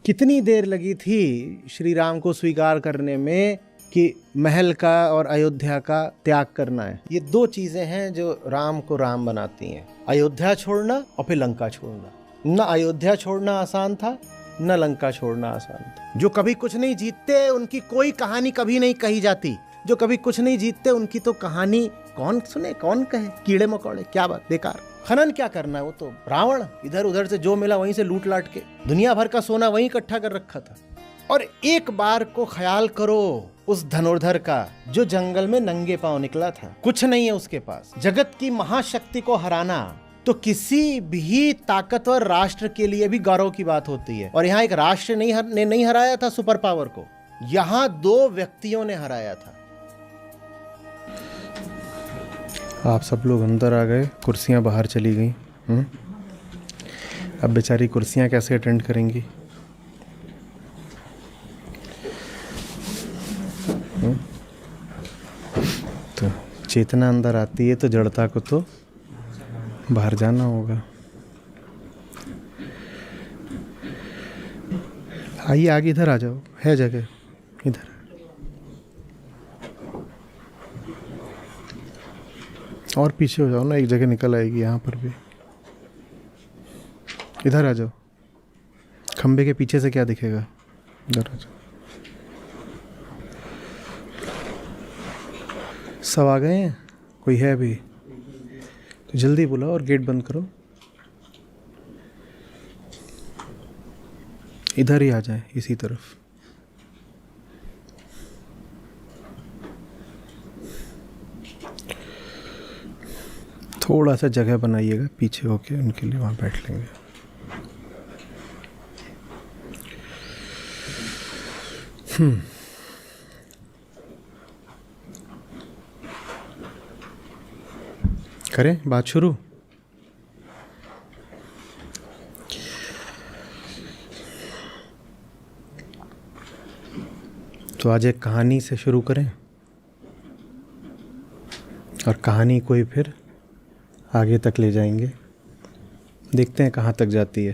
कितनी देर लगी थी श्री राम को स्वीकार करने में कि महल का और अयोध्या का त्याग करना है। ये दो चीजें हैं जो राम को राम बनाती हैं, अयोध्या छोड़ना और फिर लंका छोड़ना। न अयोध्या छोड़ना आसान था, न लंका छोड़ना आसान था। जो कभी कुछ नहीं जीतते उनकी कोई कहानी कभी नहीं कही जाती। जो कभी कुछ नहीं जीतते उनकी तो कहानी कौन सुने, कौन कहे, कीड़े मकोड़े, क्या बात, बेकार। खनन क्या करना है, वो तो रावण इधर उधर से जो मिला वहीं से लूट लाट के दुनिया भर का सोना वहीं इकट्ठा कर रखा था। और एक बार को ख्याल करो उस धनुर्धर का जो जंगल में नंगे पांव निकला था, कुछ नहीं है उसके पास। जगत की महाशक्ति को हराना तो किसी भी ताकतवर राष्ट्र के लिए भी गौरव की बात होती है। और यहाँ एक राष्ट्र ने नहीं हराया था सुपर पावर को, यहाँ दो व्यक्तियों ने हराया था। आप सब लोग अंदर आ गए, कुर्सियां बाहर चली गई। अब बेचारी कुर्सियां कैसे अटेंड करेंगी? तो चेतना अंदर आती है तो जड़ता को तो बाहर जाना होगा। आइए आगे, इधर आ जाओ, है जगह इधर। और पीछे हो जाओ ना, एक जगह निकल आएगी यहाँ पर भी। इधर आ जाओ, खंबे के पीछे से क्या दिखेगा, इधर आ जाओ। सब आ गए हैं? कोई है अभी तो जल्दी बुलाओ और गेट बंद करो। इधर ही आ जाए, इसी तरफ। थोड़ा सा जगह बनाइएगा पीछे होके, उनके लिए वहाँ बैठ लेंगे। करें बात शुरू? तो आज एक कहानी से शुरू करें और कहानी को ही फिर आगे तक ले जाएंगे। देखते हैं कहाँ तक जाती है।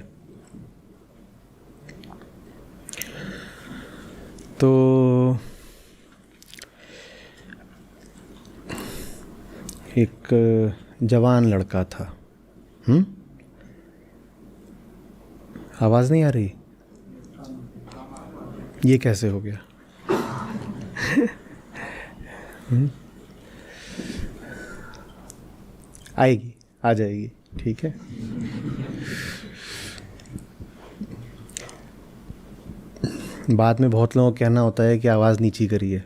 तो एक जवान लड़का था। आवाज़ नहीं आ रही? ये कैसे हो गया? आएगी, आ जाएगी, ठीक है। बाद में बहुत लोगों को कहना होता है कि आवाज़ नीची करिए।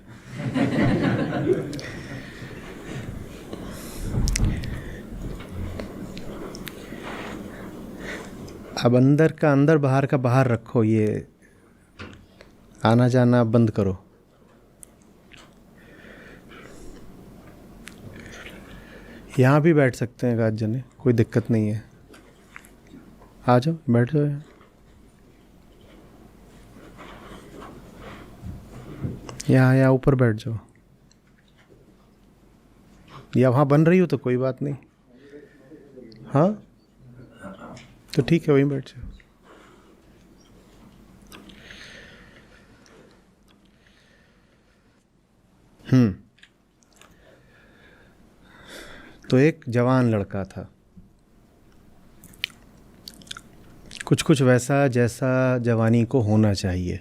अब अंदर का अंदर, बाहर का बाहर रखो, ये आना जाना बंद करो। यहाँ भी बैठ सकते हैं 8 जने, कोई दिक्कत नहीं है। आ जाओ, बैठ जाओ यहाँ। यहाँ ऊपर बैठ जाओ, या वहाँ बन रही हो तो कोई बात नहीं। हाँ तो ठीक है, वहीं बैठ जाओ। तो एक जवान लड़का था, कुछ कुछ वैसा जैसा जवानी को होना चाहिए।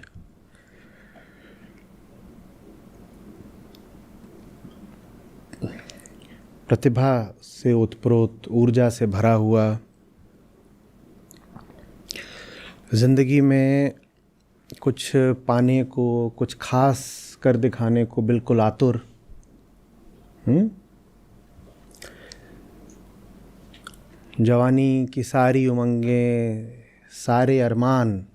प्रतिभा से उत्प्रोत, ऊर्जा से भरा हुआ, जिंदगी में कुछ पाने को, कुछ खास कर दिखाने को बिल्कुल आतुर। जवानी की सारी उमंगें, सारे अरमान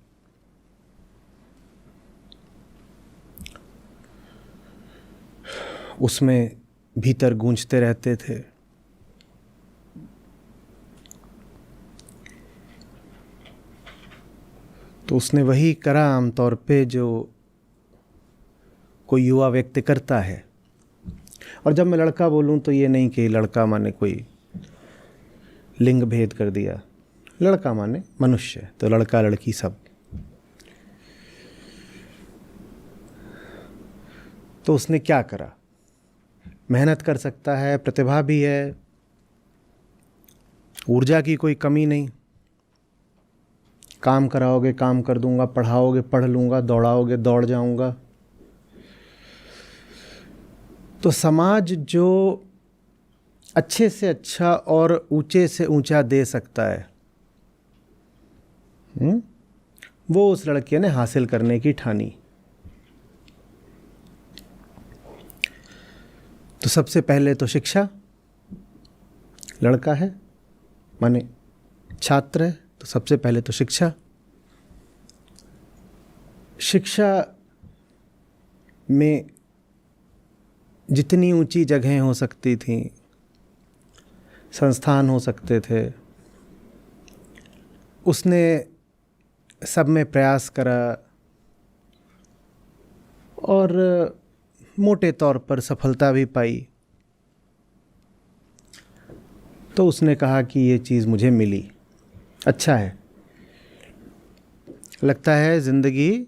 उसमें भीतर गूंजते रहते थे। तो उसने वही करा आमतौर पे जो कोई युवा व्यक्ति करता है। और जब मैं लड़का बोलूं तो ये नहीं कि लड़का माने कोई लिंग भेद कर दिया, लड़का माने मनुष्य, तो लड़का लड़की सब। तो उसने क्या करा? मेहनत कर सकता है, प्रतिभा भी है, ऊर्जा की कोई कमी नहीं। काम कराओगे काम कर दूंगा, पढ़ाओगे पढ़ लूँगा, दौड़ाओगे दौड़ जाऊंगा। तो समाज जो अच्छे से अच्छा और ऊंचे से ऊंचा दे सकता है, वो उस लड़के ने हासिल करने की ठानी। तो सबसे पहले तो शिक्षा, लड़का है माने छात्र है, तो सबसे पहले तो शिक्षा। शिक्षा में जितनी ऊंची जगहें हो सकती थीं, संस्थान हो सकते थे, उसने सब में प्रयास करा और मोटे तौर पर सफलता भी पाई। तो उसने कहा कि ये चीज़ मुझे मिली, अच्छा है, लगता है ज़िंदगी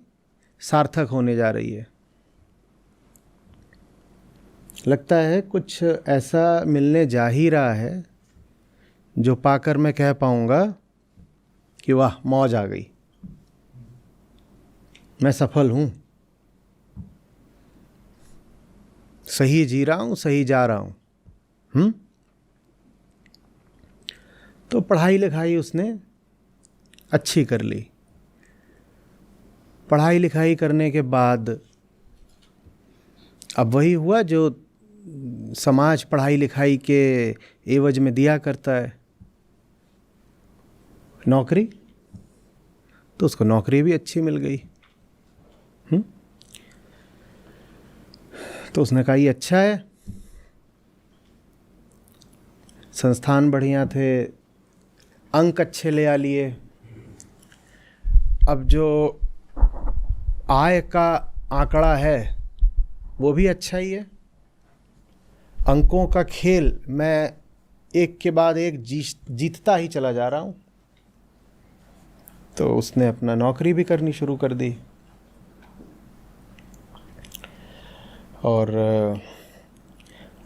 सार्थक होने जा रही है, लगता है कुछ ऐसा मिलने जा ही रहा है जो पाकर मैं कह पाऊँगा कि वाह मौज आ गई, मैं सफल हूँ, सही जी रहा हूँ, सही जा रहा हूँ। तो पढ़ाई लिखाई उसने अच्छी कर ली। पढ़ाई लिखाई करने के बाद अब वही हुआ जो समाज पढ़ाई लिखाई के एवज में दिया करता है, नौकरी। तो उसको नौकरी भी अच्छी मिल गई। तो उसने कहा ये अच्छा है, संस्थान बढ़िया थे, अंक अच्छे ले आ लिए। अब जो आय का आंकड़ा है वो भी अच्छा ही है, अंकों का खेल मैं एक के बाद एक जीतता ही चला जा रहा हूँ। तो उसने अपना नौकरी भी करनी शुरू कर दी और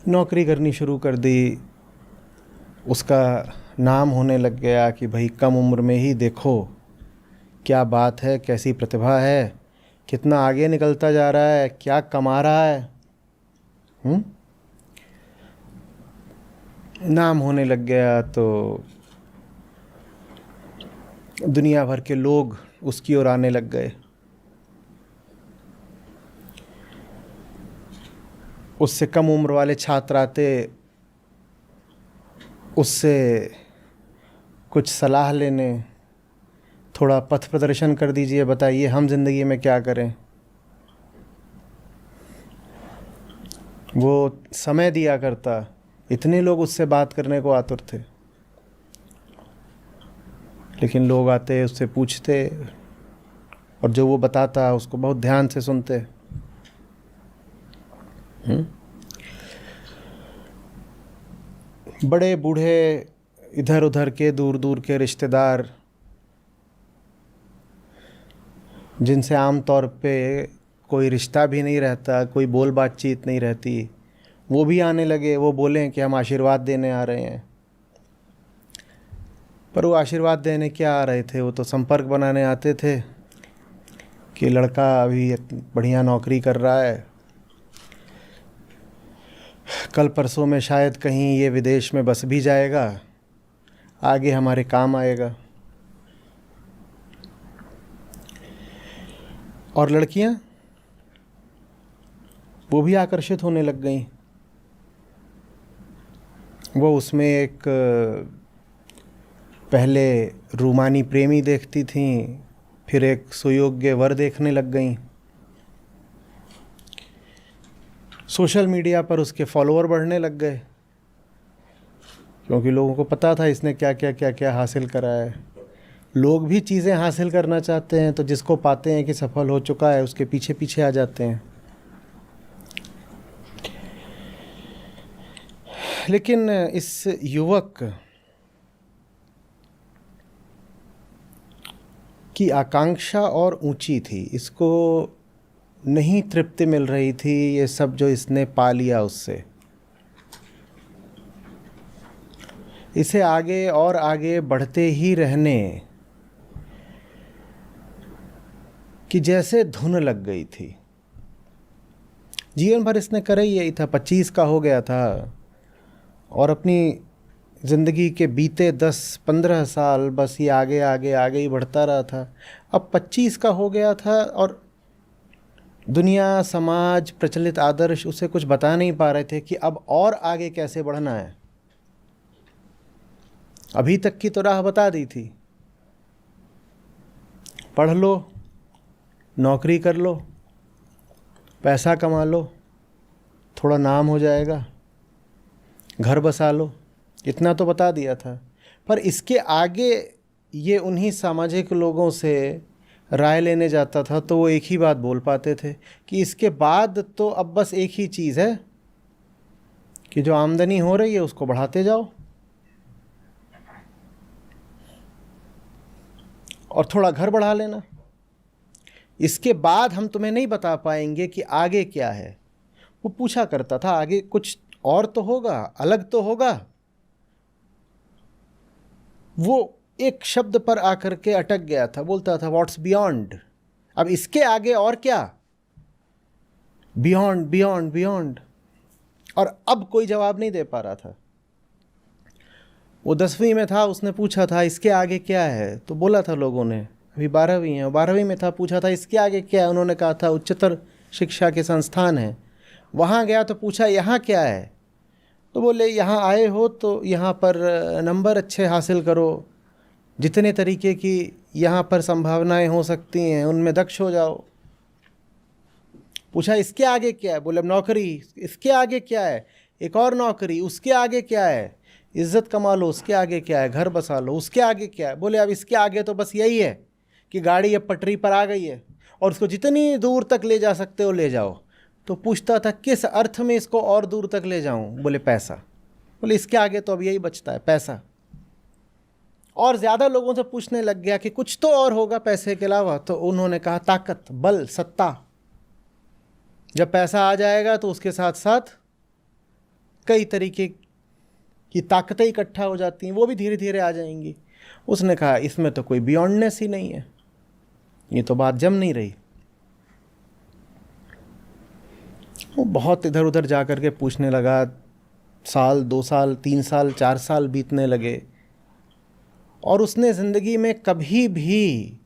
नौकरी करनी शुरू कर दी। उसका नाम होने लग गया कि भाई कम उम्र में ही देखो क्या बात है, कैसी प्रतिभा है, कितना आगे निकलता जा रहा है, क्या कमा रहा है। नाम होने लग गया तो दुनिया भर के लोग उसकी ओर आने लग गए। उससे कम उम्र वाले छात्र आते, उससे कुछ सलाह लेने, थोड़ा पथ प्रदर्शन कर दीजिए, बताइए हम ज़िंदगी में क्या करें। वो समय दिया करता, इतने लोग उससे बात करने को आतुर थे। लेकिन लोग आते, उससे पूछते और जो वो बताता उसको बहुत ध्यान से सुनते। बड़े बूढ़े, इधर उधर के, दूर दूर के रिश्तेदार, जिनसे आम तौर पे कोई रिश्ता भी नहीं रहता, कोई बोल बातचीत नहीं रहती, वो भी आने लगे। वो बोलें कि हम आशीर्वाद देने आ रहे हैं, पर वो आशीर्वाद देने क्या आ रहे थे, वो तो संपर्क बनाने आते थे कि लड़का अभी बढ़िया नौकरी कर रहा है, कल परसों में शायद कहीं ये विदेश में बस भी जाएगा, आगे हमारे काम आएगा। और लड़कियां वो भी आकर्षित होने लग गईं। वो उसमें एक पहले रूमानी प्रेमी देखती थीं, फिर एक सुयोग्य वर देखने लग गईं। सोशल मीडिया पर उसके फॉलोअर बढ़ने लग गए, क्योंकि लोगों को पता था इसने क्या क्या क्या क्या हासिल करा है। लोग भी चीज़ें हासिल करना चाहते हैं, तो जिसको पाते हैं कि सफल हो चुका है उसके पीछे पीछे आ जाते हैं। लेकिन इस युवक की आकांक्षा और ऊंची थी। इसको नहीं तृप्ति मिल रही थी ये सब जो इसने पा लिया उससे। इसे आगे और आगे बढ़ते ही रहने की जैसे धुन लग गई थी। जीवन भर इसने करे यही था। 25 का हो गया था और अपनी ज़िंदगी के बीते 10-15 साल बस ये आगे आगे आगे ही बढ़ता रहा था। अब 25 का हो गया था और दुनिया, समाज, प्रचलित आदर्श उसे कुछ बता नहीं पा रहे थे कि अब और आगे कैसे बढ़ना है। अभी तक की तो राह बता दी थी, पढ़ लो, नौकरी कर लो, पैसा कमा लो, थोड़ा नाम हो जाएगा, घर बसा लो, इतना तो बता दिया था। पर इसके आगे ये उन्हीं सामाजिक लोगों से राय लेने जाता था तो वो एक ही बात बोल पाते थे कि इसके बाद तो अब बस एक ही चीज़ है कि जो आमदनी हो रही है उसको बढ़ाते जाओ और थोड़ा घर बढ़ा लेना। इसके बाद हम तुम्हें नहीं बता पाएंगे कि आगे क्या है। वो पूछा करता था आगे कुछ और तो होगा, अलग तो होगा। वो एक शब्द पर आकर के अटक गया था, बोलता था व्हाट्स बियॉन्ड। अब इसके आगे और क्या? Beyond beyond beyond. और अब कोई जवाब नहीं दे पा रहा था। वो 10वीं में था, उसने पूछा था इसके आगे क्या है, तो बोला था लोगों ने अभी 12वीं है। 12वीं में था, पूछा था इसके आगे क्या है, उन्होंने कहा था उच्चतर शिक्षा के संस्थान है। वहाँ गया तो पूछा यहाँ क्या है, तो बोले यहाँ आए हो तो यहाँ पर नंबर अच्छे हासिल करो, जितने तरीके की यहाँ पर संभावनाएं हो सकती हैं उनमें दक्ष हो जाओ। पूछा इसके आगे क्या है, बोले नौकरी। इसके आगे क्या है, एक और नौकरी। उसके आगे क्या है, इज्जत कमा लो। उसके आगे क्या है, घर बसा लो। उसके आगे क्या है, बोले अब इसके आगे तो बस यही है कि गाड़ी अब पटरी पर आ गई है और उसको जितनी दूर तक ले जा सकते हो ले जाओ। तो पूछता था किस अर्थ में इसको और दूर तक ले जाऊं, बोले पैसा। बोले इसके आगे तो अब यही बचता है, पैसा। और ज़्यादा लोगों से पूछने लग गया कि कुछ तो और होगा पैसे के अलावा, तो उन्होंने कहा ताकत, बल, सत्ता। जब पैसा आ जाएगा तो उसके साथ साथ कई तरीके की ताकतें इकट्ठा हो जाती हैं, वो भी धीरे धीरे आ जाएंगी। उसने कहा इसमें तो कोई बियॉन्डनेस ही नहीं है, ये तो बात जम नहीं रही। वो बहुत इधर उधर जा कर के पूछने लगा। साल, 2 साल, 3 साल, 4 साल बीतने लगे और उसने ज़िंदगी में कभी भी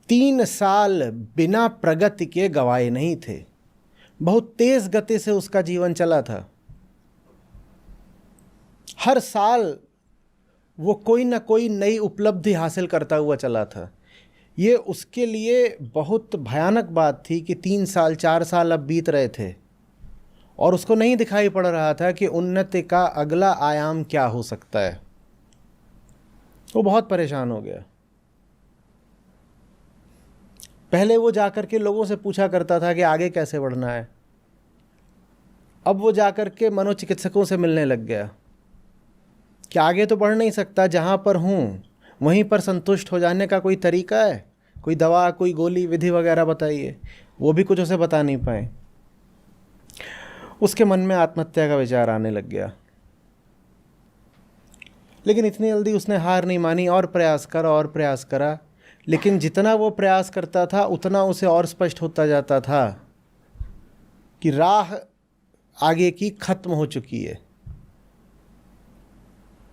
3 साल बिना प्रगति के गवाए नहीं थे। बहुत तेज़ गति से उसका जीवन चला था। हर साल वो कोई ना कोई नई उपलब्धि हासिल करता हुआ चला था। ये उसके लिए बहुत भयानक बात थी कि 3 साल 4 साल अब बीत रहे थे और उसको नहीं दिखाई पड़ रहा था कि उन्नति का अगला आयाम क्या हो सकता है। वो बहुत परेशान हो गया। पहले वो जाकर के लोगों से पूछा करता था कि आगे कैसे बढ़ना है। अब वो जाकर के मनोचिकित्सकों से मिलने लग गया कि आगे तो बढ़ नहीं सकता, जहाँ पर हूँ वहीं पर संतुष्ट हो जाने का कोई तरीका है, कोई दवा, कोई गोली, विधि वगैरह बताइए। वो भी कुछ उसे बता नहीं पाए। उसके मन में आत्महत्या का विचार आने लग गया। लेकिन इतनी जल्दी उसने हार नहीं मानी और प्रयास करा। लेकिन जितना वो प्रयास करता था उतना उसे और स्पष्ट होता जाता था कि राह आगे की खत्म हो चुकी है।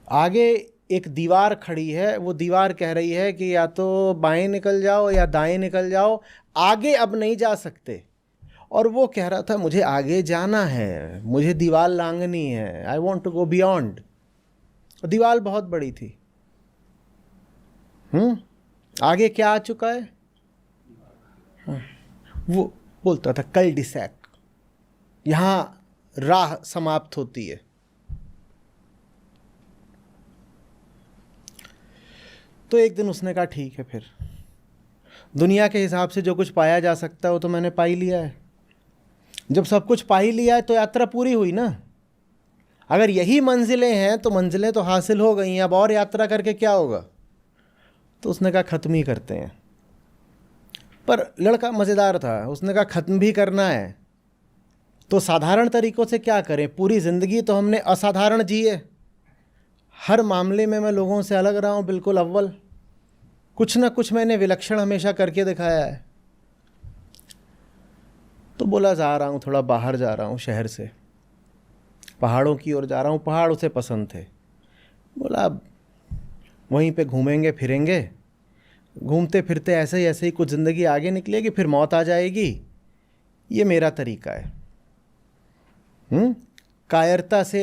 आगे एक दीवार खड़ी है, वो दीवार कह रही है कि या तो बाएं निकल जाओ या दाएं निकल जाओ, आगे अब नहीं जा सकते। और वो कह रहा था मुझे आगे जाना है, मुझे दीवार लांघनी है, I want to go beyond. दीवार बहुत बड़ी थी। आगे क्या आ चुका है? वो बोलता था कल डिसैक, यहाँ राह समाप्त होती है। तो एक दिन उसने कहा ठीक है, फिर दुनिया के हिसाब से जो कुछ पाया जा सकता है वो तो मैंने पा ही लिया है। जब सब कुछ पा ही लिया है तो यात्रा पूरी हुई ना। अगर यही मंजिलें हैं तो मंजिलें तो हासिल हो गई हैं, अब और यात्रा करके क्या होगा? तो उसने कहा ख़त्म ही करते हैं। पर लड़का मज़ेदार था, उसने कहा ख़त्म भी करना है तो साधारण तरीक़ों से क्या करें, पूरी ज़िंदगी तो हमने असाधारण जी है, हर मामले में मैं लोगों से अलग रहा हूँ, बिल्कुल अव्वल, कुछ ना कुछ मैंने विलक्षण हमेशा करके दिखाया है। तो बोला जा रहा हूँ, थोड़ा बाहर जा रहा हूँ शहर से, पहाड़ों की ओर जा रहा हूँ, पहाड़ उसे पसंद थे। बोला वहीं पे घूमेंगे फिरेंगे, घूमते फिरते ऐसे ही कुछ ज़िंदगी आगे निकलेगी, फिर मौत आ जाएगी, ये मेरा तरीका है। कायरता से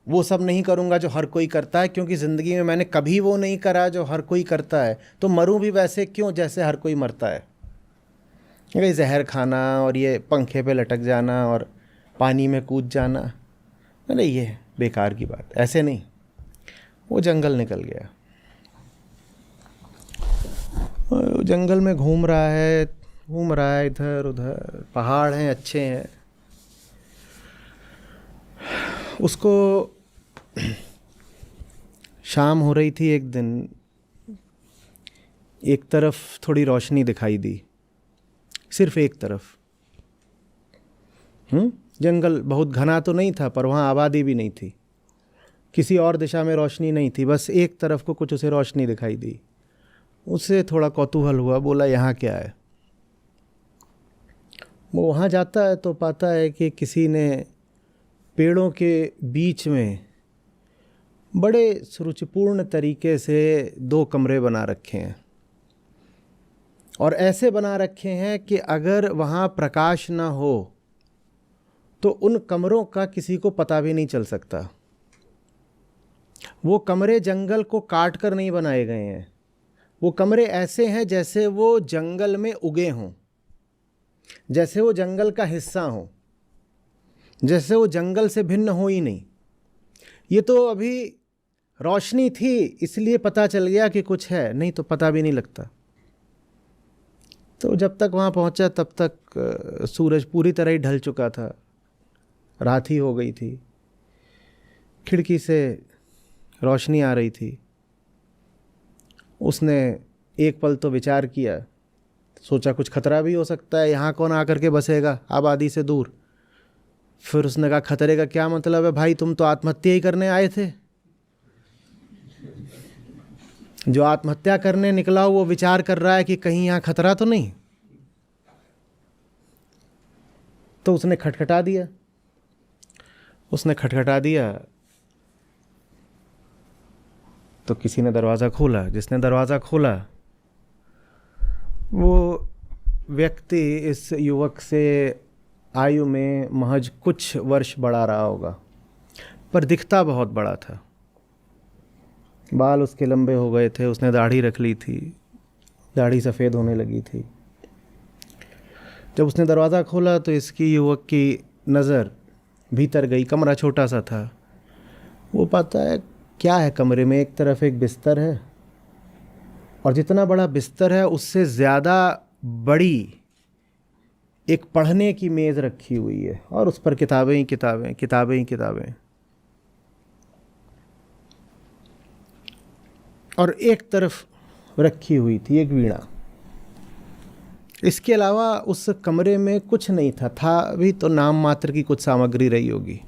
वो सब नहीं करूँगा जो हर कोई करता है, क्योंकि ज़िंदगी में मैंने कभी वो नहीं करा जो हर कोई करता है, तो मरूं भी वैसे क्यों जैसे हर कोई मरता है। ये जहर खाना और ये पंखे पे लटक जाना और पानी में कूद जाना, अरे ये बेकार की बात, ऐसे नहीं। वो जंगल निकल गया, जंगल में घूम रहा है इधर उधर, पहाड़ हैं अच्छे हैं। उसको शाम हो रही थी एक दिन, एक तरफ थोड़ी रोशनी दिखाई दी, सिर्फ एक तरफ। जंगल बहुत घना तो नहीं था, पर वहाँ आबादी भी नहीं थी, किसी और दिशा में रोशनी नहीं थी, बस एक तरफ को कुछ उसे रोशनी दिखाई दी। उससे थोड़ा कौतूहल हुआ, बोला यहाँ क्या है। वो वहाँ जाता है तो पाता है कि किसी ने पेड़ों के बीच में बड़े सुरुचिपूर्ण तरीके से 2 कमरे बना रखे हैं, और ऐसे बना रखे हैं कि अगर वहाँ प्रकाश ना हो तो उन कमरों का किसी को पता भी नहीं चल सकता। वो कमरे जंगल को काट कर नहीं बनाए गए हैं, वो कमरे ऐसे हैं जैसे वो जंगल में उगे हों, जैसे वो जंगल का हिस्सा हों, जैसे वो जंगल से भिन्न हो ही नहीं। ये तो अभी रोशनी थी इसलिए पता चल गया कि कुछ है, नहीं तो पता भी नहीं लगता। तो जब तक वहाँ पहुँचा तब तक सूरज पूरी तरह ही ढल चुका था, रात ही हो गई थी, खिड़की से रोशनी आ रही थी। उसने एक पल तो विचार किया, सोचा कुछ खतरा भी हो सकता है, यहाँ कौन आकर के बसेगा आबादी से दूर। फिर उसने कहा खतरे का क्या मतलब है भाई, तुम तो आत्महत्या ही करने आए थे। जो आत्महत्या करने निकला वो विचार कर रहा है कि कहीं यहाँ खतरा तो नहीं। तो उसने खटखटा दिया तो किसी ने दरवाज़ा खोला। जिसने दरवाज़ा खोला वो व्यक्ति इस युवक से आयु में महज कुछ वर्ष बड़ा रहा होगा, पर दिखता बहुत बड़ा था। बाल उसके लंबे हो गए थे, उसने दाढ़ी रख ली थी, दाढ़ी सफ़ेद होने लगी थी। जब उसने दरवाज़ा खोला तो इसकी युवक की नज़र भीतर गई। कमरा छोटा सा था। वो पाता है क्या है कमरे में, एक तरफ एक बिस्तर है, और जितना बड़ा बिस्तर है उससे ज़्यादा बड़ी एक पढ़ने की मेज़ रखी हुई है, और उस पर किताबें ही किताबें। और एक तरफ रखी हुई थी एक वीणा। इसके अलावा उस कमरे में कुछ नहीं था भी तो नाम मात्र की कुछ सामग्री रही होगी।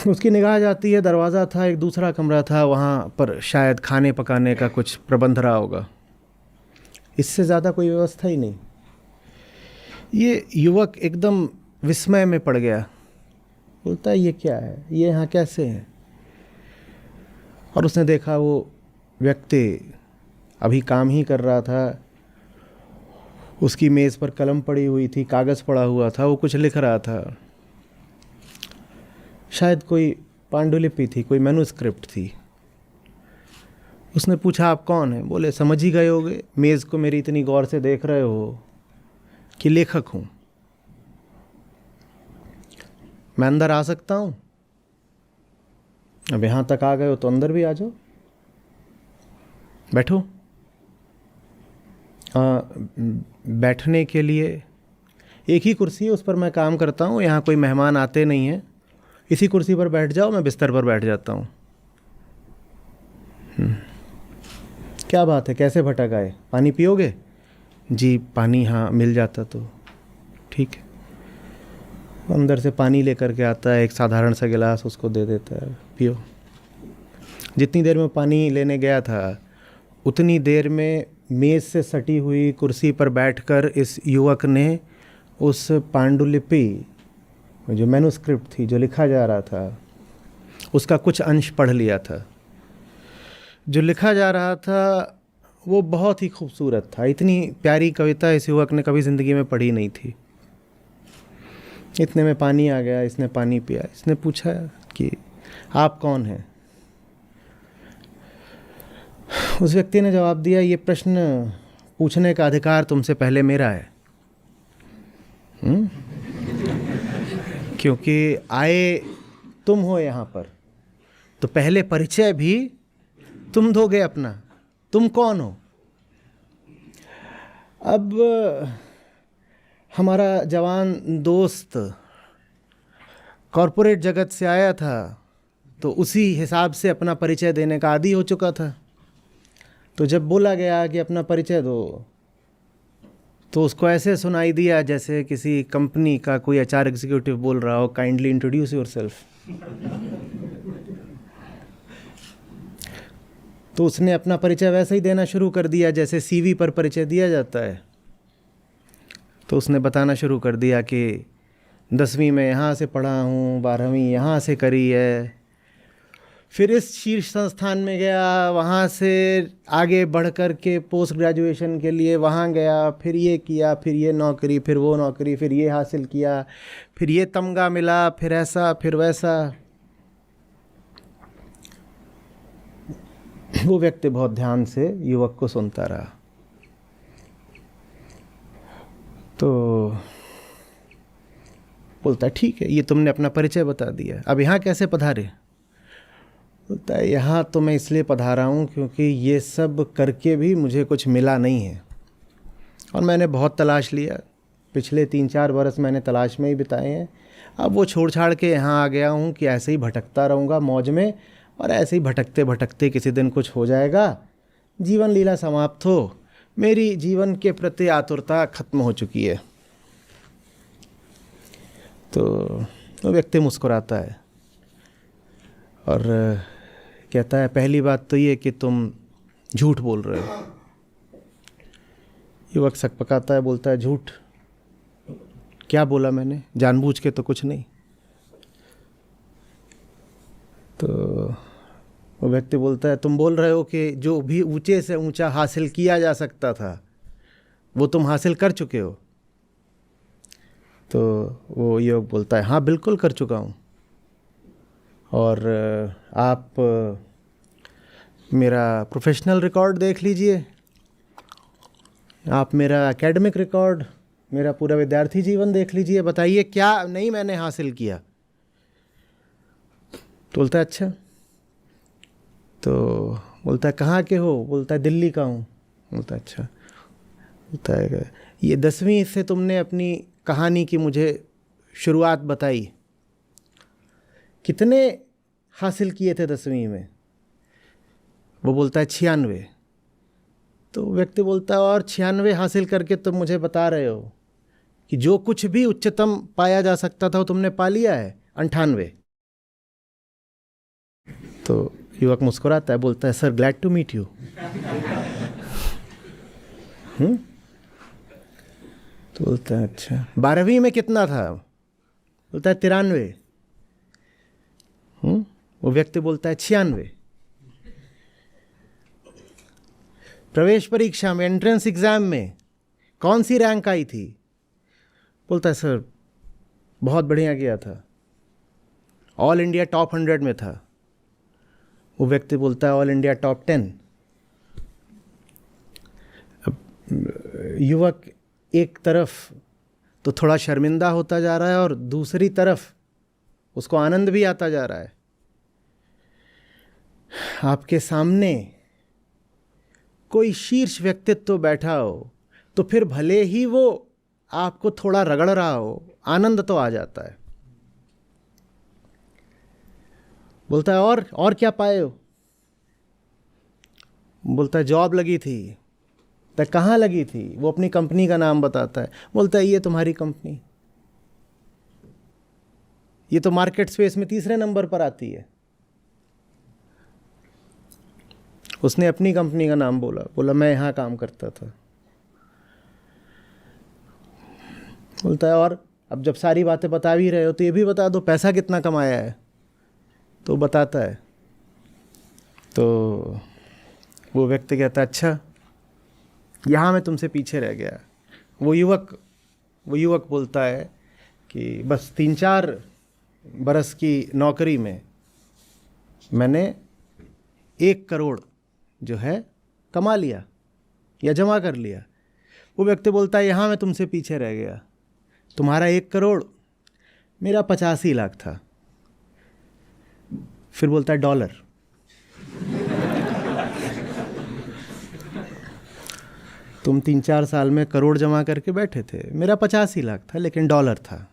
उसकी निगाह जाती है, दरवाज़ा था, एक दूसरा कमरा था, वहाँ पर शायद खाने पकाने का कुछ प्रबंध रहा होगा। इससे ज़्यादा कोई व्यवस्था ही नहीं। ये युवक एकदम विस्मय में पड़ गया, बोलता है ये क्या है, ये यहाँ कैसे है। और उसने देखा वो व्यक्ति अभी काम ही कर रहा था, उसकी मेज़ पर कलम पड़ी हुई थी, कागज़ पड़ा हुआ था, वो कुछ लिख रहा था। शायद कोई पांडुलिपि थी, कोई मैन्युस्क्रिप्ट थी। उसने पूछा आप कौन हैं? बोले समझ ही गए होगे, मेज़ को मेरी इतनी गौर से देख रहे हो कि लेखक हूँ। मैं अंदर आ सकता हूँ? अब यहाँ तक आ गए हो तो अंदर भी आ जाओ, बैठो। बैठने के लिए एक ही कुर्सी है, उस पर मैं काम करता हूँ, यहाँ कोई मेहमान आते नहीं हैं, इसी कुर्सी पर बैठ जाओ, मैं बिस्तर पर बैठ जाता हूँ। क्या बात है, कैसे भटक आए, पानी पियोगे? जी पानी हाँ मिल जाता तो ठीक है। अंदर से पानी लेकर के आता है, एक साधारण सा गिलास उसको दे देता है, पियो। जितनी देर में पानी लेने गया था उतनी देर में मेज़ से सटी हुई कुर्सी पर बैठकर इस युवक ने उस पांडुलिपि, जो मैन्युस्क्रिप्ट थी, जो लिखा जा रहा था, उसका कुछ अंश पढ़ लिया था। जो लिखा जा रहा था वो बहुत ही खूबसूरत था। इतनी प्यारी कविता इस युवक ने कभी ज़िंदगी में पढ़ी नहीं थी। इतने में पानी आ गया, इसने पानी पिया। इसने पूछा कि आप कौन हैं? उस व्यक्ति ने जवाब दिया, ये प्रश्न पूछने का अधिकार तुमसे पहले मेरा है। क्योंकि आए तुम हो यहाँ पर, तो पहले परिचय भी तुम दोगे अपना, तुम कौन हो। अब हमारा जवान दोस्त कॉरपोरेट जगत से आया था, तो उसी हिसाब से अपना परिचय देने का आदी हो चुका था। तो जब बोला गया कि अपना परिचय दो, तो उसको ऐसे सुनाई दिया जैसे किसी कंपनी का कोई एचआर एग्जीक्यूटिव बोल रहा हो, काइंडली इंट्रोड्यूस योरसेल्फ। तो उसने अपना परिचय वैसे ही देना शुरू कर दिया जैसे सीवी पर परिचय दिया जाता है। तो उसने बताना शुरू कर दिया कि 10वीं में यहाँ से पढ़ा हूँ, 12वीं यहाँ से करी है, फिर इस शीर्ष संस्थान में गया, वहाँ से आगे बढ़ कर के पोस्ट ग्रेजुएशन के लिए वहाँ गया, फिर ये किया, फिर ये नौकरी, फिर वो नौकरी, फिर ये हासिल किया, फिर ये तमगा मिला, फिर ऐसा, फिर वैसा। वो व्यक्ति बहुत ध्यान से युवक को सुनता रहा। तो बोलता है, ठीक है, ये तुमने अपना परिचय बता दिया, अब यहाँ कैसे पधारे? बोलता है, यहाँ तो मैं इसलिए पधारा हूँ क्योंकि ये सब करके भी मुझे कुछ मिला नहीं है, और मैंने बहुत तलाश लिया। पिछले 3-4 बरस मैंने तलाश में ही बिताए हैं। अब वो छोड़ छाड़ के यहाँ आ गया हूँ कि ऐसे ही भटकता रहूँगा मौज में, और ऐसे ही भटकते भटकते किसी दिन कुछ हो जाएगा, जीवन लीला समाप्त हो, मेरी जीवन के प्रति आतुरता खत्म हो चुकी है। तो वो व्यक्ति मुस्कुराता है और कहता है, पहली बात तो ये कि तुम झूठ बोल रहे हो। युवक सकपकाता है, बोलता है, झूठ? क्या बोला मैंने? जानबूझ के तो कुछ नहीं। तो वो व्यक्ति बोलता है, तुम बोल रहे हो कि जो भी ऊंचे से ऊंचा हासिल किया जा सकता था वो तुम हासिल कर चुके हो। तो वो युवक बोलता है, हाँ बिल्कुल कर चुका हूँ, और आप मेरा प्रोफेशनल रिकॉर्ड देख लीजिए, आप मेरा एकेडमिक रिकॉर्ड, मेरा पूरा विद्यार्थी जीवन देख लीजिए, बताइए क्या नहीं मैंने हासिल किया। तो बोलता है, अच्छा। तो बोलता है, कहाँ के हो? बोलता है, दिल्ली का हूँ। बोलता है, अच्छा। बोलता है, ये 10वीं से तुमने अपनी कहानी की मुझे शुरुआत बताई, कितने हासिल किए थे 10वीं में? वो बोलता है, 96। तो व्यक्ति बोलता है, और 96 हासिल करके तुम मुझे बता रहे हो कि जो कुछ भी उच्चतम पाया जा सकता था वो तुमने पा लिया है 98। तो युवक मुस्कुराता है, बोलता है, sir glad to meet you. तो बोलता है, अच्छा 12वीं में कितना था? बोलता है, 93। वो व्यक्ति बोलता है, 96। प्रवेश परीक्षा में, एंट्रेंस एग्जाम में कौन सी रैंक आई थी? बोलता है, सर बहुत बढ़िया किया था, ऑल इंडिया टॉप 100 में था। वो व्यक्ति बोलता है, ऑल इंडिया टॉप 10। अब युवक एक तरफ तो थोड़ा शर्मिंदा होता जा रहा है और दूसरी तरफ उसको आनंद भी आता जा रहा है। आपके सामने कोई शीर्ष व्यक्तित्व बैठा हो तो फिर भले ही वो आपको थोड़ा रगड़ रहा हो, आनंद तो आ जाता है। बोलता है, और क्या पाए हो? बोलता है जॉब लगी थी। तो कहाँ लगी थी? वो अपनी कंपनी का नाम बताता है। बोलता है ये तुम्हारी कंपनी, ये तो मार्केट स्पेस में तीसरे नंबर पर आती है। उसने अपनी कंपनी का नाम बोला मैं यहाँ काम करता था। बोलता है और अब जब सारी बातें बता भी रहे हो तो ये भी बता दो पैसा कितना कमाया है। तो बताता है। तो वो व्यक्ति कहता है अच्छा, यहाँ मैं तुमसे पीछे रह गया। वो युवक बोलता है कि बस 3-4 बरस की नौकरी में मैंने 1 करोड़ जो है कमा लिया या जमा कर लिया। वो व्यक्ति बोलता है यहाँ मैं तुमसे पीछे रह गया, तुम्हारा 1 करोड़, मेरा 85 लाख था। फिर बोलता है डॉलर। तुम 3-4 साल में करोड़ जमा करके बैठे थे, मेरा 85 लाख था लेकिन डॉलर था।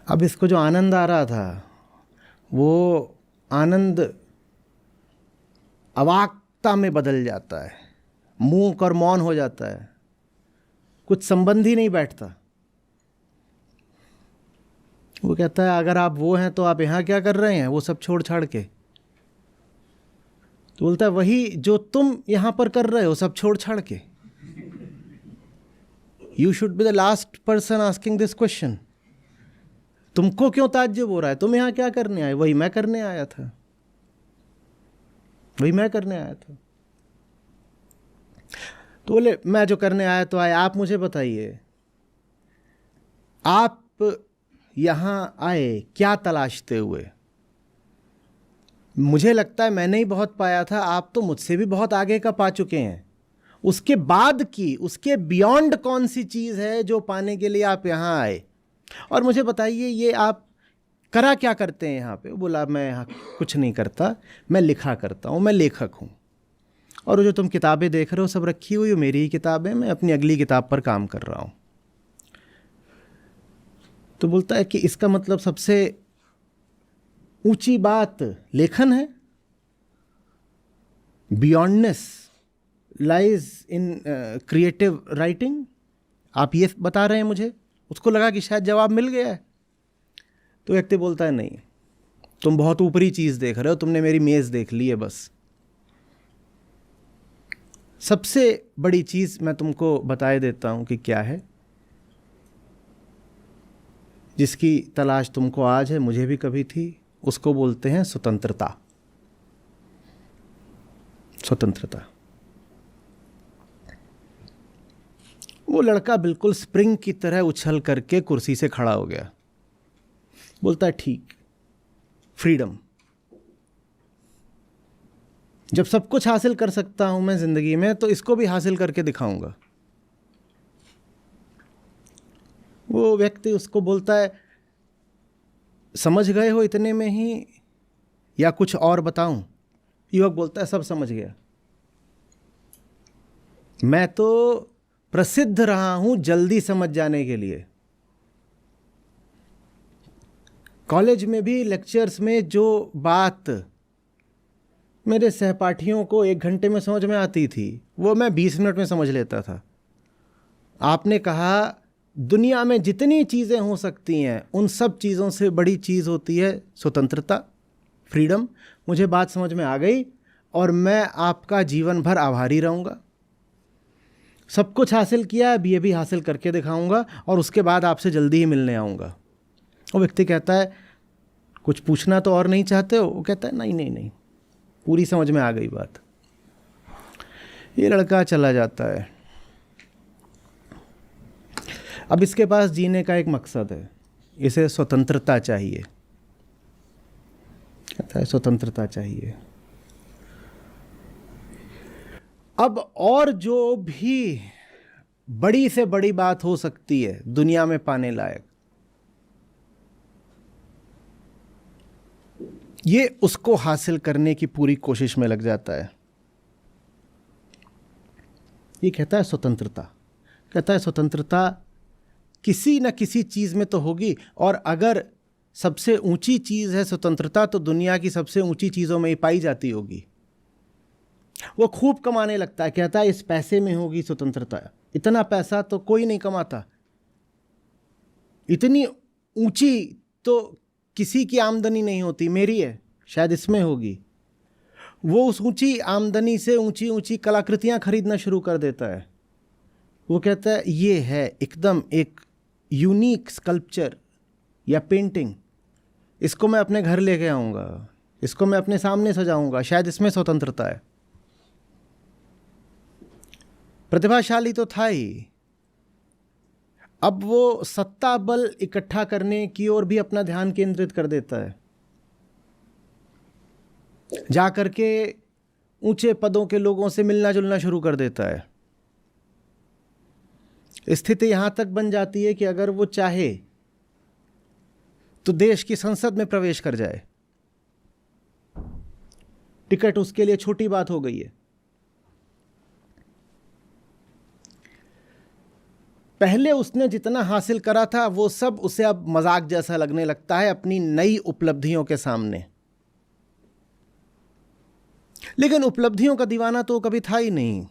अब इसको जो आनंद आ रहा था वो आनंद अवाकता में बदल जाता है, मूक और मौन हो जाता है, कुछ संबंध ही नहीं बैठता। वो कहता है अगर आप वो हैं तो आप यहाँ क्या कर रहे हैं वो सब छोड़ छाड़ के? तो बोलता है वही जो तुम यहाँ पर कर रहे हो सब छोड़ छाड़ के। You should be the last person asking this question. तुमको क्यों ताज्जुब हो रहा है? तुम यहाँ क्या करने आए? वही मैं करने आया था, वही मैं करने आया था। तो बोले मैं जो करने आया तो आया, आप मुझे बताइए आप यहाँ आए क्या तलाशते हुए? मुझे लगता है मैंने ही बहुत पाया था, आप तो मुझसे भी बहुत आगे का पा चुके हैं। उसके बाद की, उसके बियॉन्ड कौन सी चीज़ है जो पाने के लिए आप यहाँ आए? और मुझे बताइए ये आप करा क्या करते हैं यहाँ पे? बोला मैं यहाँ कुछ नहीं करता, मैं लिखा करता हूँ, मैं लेखक हूँ। और जो तुम किताबें देख रहे हो सब रखी हुई, मेरी ही किताबें, मैं अपनी अगली किताब पर काम कर रहा हूँ। तो बोलता है कि इसका मतलब सबसे ऊंची बात लेखन है। बियॉन्डनेस लाइज इन क्रिएटिव राइटिंग। आप ये बता रहे हैं मुझे? उसको लगा कि शायद जवाब मिल गया है। तो व्यक्ति बोलता है नहीं, तुम बहुत ऊपरी चीज़ देख रहे हो, तुमने मेरी मेज़ देख ली है बस। सबसे बड़ी चीज़ मैं तुमको बताए देता हूँ कि क्या है, जिसकी तलाश तुमको आज है, मुझे भी कभी थी। उसको बोलते हैं स्वतंत्रता। स्वतंत्रता। वो लड़का बिल्कुल स्प्रिंग की तरह उछल करके कुर्सी से खड़ा हो गया। बोलता है ठीक, फ्रीडम। जब सब कुछ हासिल कर सकता हूं मैं जिंदगी में तो इसको भी हासिल करके दिखाऊंगा। वो व्यक्ति उसको बोलता है समझ गए हो इतने में ही या कुछ और बताऊं? युवक बोलता है सब समझ गया। मैं तो प्रसिद्ध रहा हूं जल्दी समझ जाने के लिए। कॉलेज में भी लेक्चर्स में जो बात मेरे सहपाठियों को 1 घंटे में समझ में आती थी वो मैं 20 मिनट में समझ लेता था। आपने कहा दुनिया में जितनी चीज़ें हो सकती हैं उन सब चीज़ों से बड़ी चीज़ होती है स्वतंत्रता, फ्रीडम। मुझे बात समझ में आ गई और मैं आपका जीवन भर आभारी रहूँगा। सब कुछ हासिल किया, अब ये भी हासिल करके दिखाऊंगा और उसके बाद आपसे जल्दी ही मिलने आऊँगा। वो व्यक्ति कहता है कुछ पूछना तो और नहीं चाहते हो? वो कहता है नहीं नहीं नहीं, पूरी समझ में आ गई बात। ये लड़का चला जाता है। अब इसके पास जीने का एक मकसद है, इसे स्वतंत्रता चाहिए। कहता है स्वतंत्रता चाहिए। अब और जो भी बड़ी से बड़ी बात हो सकती है दुनिया में पाने लायक, ये उसको हासिल करने की पूरी कोशिश में लग जाता है। ये कहता है स्वतंत्रता। कहता है स्वतंत्रता किसी न किसी चीज़ में तो होगी, और अगर सबसे ऊंची चीज़ है स्वतंत्रता, तो दुनिया की सबसे ऊंची चीज़ों में ही पाई जाती होगी। वो खूब कमाने लगता है, कहता है इस पैसे में होगी स्वतंत्रता। इतना पैसा तो कोई नहीं कमाता, इतनी ऊंची तो किसी की आमदनी नहीं होती, मेरी है, शायद इसमें होगी। वो उस ऊंची आमदनी से ऊंची ऊंची कलाकृतियां खरीदना शुरू कर देता है। वो कहता है ये है एकदम एक यूनिक स्कल्पचर या पेंटिंग, इसको मैं अपने घर लेके आऊँगा, इसको मैं अपने सामने सजाऊंगा, शायद इसमें स्वतंत्रता है। प्रतिभाशाली तो था ही, अब वो सत्ता बल इकट्ठा करने की ओर भी अपना ध्यान केंद्रित कर देता है। जा करके ऊंचे पदों के लोगों से मिलना जुलना शुरू कर देता है। स्थिति यहां तक बन जाती है कि अगर वो चाहे तो देश की संसद में प्रवेश कर जाए। टिकट उसके लिए छोटी बात हो गई है। पहले उसने जितना हासिल करा था वो सब उसे अब मजाक जैसा लगने लगता है अपनी नई उपलब्धियों के सामने। लेकिन उपलब्धियों का दीवाना तो कभी था ही नहीं।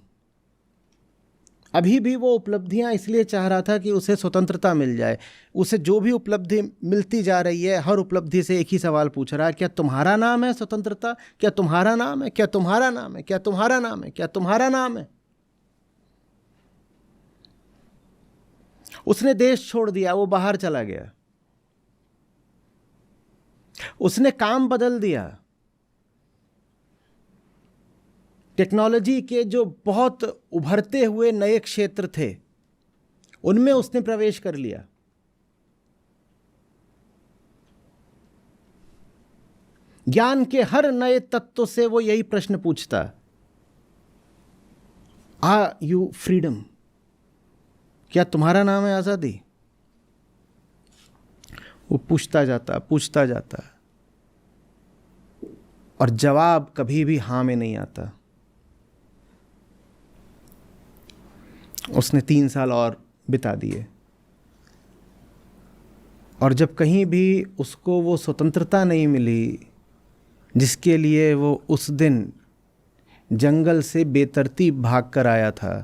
अभी भी वो उपलब्धियां इसलिए चाह रहा था कि उसे स्वतंत्रता मिल जाए। उसे जो भी उपलब्धि मिलती जा रही है, हर उपलब्धि से एक ही सवाल पूछ रहा है, क्या तुम्हारा नाम है स्वतंत्रता? क्या तुम्हारा नाम है? क्या तुम्हारा नाम है? क्या तुम्हारा नाम है? क्या तुम्हारा नाम है? उसने देश छोड़ दिया, वो बाहर चला गया, उसने काम बदल दिया। टेक्नोलॉजी के जो बहुत उभरते हुए नए क्षेत्र थे उनमें उसने प्रवेश कर लिया। ज्ञान के हर नए तत्व से वो यही प्रश्न पूछता, आर यू फ्रीडम? क्या तुम्हारा नाम है आजादी? वो पूछता जाता और जवाब कभी भी हां में नहीं आता। उसने 3 साल और बिता दिए और जब कहीं भी उसको वो स्वतंत्रता नहीं मिली जिसके लिए वो उस दिन जंगल से बेतरतीब भाग कर आया था,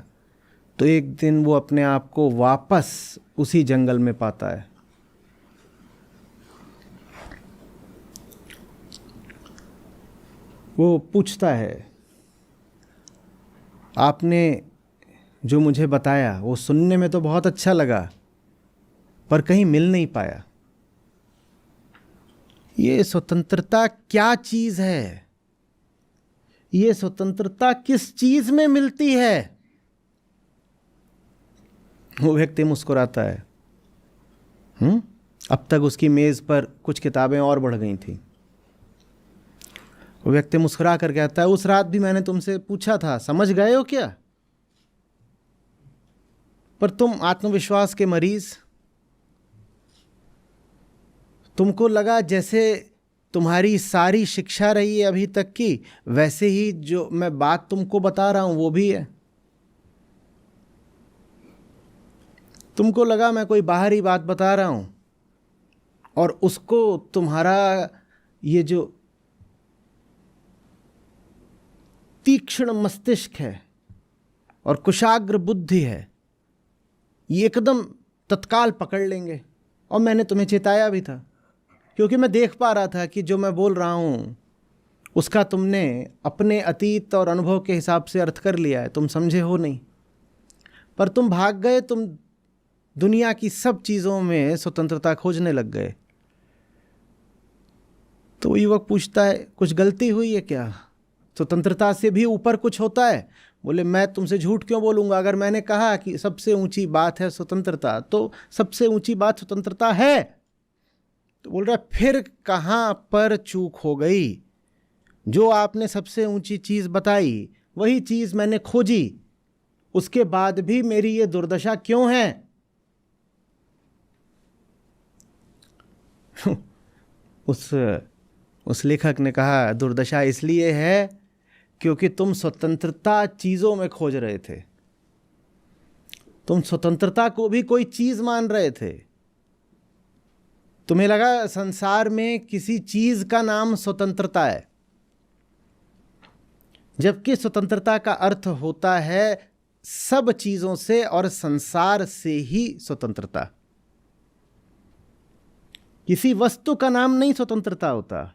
तो एक दिन वो अपने आप को वापस उसी जंगल में पाता है। वो पूछता है, आपने जो मुझे बताया वो सुनने में तो बहुत अच्छा लगा, पर कहीं मिल नहीं पाया। ये स्वतंत्रता क्या चीज है? ये स्वतंत्रता किस चीज में मिलती है? वो व्यक्ति मुस्कुराता है। अब तक उसकी मेज पर कुछ किताबें और बढ़ गई थी। वो व्यक्ति मुस्कुरा कर कहता है, उस रात भी मैंने तुमसे पूछा था, समझ गए हो क्या? पर तुम आत्मविश्वास के मरीज, तुमको लगा जैसे तुम्हारी सारी शिक्षा रही है अभी तक की, वैसे ही जो मैं बात तुमको बता रहा हूं वो भी है। तुमको लगा मैं कोई बाहरी बात बता रहा हूं और उसको तुम्हारा ये जो तीक्ष्ण मस्तिष्क है और कुशाग्र बुद्धि है, ये एकदम तत्काल पकड़ लेंगे। और मैंने तुम्हें चेताया भी था, क्योंकि मैं देख पा रहा था कि जो मैं बोल रहा हूँ उसका तुमने अपने अतीत और अनुभव के हिसाब से अर्थ कर लिया है, तुम समझे हो नहीं। पर तुम भाग गए, तुम दुनिया की सब चीज़ों में स्वतंत्रता खोजने लग गए। तो युवक पूछता है, कुछ गलती हुई है क्या? स्वतंत्रता से भी ऊपर कुछ होता है? बोले, मैं तुमसे झूठ क्यों बोलूँगा? अगर मैंने कहा कि सबसे ऊंची बात है स्वतंत्रता, तो सबसे ऊंची बात स्वतंत्रता है। तो बोल रहा है, फिर कहाँ पर चूक हो गई? जो आपने सबसे ऊंची चीज़ बताई वही चीज़ मैंने खोजी, उसके बाद भी मेरी ये दुर्दशा क्यों है? उस लेखक ने कहा, दुर्दशा इसलिए है क्योंकि तुम स्वतंत्रता चीज़ों में खोज रहे थे। तुम स्वतंत्रता को भी कोई चीज़ मान रहे थे। तुम्हें लगा संसार में किसी चीज का नाम स्वतंत्रता है, जबकि स्वतंत्रता का अर्थ होता है सब चीजों से और संसार से ही स्वतंत्रता। किसी वस्तु का नाम नहीं स्वतंत्रता होता,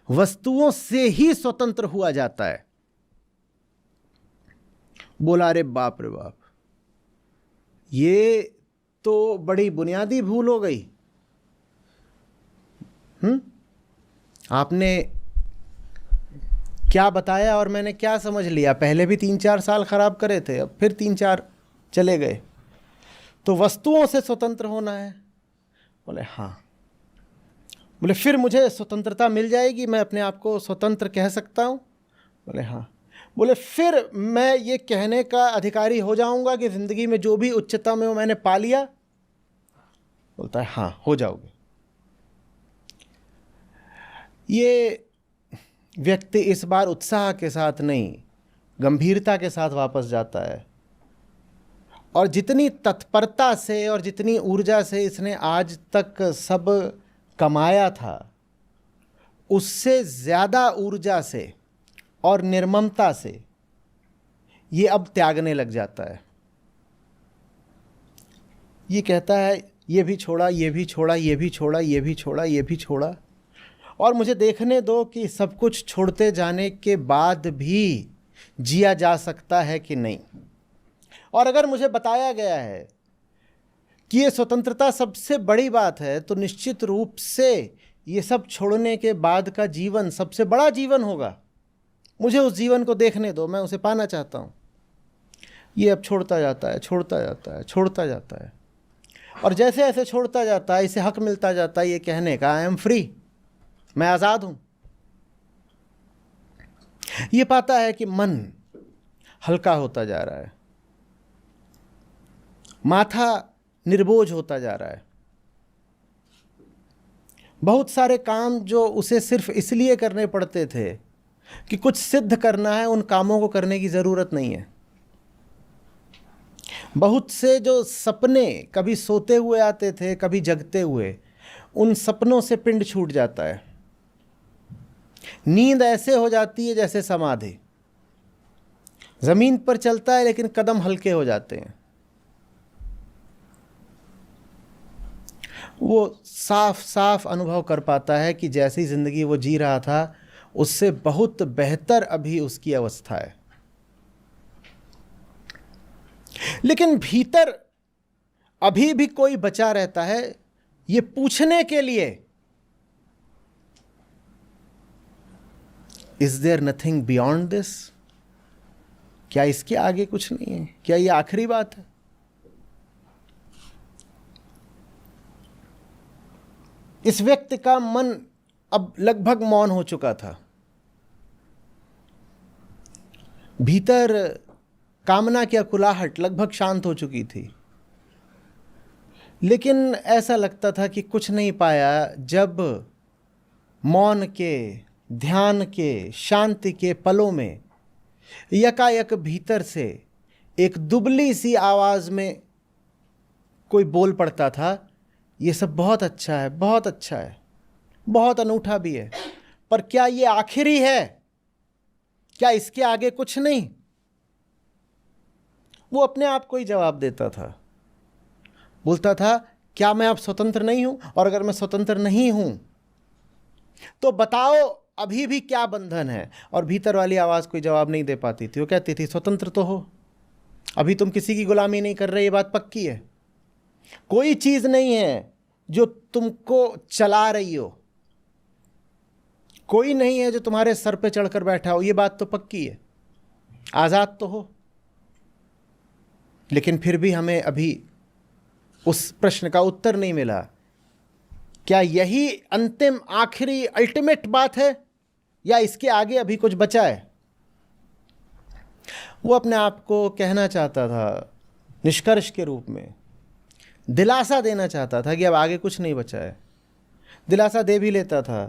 वस्तुओं से ही स्वतंत्र हुआ जाता है। बोला अरे बाप रे बाप, ये तो बड़ी बुनियादी भूल हो गई। आपने क्या बताया और मैंने क्या समझ लिया? पहले भी 3-4 साल खराब करे थे, अब फिर 3-4 चले गए। तो वस्तुओं से स्वतंत्र होना है। बोले हाँ। बोले फिर मुझे स्वतंत्रता मिल जाएगी, मैं अपने आप को स्वतंत्र कह सकता हूँ? बोले हाँ। बोले फिर मैं ये कहने का अधिकारी हो जाऊंगा कि ज़िंदगी में जो भी उच्चतम है वो मैंने पा लिया? बोलता है हाँ, हो जाओगे। ये व्यक्ति इस बार उत्साह के साथ नहीं, गंभीरता के साथ वापस जाता है। और जितनी तत्परता से और जितनी ऊर्जा से इसने आज तक सब कमाया था, उससे ज़्यादा ऊर्जा से और निर्ममता से ये अब त्यागने लग जाता है। ये कहता है ये भी छोड़ा, ये भी छोड़ा, ये भी छोड़ा, ये भी छोड़ा, ये भी छोड़ा, और मुझे देखने दो कि सब कुछ छोड़ते जाने के बाद भी जिया जा सकता है कि नहीं। और अगर मुझे बताया गया है कि ये स्वतंत्रता सबसे बड़ी बात है, तो निश्चित रूप से ये सब छोड़ने के बाद का जीवन सबसे बड़ा जीवन होगा। मुझे उस जीवन को देखने दो, मैं उसे पाना चाहता हूँ। ये अब छोड़ता जाता है, छोड़ता जाता है, छोड़ता जाता है, और जैसे जैसे छोड़ता जाता है इसे हक मिलता जाता है ये कहने का आई एम फ्री, मैं आज़ाद हूँ। ये पाता है कि मन हल्का होता जा रहा है, माथा निर्बोझ होता जा रहा है। बहुत सारे काम जो उसे सिर्फ इसलिए करने पड़ते थे कि कुछ सिद्ध करना है, उन कामों को करने की ज़रूरत नहीं है। बहुत से जो सपने कभी सोते हुए आते थे, कभी जगते हुए, उन सपनों से पिंड छूट जाता है। नींद ऐसे हो जाती है जैसे समाधि। ज़मीन पर चलता है लेकिन कदम हल्के हो जाते हैं। वो साफ साफ अनुभव कर पाता है कि जैसी ज़िंदगी वो जी रहा था उससे बहुत बेहतर अभी उसकी अवस्था है। लेकिन भीतर अभी भी कोई बचा रहता है ये पूछने के लिए, is there nothing beyond this? क्या इसके आगे कुछ नहीं है? क्या ये आखिरी बात है? इस व्यक्ति का मन अब लगभग मौन हो चुका था। भीतर कामना की अकुलाहट लगभग शांत हो चुकी थी, लेकिन ऐसा लगता था कि कुछ नहीं पाया जब मौन के, ध्यान के, शांति के पलों में यकायक भीतर से एक दुबली सी आवाज़ में कोई बोल पड़ता था, ये सब बहुत अच्छा है, बहुत अच्छा है, बहुत अनूठा भी है, पर क्या ये आखिरी है? क्या इसके आगे कुछ नहीं? वो अपने आप को ही जवाब देता था। बोलता था क्या मैं अब स्वतंत्र नहीं हूं? और अगर मैं स्वतंत्र नहीं हूं तो बताओ अभी भी क्या बंधन है? और भीतर वाली आवाज़ कोई जवाब नहीं दे पाती थी। वो कहती थी स्वतंत्र तो हो, अभी तुम किसी की गुलामी नहीं कर रहे, ये बात पक्की है। कोई चीज़ नहीं है जो तुमको चला रही हो, कोई नहीं है जो तुम्हारे सर पे चढ़कर बैठा हो, ये बात तो पक्की है। आज़ाद तो हो। लेकिन फिर भी हमें अभी उस प्रश्न का उत्तर नहीं मिला, क्या यही अंतिम आखिरी अल्टीमेट बात है या इसके आगे अभी कुछ बचा है? वो अपने आप को कहना चाहता था, निष्कर्ष के रूप में दिलासा देना चाहता था कि अब आगे कुछ नहीं बचा है। दिलासा दे भी लेता था,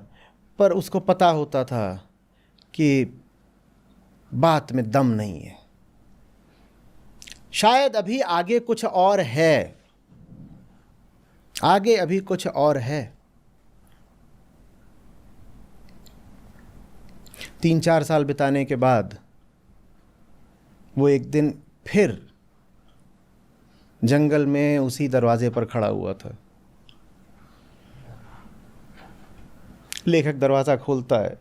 पर उसको पता होता था कि बात में दम नहीं है, शायद अभी आगे कुछ और है। आगे अभी कुछ और है। 3-4 साल बिताने के बाद वो एक दिन फिर जंगल में उसी दरवाजे पर खड़ा हुआ था। लेखक दरवाज़ा खोलता है।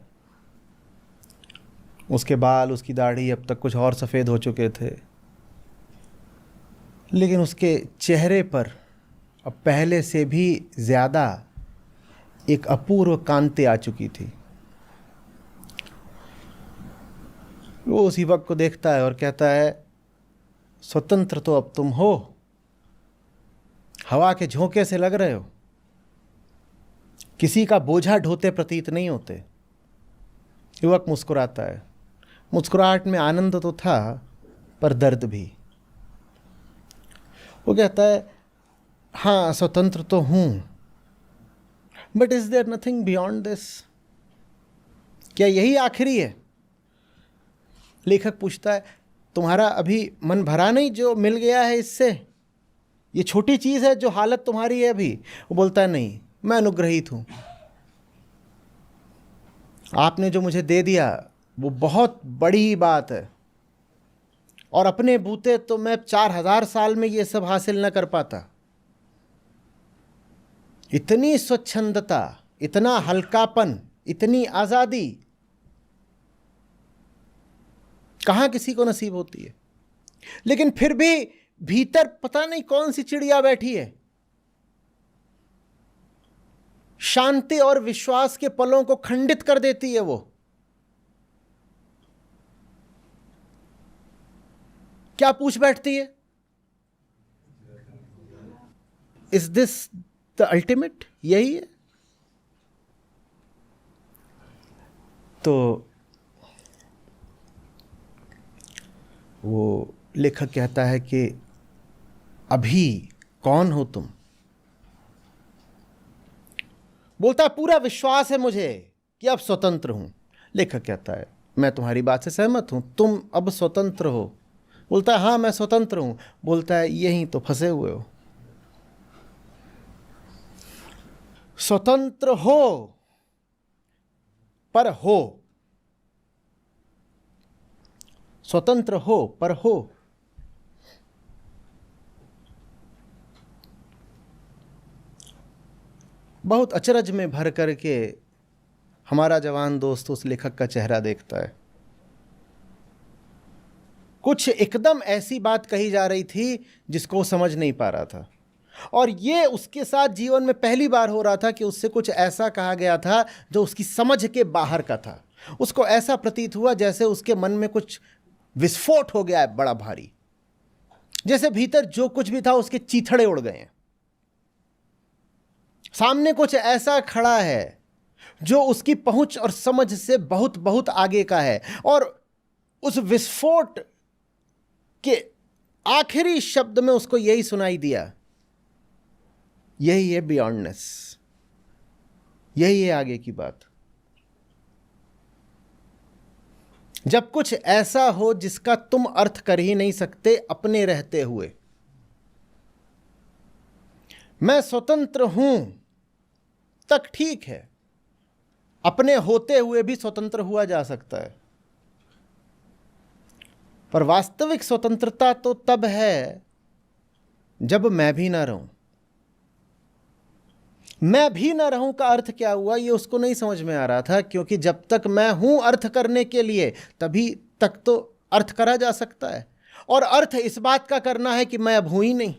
उसके बाल, उसकी दाढ़ी अब तक कुछ और सफ़ेद हो चुके थे, लेकिन उसके चेहरे पर अब पहले से भी ज़्यादा एक अपूर्व कांति आ चुकी थी। वो उस युवक को देखता है और कहता है, स्वतंत्र तो अब तुम हो, हवा के झोंके से लग रहे हो, किसी का बोझा ढोते प्रतीत नहीं होते। युवक मुस्कुराता है। मुस्कुराहट में आनंद तो था, पर दर्द भी। वो कहता है, हाँ स्वतंत्र तो हूं, but is there nothing beyond this? क्या यही आखिरी है? लेखक पूछता है, तुम्हारा अभी मन भरा नहीं जो मिल गया है इससे? ये छोटी चीज़ है जो हालत तुम्हारी है अभी? वो बोलता है, नहीं, मैं अनुग्रहित हूँ। आपने जो मुझे दे दिया वो बहुत बड़ी बात है, और अपने बूते तो मैं 4000 साल में ये सब हासिल न कर पाता। इतनी स्वच्छंदता, इतना हल्कापन, इतनी आज़ादी कहाँ किसी को नसीब होती है। लेकिन फिर भी भीतर पता नहीं कौन सी चिड़िया बैठी है। शांति और विश्वास के पलों को खंडित कर देती है वो। क्या पूछ बैठती है? Is this the ultimate? यही है? तो वो लेखक कहता है कि अभी कौन हो तुम? बोलता है, पूरा विश्वास है मुझे कि अब स्वतंत्र हूं। लेखक कहता है, मैं तुम्हारी बात से सहमत हूं, तुम अब स्वतंत्र हो। बोलता है, हाँ मैं स्वतंत्र हूं। बोलता है, यहीं तो फंसे हुए हो। स्वतंत्र हो पर हो, स्वतंत्र हो पर हो। बहुत अचरज में भर करके हमारा जवान दोस्त उस लेखक का चेहरा देखता है। कुछ एकदम ऐसी बात कही जा रही थी जिसको वो समझ नहीं पा रहा था, और ये उसके साथ जीवन में पहली बार हो रहा था कि उससे कुछ ऐसा कहा गया था जो उसकी समझ के बाहर का था। उसको ऐसा प्रतीत हुआ जैसे उसके मन में कुछ विस्फोट हो गया है बड़ा भारी, जैसे भीतर जो कुछ भी था उसके चीथड़े उड़ गए हैं। सामने कुछ ऐसा खड़ा है जो उसकी पहुंच और समझ से बहुत बहुत आगे का है, और उस विस्फोट के आखिरी शब्द में उसको यही सुनाई दिया, यही है बियॉन्डनेस, यही है आगे की बात। जब कुछ ऐसा हो जिसका तुम अर्थ कर ही नहीं सकते अपने रहते हुए। मैं स्वतंत्र हूं तक ठीक है, अपने होते हुए भी स्वतंत्र हुआ जा सकता है, पर वास्तविक स्वतंत्रता तो तब है जब मैं भी ना रहूं। मैं भी ना रहूं का अर्थ क्या हुआ ये उसको नहीं समझ में आ रहा था, क्योंकि जब तक मैं हूं अर्थ करने के लिए, तभी तक तो अर्थ करा जा सकता है। और अर्थ इस बात का करना है कि मैं अब हूं ही नहीं,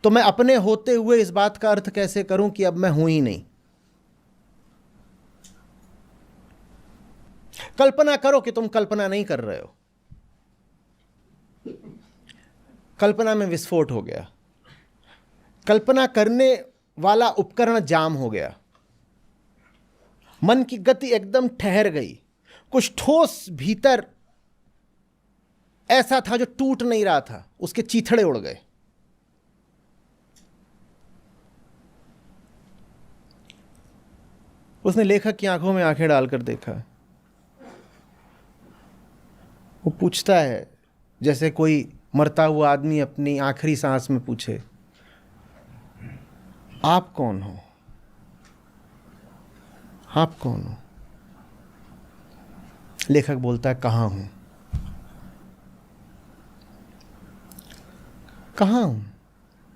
तो मैं अपने होते हुए इस बात का अर्थ कैसे करूं कि अब मैं हूं ही नहीं। कल्पना करो कि तुम कल्पना नहीं कर रहे हो। कल्पना में विस्फोट हो गया, कल्पना करने वाला उपकरण जाम हो गया, मन की गति एकदम ठहर गई, कुछ ठोस भीतर ऐसा था जो टूट नहीं रहा था, उसके चीथड़े उड़ गए। उसने लेखक की आंखों में आंखें डालकर देखा। वो पूछता है जैसे कोई मरता हुआ आदमी अपनी आखिरी सांस में पूछे, आप कौन हो? आप कौन हो? लेखक बोलता है कहाँ हूं? कहाँ हूं?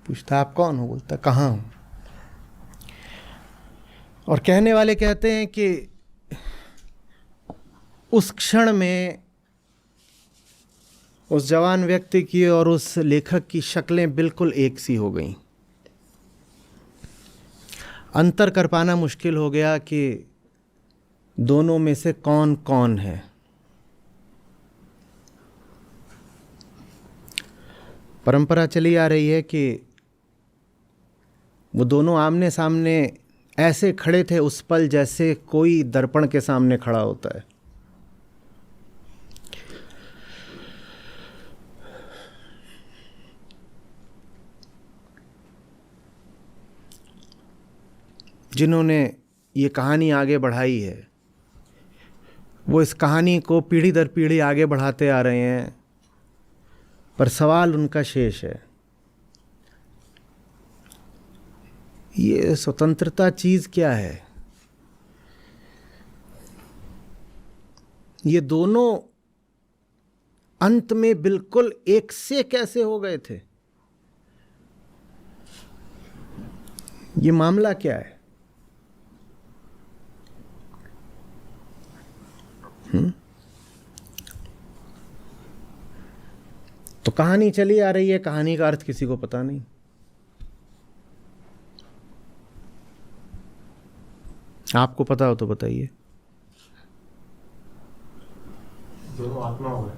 पूछता है आप कौन हो? बोलता है कहाँ हूं? और कहने वाले कहते हैं कि उस क्षण में उस जवान व्यक्ति की और उस लेखक की शक्लें बिल्कुल एक सी हो गईं। अंतर कर पाना मुश्किल हो गया कि दोनों में से कौन कौन है। परंपरा चली आ रही है कि वो दोनों आमने सामने ऐसे खड़े थे उस पल जैसे कोई दर्पण के सामने खड़ा होता है। जिन्होंने ये कहानी आगे बढ़ाई है वो इस कहानी को पीढ़ी दर पीढ़ी आगे बढ़ाते आ रहे हैं, पर सवाल उनका शेष है। ये स्वतंत्रता चीज क्या है? ये दोनों अंत में बिल्कुल एक से कैसे हो गए थे? ये मामला क्या है? तो कहानी चली आ रही है, कहानी का अर्थ किसी को पता नहीं। आपको पता हो तो बताइए। दोनों आत्मा हो गए,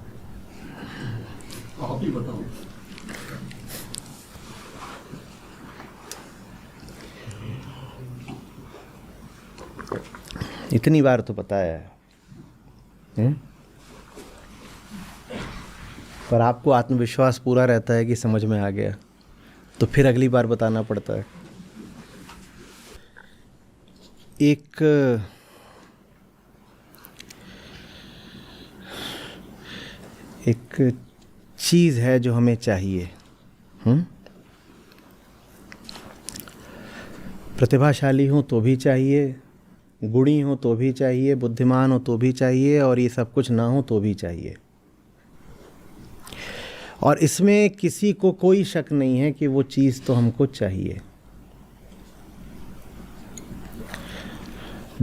आप ही बताओ। इतनी बार तो बताया है, पर आपको आत्मविश्वास पूरा रहता है कि समझ में आ गया, तो फिर अगली बार बताना पड़ता है। एक चीज है जो हमें चाहिए। प्रतिभाशाली हो तो भी चाहिए, गुणी हो तो भी चाहिए, बुद्धिमान हो तो भी चाहिए, और ये सब कुछ ना हो तो भी चाहिए। और इसमें किसी को कोई शक नहीं है कि वो चीज़ तो हमको चाहिए।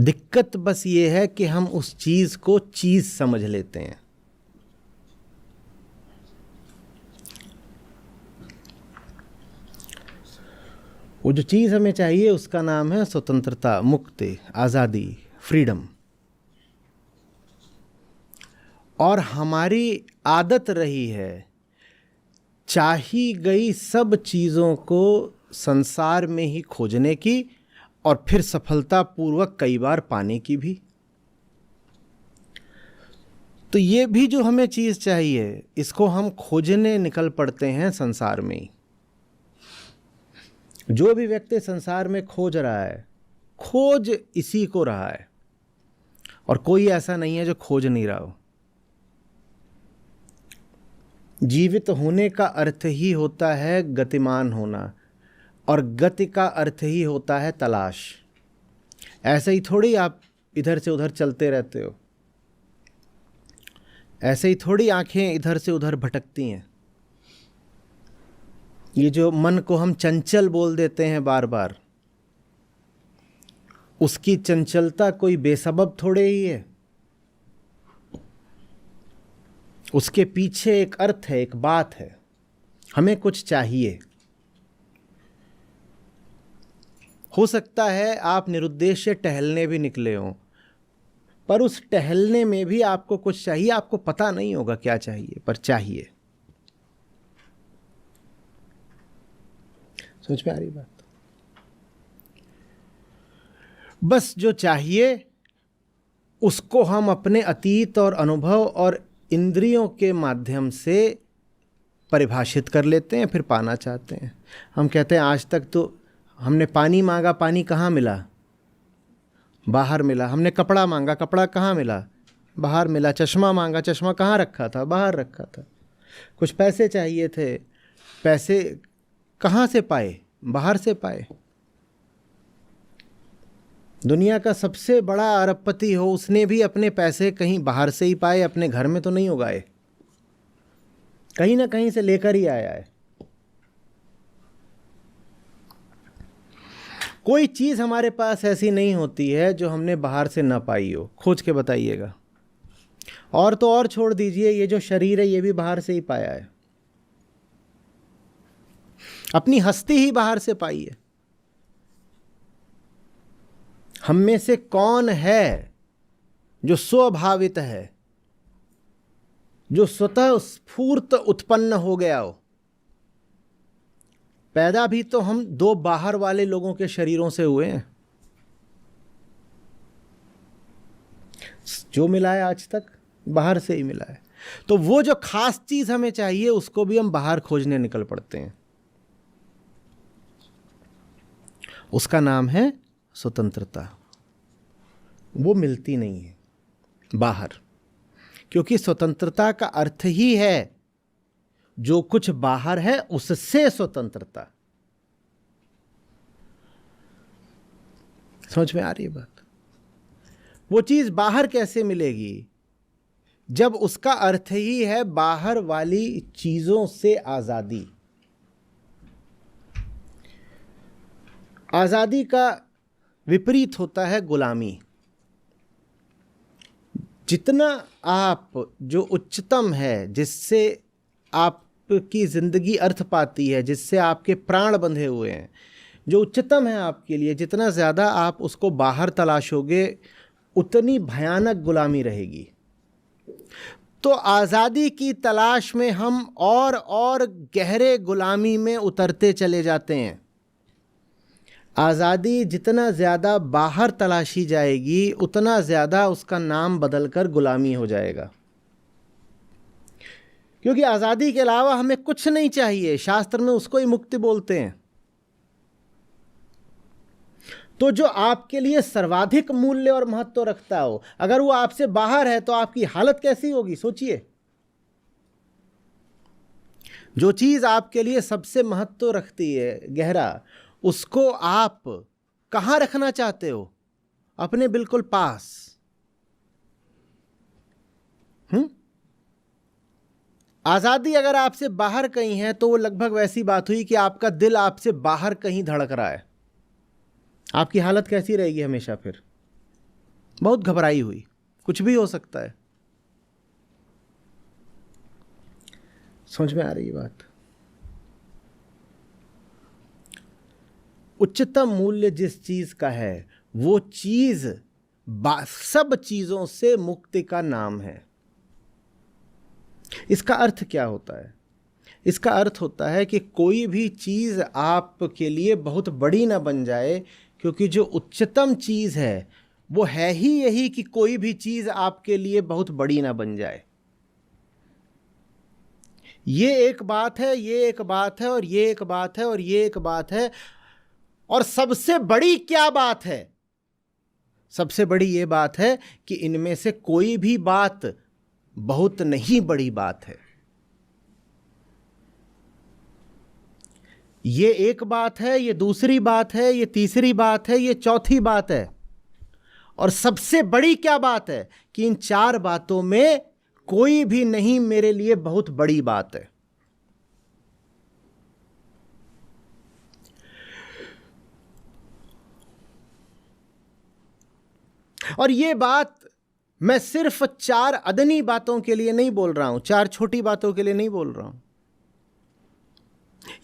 दिक्कत बस ये है कि हम उस चीज़ को चीज़ समझ लेते हैं। वो जो चीज़ हमें चाहिए उसका नाम है स्वतंत्रता, मुक्ति, आज़ादी, फ्रीडम। और हमारी आदत रही है चाही गई सब चीज़ों को संसार में ही खोजने की, और फिर सफलतापूर्वक कई बार पाने की भी। तो ये भी जो हमें चीज़ चाहिए, इसको हम खोजने निकल पड़ते हैं संसार में ही। जो भी व्यक्ति संसार में खोज रहा है, खोज इसी को रहा है, और कोई ऐसा नहीं है जो खोज नहीं रहा हो। जीवित होने का अर्थ ही होता है गतिमान होना, और गति का अर्थ ही होता है तलाश। ऐसे ही थोड़ी आप इधर से उधर चलते रहते हो, ऐसे ही थोड़ी आंखें इधर से उधर भटकती हैं। ये जो मन को हम चंचल बोल देते हैं बार बार, उसकी चंचलता कोई बेसबब थोड़े ही है। उसके पीछे एक अर्थ है, एक बात है। हमें कुछ चाहिए। हो सकता है आप निरुद्देश्य टहलने भी निकले हों, पर उस टहलने में भी आपको कुछ चाहिए। आपको पता नहीं होगा क्या चाहिए, पर चाहिए। समझ में आ रही बात? बस जो चाहिए उसको हम अपने अतीत और अनुभव और इंद्रियों के माध्यम से परिभाषित कर लेते हैं, फिर पाना चाहते हैं। हम कहते हैं आज तक तो हमने पानी मांगा, पानी कहाँ मिला? बाहर मिला। हमने कपड़ा मांगा, कपड़ा कहाँ मिला? बाहर मिला। चश्मा मांगा, चश्मा कहाँ रखा था? बाहर रखा था। कुछ पैसे चाहिए थे, पैसे कहाँ से पाए? बाहर से पाए। दुनिया का सबसे बड़ा अरबपति हो, उसने भी अपने पैसे कहीं बाहर से ही पाए, अपने घर में तो नहीं उगाए, कहीं ना कहीं से लेकर ही आया है। कोई चीज हमारे पास ऐसी नहीं होती है जो हमने बाहर से ना पाई हो, खोज के बताइएगा। और तो और छोड़ दीजिए, ये जो शरीर है ये भी बाहर से ही पाया है, अपनी हस्ती ही बाहर से पाई है। हम में से कौन है जो स्वभावित है, जो स्वतः स्फूर्त उत्पन्न हो गया हो? पैदा भी तो हम दो बाहर वाले लोगों के शरीरों से हुए हैं। जो मिला है आज तक बाहर से ही मिला है। तो वो जो खास चीज हमें चाहिए उसको भी हम बाहर खोजने निकल पड़ते हैं। उसका नाम है स्वतंत्रता। वो मिलती नहीं है बाहर, क्योंकि स्वतंत्रता का अर्थ ही है जो कुछ बाहर है उससे स्वतंत्रता। समझ में आ रही है बात? वो चीज बाहर कैसे मिलेगी जब उसका अर्थ ही है बाहर वाली चीजों से आजादी। आजादी का विपरीत होता है गुलामी। जितना आप जो उच्चतम है, जिससे आपकी जिंदगी अर्थ पाती है, जिससे आपके प्राण बंधे हुए हैं, जो उच्चतम है आपके लिए, जितना ज़्यादा आप उसको बाहर तलाशोगे उतनी भयानक गुलामी रहेगी। तो आज़ादी की तलाश में हम और गहरे गुलामी में उतरते चले जाते हैं। आज़ादी जितना ज़्यादा बाहर तलाशी जाएगी उतना ज़्यादा उसका नाम बदलकर गुलामी हो जाएगा, क्योंकि आज़ादी के अलावा हमें कुछ नहीं चाहिए। शास्त्र में उसको ही मुक्ति बोलते हैं। तो जो आपके लिए सर्वाधिक मूल्य और महत्व रखता हो, अगर वो आपसे बाहर है तो आपकी हालत कैसी होगी सोचिए। जो चीज आपके लिए सबसे महत्व रखती है गहरा, उसको आप कहां रखना चाहते हो? अपने बिल्कुल पास। आजादी अगर आपसे बाहर कहीं है तो वो लगभग वैसी बात हुई कि आपका दिल आपसे बाहर कहीं धड़क रहा है। आपकी हालत कैसी रहेगी हमेशा? फिर बहुत घबराई हुई, कुछ भी हो सकता है। समझ में आ रही है बात? उच्चतम मूल्य जिस चीज का है वो चीज सब चीजों से मुक्ति का नाम है। इसका अर्थ क्या होता है? इसका अर्थ होता है कि कोई भी चीज आपके लिए बहुत बड़ी ना बन जाए, क्योंकि जो उच्चतम चीज है वो है ही यही कि कोई भी चीज आपके लिए बहुत बड़ी ना बन जाए। ये एक बात है, ये एक बात है, और ये एक बात है, और ये एक बात है। और सबसे बड़ी क्या बात है? सबसे बड़ी ये बात है कि इनमें से कोई भी बात बहुत नहीं बड़ी बात है। ये एक बात है, ये दूसरी बात है, ये तीसरी बात है, ये चौथी बात है। और सबसे बड़ी क्या बात है कि इन चार बातों में कोई भी नहीं मेरे लिए बहुत बड़ी बात है। और ये बात मैं सिर्फ चार अदनी बातों के लिए नहीं बोल रहा हूं, चार छोटी बातों के लिए नहीं बोल रहा हूं।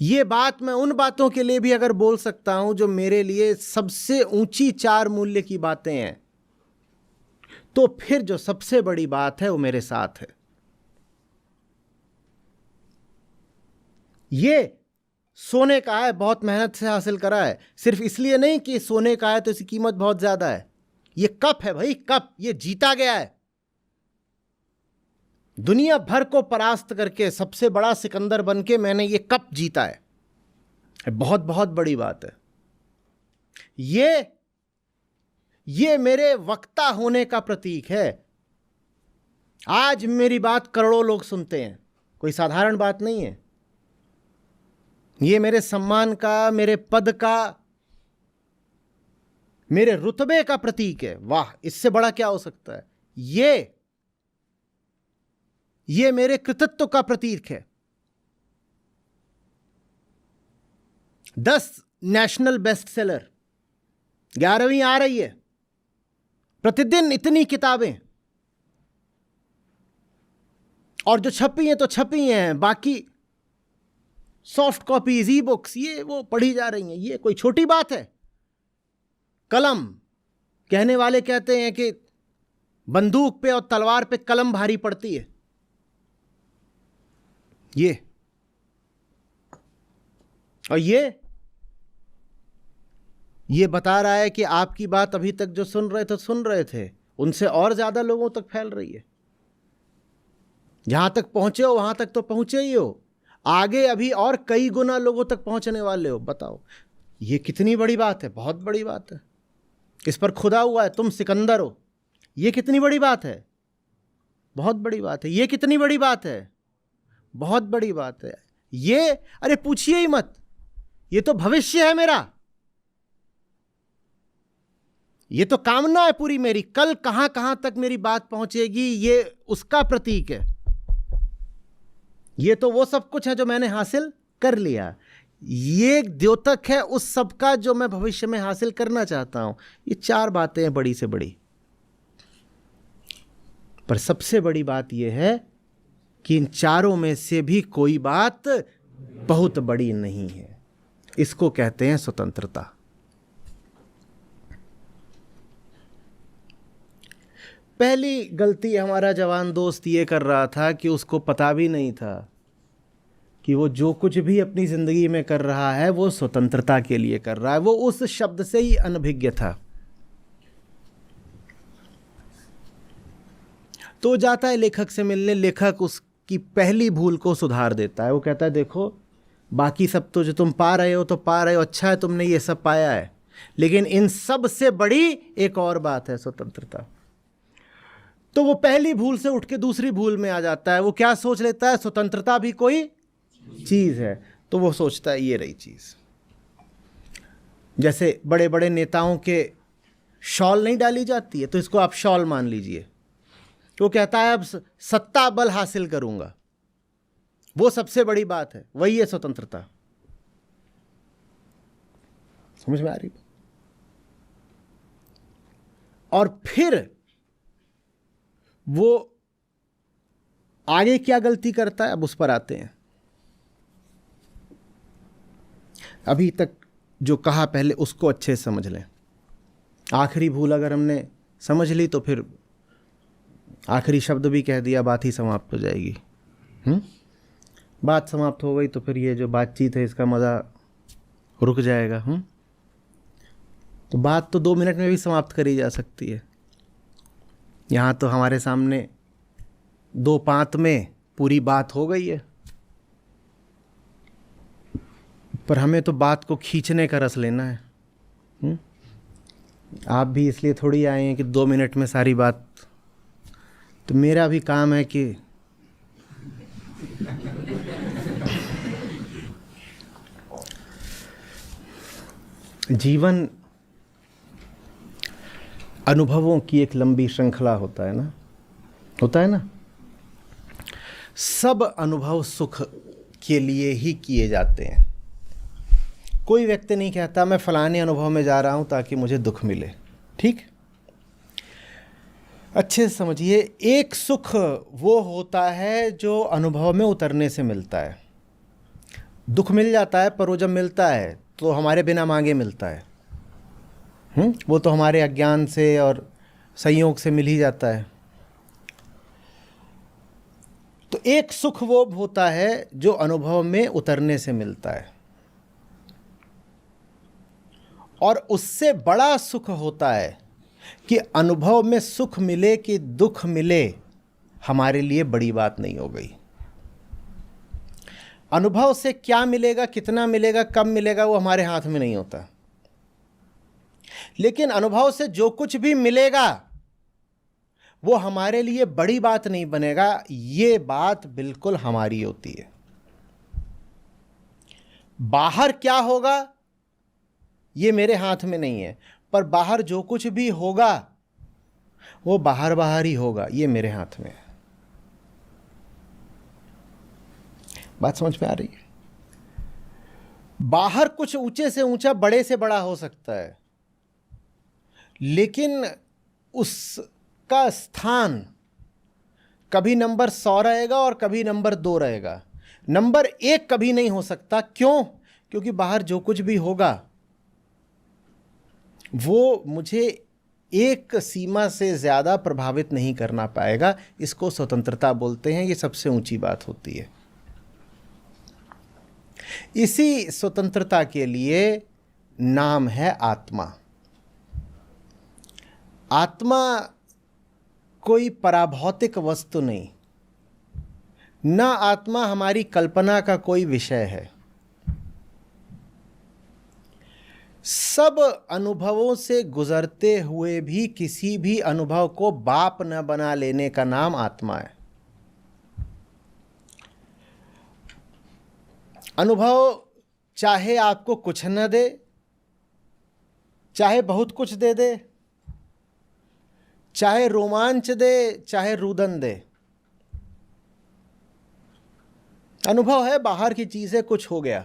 ये बात मैं उन बातों के लिए भी अगर बोल सकता हूं जो मेरे लिए सबसे ऊंची चार मूल्य की बातें हैं, तो फिर जो सबसे बड़ी बात है वो मेरे साथ है। ये सोने का है, बहुत मेहनत से हासिल करा है, सिर्फ इसलिए नहीं कि सोने का है तो इसकी कीमत बहुत ज्यादा है। ये कप है भाई, कप, ये जीता गया है। दुनिया भर को परास्त करके सबसे बड़ा सिकंदर बन के मैंने ये कप जीता है। बहुत बहुत बड़ी बात है। ये मेरे वक्ता होने का प्रतीक है। आज मेरी बात करोड़ों लोग सुनते हैं, कोई साधारण बात नहीं है। ये मेरे सम्मान का, मेरे पद का मेरे रुतबे का प्रतीक है। वाह, इससे बड़ा क्या हो सकता है। ये मेरे कृतित्व का प्रतीक है। 10 नेशनल बेस्ट सेलर, 11वीं आ रही है, प्रतिदिन इतनी किताबें, और जो छपी हैं तो छपी हैं, बाकी सॉफ्ट कॉपीज, ई बुक्स, ये वो पढ़ी जा रही हैं। ये कोई छोटी बात है। कलम, कहने वाले कहते हैं कि बंदूक पे और तलवार पे कलम भारी पड़ती है। और ये बता रहा है कि आपकी बात अभी तक जो सुन रहे थे उनसे और ज्यादा लोगों तक फैल रही है। जहां तक पहुंचे हो वहां तक तो पहुंचे ही हो, आगे अभी और कई गुना लोगों तक पहुंचने वाले हो। बताओ, ये कितनी बड़ी बात है। बहुत बड़ी बात है। इस पर खुदा हुआ है, तुम सिकंदर हो। ये कितनी बड़ी बात है। बहुत बड़ी बात है। ये कितनी बड़ी बात है। बहुत बड़ी बात है। ये, अरे पूछिए ही मत, ये तो भविष्य है मेरा। ये तो कामना है पूरी मेरी। कल कहां कहां तक मेरी बात पहुंचेगी, ये उसका प्रतीक है। ये तो वो सब कुछ है जो मैंने हासिल कर लिया। ये द्योतक है उस सब का जो मैं भविष्य में हासिल करना चाहता हूं। ये 4 बातें हैं बड़ी से बड़ी, पर सबसे बड़ी बात यह है कि इन चारों में से भी कोई बात बहुत बड़ी नहीं है। इसको कहते हैं स्वतंत्रता। पहली गलती हमारा जवान दोस्त ये कर रहा था कि उसको पता भी नहीं था कि वो जो कुछ भी अपनी जिंदगी में कर रहा है वो स्वतंत्रता के लिए कर रहा है। वो उस शब्द से ही अनभिज्ञ था। तो जाता है लेखक से मिलने, लेखक उसकी पहली भूल को सुधार देता है। वो कहता है, देखो बाकी सब तो जो तुम पा रहे हो तो पा रहे हो, अच्छा है तुमने ये सब पाया है, लेकिन इन सब से बड़ी एक और बात है, स्वतंत्रता। तो वो पहली भूल से उठ के दूसरी भूल में आ जाता है। वो क्या सोच लेता है, स्वतंत्रता भी कोई चीज है। तो वो सोचता है ये रही चीज। जैसे बड़े बड़े नेताओं के शॉल नहीं डाली जाती है, तो इसको आप शॉल मान लीजिए। वो कहता है अब सत्ता बल हासिल करूंगा, वो सबसे बड़ी बात है, वही है स्वतंत्रता। समझ में आ रही? और फिर वो आगे क्या गलती करता है, अब उस पर आते हैं। अभी तक जो कहा पहले उसको अच्छे से समझ लें। आखिरी भूल अगर हमने समझ ली तो फिर आखिरी शब्द भी कह दिया, बात ही समाप्त हो जाएगी। बात समाप्त हो गई तो फिर ये जो बातचीत है इसका मज़ा रुक जाएगा। तो बात तो 2 मिनट में भी समाप्त करी जा सकती है। यहाँ तो हमारे सामने 2 पाँत में पूरी बात हो गई है, पर हमें तो बात को खींचने का रस लेना है। आप भी इसलिए थोड़ी आए हैं कि 2 मिनट में सारी बात। तो मेरा भी काम है कि जीवन अनुभवों की एक लंबी श्रृंखला होता है ना। सब अनुभव सुख के लिए ही किए जाते हैं। कोई व्यक्ति नहीं कहता मैं फलाने अनुभव में जा रहा हूं ताकि मुझे दुख मिले। ठीक, अच्छे से समझिए। एक सुख वो होता है जो अनुभव में उतरने से मिलता है। दुख मिल जाता है, पर वो जब मिलता है तो हमारे बिना मांगे मिलता है। वो तो हमारे अज्ञान से और संयोग से मिल ही जाता है। तो एक सुख वो होता है जो अनुभव में उतरने से मिलता है, और उससे बड़ा सुख होता है कि अनुभव में सुख मिले कि दुख मिले, हमारे लिए बड़ी बात नहीं हो गई। अनुभव से क्या मिलेगा, कितना मिलेगा, कब मिलेगा, वो हमारे हाथ में नहीं होता। लेकिन अनुभव से जो कुछ भी मिलेगा वो हमारे लिए बड़ी बात नहीं बनेगा। ये बात बिल्कुल हमारी होती है। बाहर क्या होगा ये मेरे हाथ में नहीं है, पर बाहर जो कुछ भी होगा वो बाहर बाहर ही होगा, ये मेरे हाथ में है। बात समझ में आ रही है? बाहर कुछ ऊंचे से ऊंचा, बड़े से बड़ा हो सकता है, लेकिन उसका स्थान कभी नंबर 100 रहेगा और कभी नंबर 2 रहेगा। नंबर 1 कभी नहीं हो सकता। क्यों? क्योंकि बाहर जो कुछ भी होगा वो मुझे एक सीमा से ज़्यादा प्रभावित नहीं करना पाएगा। इसको स्वतंत्रता बोलते हैं। ये सबसे ऊंची बात होती है। इसी स्वतंत्रता के लिए नाम है आत्मा। आत्मा कोई पराभौतिक वस्तु नहीं, ना आत्मा हमारी कल्पना का कोई विषय है। सब अनुभवों से गुजरते हुए भी किसी भी अनुभव को बाप न बना लेने का नाम आत्मा है। अनुभव चाहे आपको कुछ न दे, चाहे बहुत कुछ दे दे, चाहे रोमांच दे, चाहे रुदन दे, अनुभव है बाहर की चीज है, कुछ हो गया।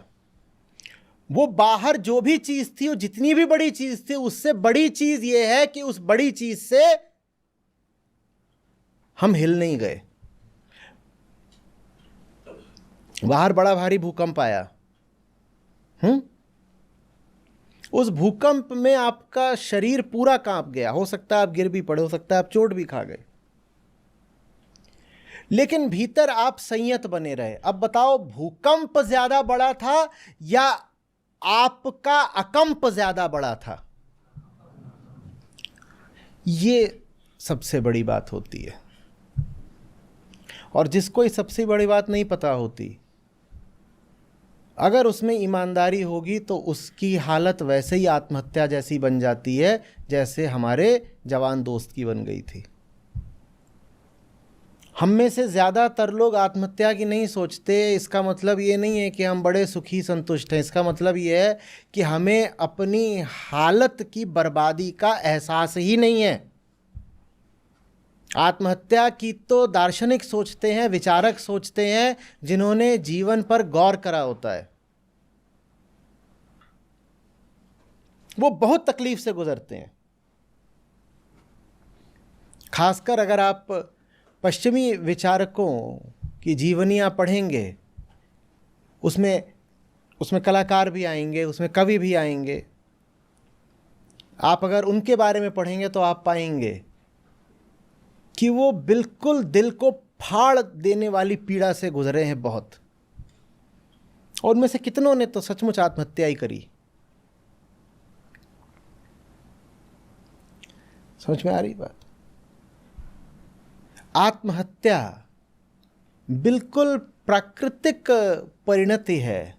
वो बाहर जो भी चीज थी, वो जितनी भी बड़ी चीज थी, उससे बड़ी चीज ये है कि उस बड़ी चीज से हम हिल नहीं गए। बाहर बड़ा भारी भूकंप आया, उस भूकंप में आपका शरीर पूरा कांप गया। हो सकता है आप गिर भी पड़े, हो सकता है आप चोट भी खा गए, लेकिन भीतर आप संयत बने रहे। अब बताओ, भूकंप ज्यादा बड़ा था या आपका अकंप ज्यादा बड़ा था? ये सबसे बड़ी बात होती है। और जिसको ये सबसे बड़ी बात नहीं पता होती, अगर उसमें ईमानदारी होगी तो उसकी हालत वैसे ही आत्महत्या जैसी बन जाती है जैसे हमारे जवान दोस्त की बन गई थी। हम में से ज़्यादातर लोग आत्महत्या की नहीं सोचते। इसका मतलब ये नहीं है कि हम बड़े सुखी संतुष्ट हैं। इसका मतलब ये है कि हमें अपनी हालत की बर्बादी का एहसास ही नहीं है। आत्महत्या की तो दार्शनिक सोचते हैं, विचारक सोचते हैं, जिन्होंने जीवन पर गौर करा होता है। वो बहुत तकलीफ से गुजरते हैं। खासकर अगर आप पश्चिमी विचारकों की जीवनियाँ पढ़ेंगे, उसमें कलाकार भी आएंगे, उसमें कवि भी आएंगे। आप अगर उनके बारे में पढ़ेंगे तो आप पाएंगे कि वो बिल्कुल दिल को फाड़ देने वाली पीड़ा से गुजरे हैं बहुत। और उनमें से कितनों ने तो सचमुच आत्महत्या ही करी। समझ में आ रही बात? आत्महत्या बिल्कुल प्राकृतिक परिणति है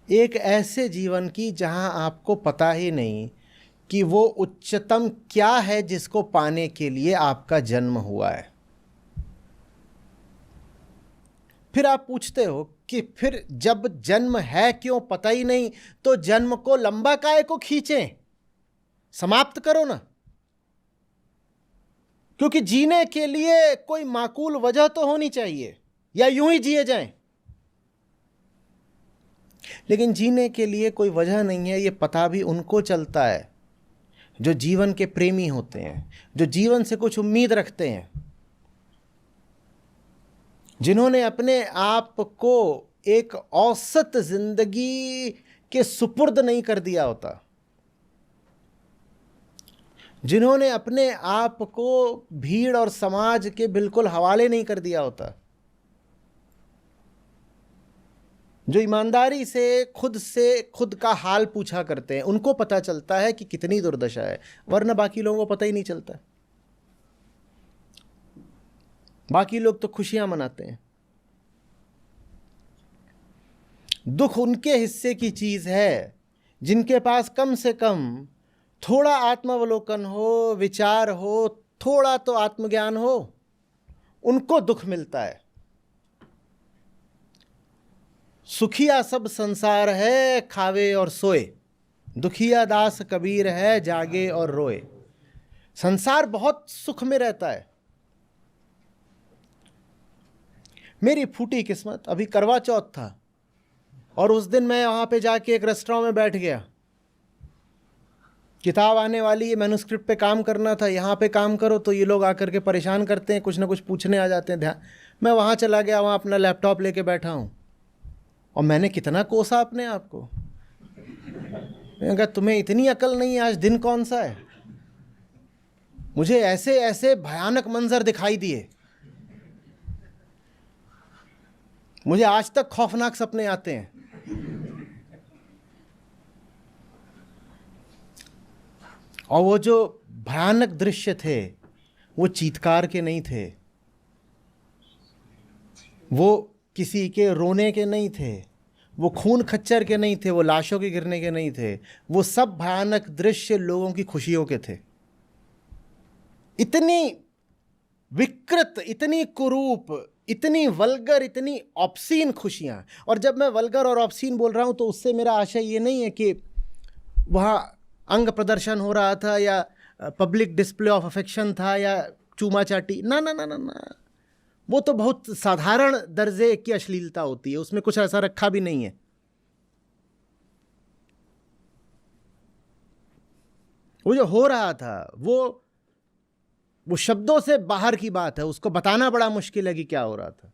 एक ऐसे जीवन की जहां आपको पता ही नहीं कि वो उच्चतम क्या है जिसको पाने के लिए आपका जन्म हुआ है। फिर आप पूछते हो कि फिर जब जन्म है क्यों पता ही नहीं, तो जन्म को लंबा काहे को खींचें, समाप्त करो ना। क्योंकि जीने के लिए कोई माकूल वजह तो होनी चाहिए, या यूं ही जिए जाएं। लेकिन जीने के लिए कोई वजह नहीं है, ये पता भी उनको चलता है जो जीवन के प्रेमी होते हैं, जो जीवन से कुछ उम्मीद रखते हैं, जिन्होंने अपने आप को एक औसत जिंदगी के सुपुर्द नहीं कर दिया होता, जिन्होंने अपने आप को भीड़ और समाज के बिल्कुल हवाले नहीं कर दिया होता, जो ईमानदारी से खुद का हाल पूछा करते हैं, उनको पता चलता है कि कितनी दुर्दशा है, वरना बाकी लोगों को पता ही नहीं चलता। बाकी लोग तो खुशियां मनाते हैं। दुख उनके हिस्से की चीज है जिनके पास कम से कम थोड़ा आत्मावलोकन हो, विचार हो, थोड़ा तो आत्मज्ञान हो, उनको दुख मिलता है। सुखिया सब संसार है, खावे और सोए, दुखिया दास कबीर है, जागे और रोए। संसार बहुत सुख में रहता है। मेरी फूटी किस्मत, अभी करवा चौथ था और उस दिन मैं वहां पे जाके एक रेस्टोरेंट में बैठ गया। किताब आने वाली है, मैन्युस्क्रिप्ट पे काम करना था। यहाँ पे काम करो तो ये लोग आकर के परेशान करते हैं, कुछ ना कुछ पूछने आ जाते हैं। ध्यान, मैं वहाँ चला गया, वहाँ अपना लैपटॉप लेके बैठा हूँ और मैंने कितना कोसा अपने आप को। मैंने कहा तुम्हें इतनी अकल नहीं है, आज दिन कौन सा है? मुझे ऐसे ऐसे भयानक मंजर दिखाई दिए, मुझे आज तक खौफनाक सपने आते हैं। और वो जो भयानक दृश्य थे वो चीत्कार के नहीं थे, वो किसी के रोने के नहीं थे, वो खून खच्चर के नहीं थे, वो लाशों के गिरने के नहीं थे। वो सब भयानक दृश्य लोगों की खुशियों के थे। इतनी विकृत, इतनी कुरूप, इतनी वल्गर, इतनी ऑब्सीन खुशियां। और जब मैं वल्गर और ऑब्सीन बोल रहा हूं तो उससे मेरा आशय ये नहीं है कि वहाँ अंग प्रदर्शन हो रहा था या पब्लिक डिस्प्ले ऑफ अफेक्शन था या चूमा चाटी। ना ना ना ना ना, वो तो बहुत साधारण दर्जे की अश्लीलता होती है, उसमें कुछ ऐसा रखा भी नहीं है। वो जो हो रहा था वो शब्दों से बाहर की बात है, उसको बताना बड़ा मुश्किल है कि क्या हो रहा था।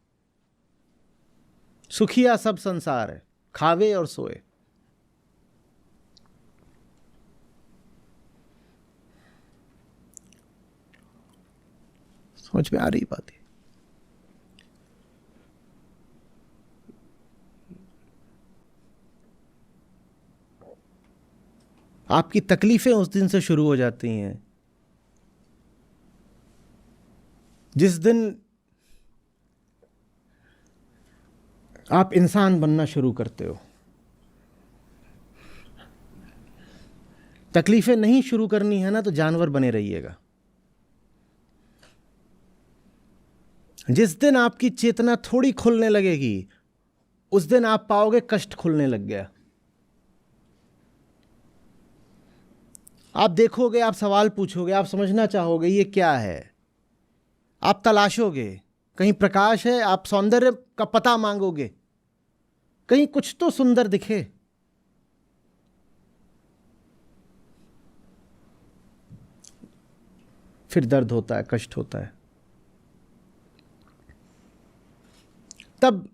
सुखिया सब संसार है, खावे और सोए। समझ में आ रही बात है? आपकी तकलीफें उस दिन से शुरू हो जाती हैं जिस दिन आप इंसान बनना शुरू करते हो। तकलीफें नहीं शुरू करनी है ना तो जानवर बने रहिएगा। जिस दिन आपकी चेतना थोड़ी खुलने लगेगी उस दिन आप पाओगे कष्ट खुलने लग गया। आप देखोगे, आप सवाल पूछोगे, आप समझना चाहोगे ये क्या है, आप तलाशोगे, कहीं प्रकाश है, आप सौंदर्य का पता मांगोगे, कहीं कुछ तो सुंदर दिखे। फिर दर्द होता है, कष्ट होता है। तब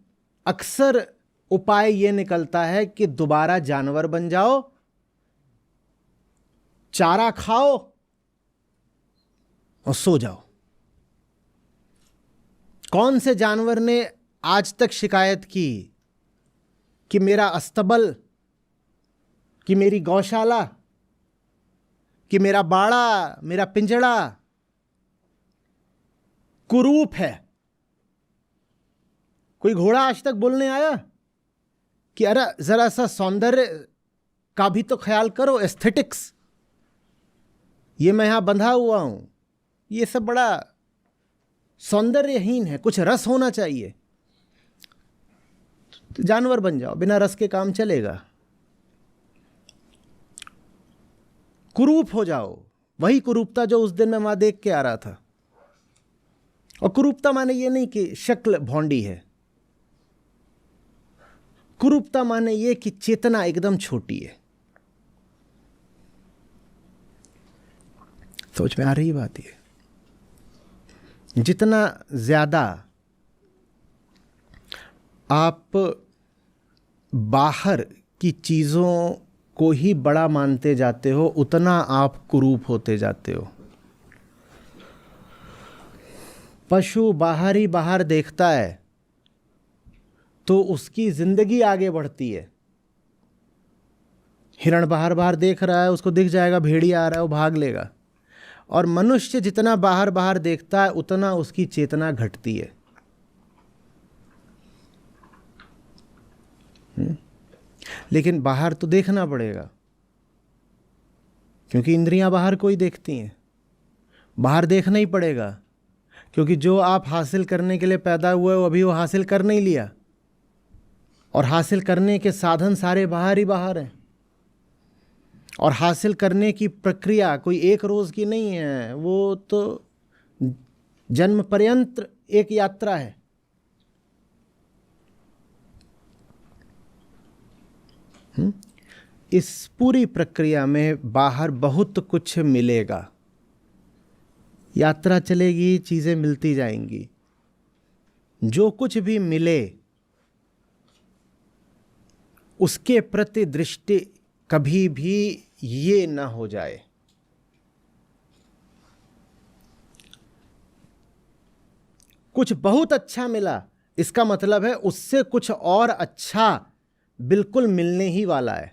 अक्सर उपाय ये निकलता है कि दोबारा जानवर बन जाओ, चारा खाओ और सो जाओ। कौन से जानवर ने आज तक शिकायत की कि मेरा अस्तबल, कि मेरी गौशाला, कि मेरा बाड़ा, मेरा पिंजड़ा कुरूप है? कोई घोड़ा आज तक बोलने आया कि अरे जरा सा सौंदर्य का भी तो ख्याल करो, एस्थेटिक्स? ये मैं यहां बंधा हुआ हूं, ये सब बड़ा सौंदर्यहीन है, कुछ रस होना चाहिए। तो जानवर बन जाओ, बिना रस के काम चलेगा। कुरूप हो जाओ, वही कुरूपता जो उस दिन मैं वहां देख के आ रहा था। और कुरूपता माने ये नहीं कि शक्ल भौंडी है, कुरूपता माने ये कि चेतना एकदम छोटी है। सोच में आ रही बात ये? जितना ज्यादा आप बाहर की चीजों को ही बड़ा मानते जाते हो उतना आप कुरूप होते जाते हो। पशु बाहर ही बाहर देखता है तो उसकी जिंदगी आगे बढ़ती है। हिरण बाहर बाहर देख रहा है, उसको दिख जाएगा भेड़िया आ रहा है, वो भाग लेगा। और मनुष्य जितना बाहर बाहर देखता है उतना उसकी चेतना घटती है। लेकिन बाहर तो देखना पड़ेगा, क्योंकि इंद्रियां बाहर को ही देखती हैं। बाहर देखना ही पड़ेगा, क्योंकि जो आप हासिल करने के लिए पैदा हुए हो अभी वो हासिल कर नहीं लिया, और हासिल करने के साधन सारे बाहर ही बाहर हैं। और हासिल करने की प्रक्रिया कोई एक रोज की नहीं है, वो तो जन्म पर्यंत एक यात्रा है। इस पूरी प्रक्रिया में बाहर बहुत कुछ मिलेगा, यात्रा चलेगी, चीजें मिलती जाएंगी। जो कुछ भी मिले उसके प्रति दृष्टि कभी भी ये ना हो जाए कुछ बहुत अच्छा मिला, इसका मतलब है उससे कुछ और अच्छा बिल्कुल मिलने ही वाला है।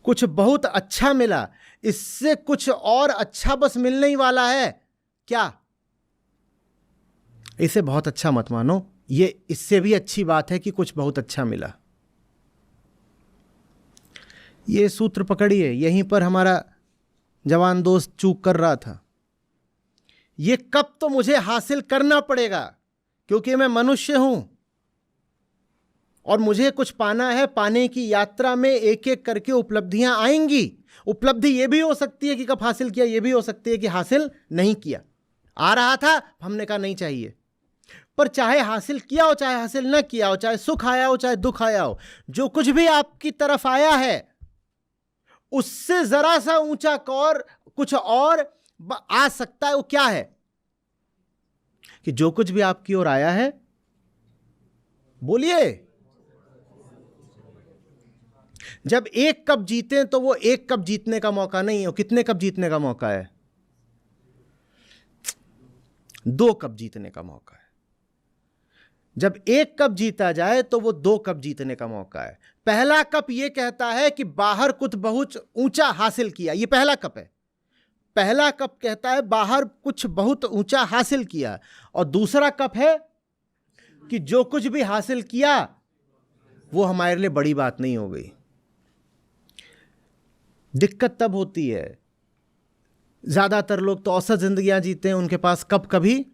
कुछ बहुत अच्छा मिला, इससे कुछ और अच्छा बस मिलने ही वाला है क्या? इसे बहुत अच्छा मत मानो, ये इससे भी अच्छी बात है कि कुछ बहुत अच्छा मिला। ये सूत्र पकड़िए, यहीं पर हमारा जवान दोस्त चूक कर रहा था। ये कब तो मुझे हासिल करना पड़ेगा क्योंकि मैं मनुष्य हूं और मुझे कुछ पाना है। पाने की यात्रा में एक एक करके उपलब्धियां आएंगी। उपलब्धि यह भी हो सकती है कि कब हासिल किया, यह भी हो सकती है कि हासिल नहीं किया। आ रहा था, हमने कहा नहीं चाहिए। पर चाहे हासिल किया हो चाहे हासिल न किया हो, चाहे सुख आया हो चाहे दुख आया हो, जो कुछ भी आपकी तरफ आया है उससे जरा सा ऊंचा और कुछ और आ सकता है। वो क्या है कि जो कुछ भी आपकी ओर आया है, बोलिए, जब एक कप जीते तो वो एक कप जीतने का मौका नहीं है, वो कितने कप जीतने का मौका है? 2 कप जीतने का मौका है। जब एक कप जीता जाए तो वो 2 कप जीतने का मौका है। पहला कप ये कहता है कि बाहर कुछ बहुत ऊंचा हासिल किया, ये पहला कप है। पहला कप कहता है बाहर कुछ बहुत ऊंचा हासिल किया, और दूसरा कप है कि जो कुछ भी हासिल किया वो हमारे लिए बड़ी बात नहीं हो गई। दिक्कत तब होती है, ज्यादातर लोग तो औसत जिंदगियां जीते हैं, उनके पास कप कभी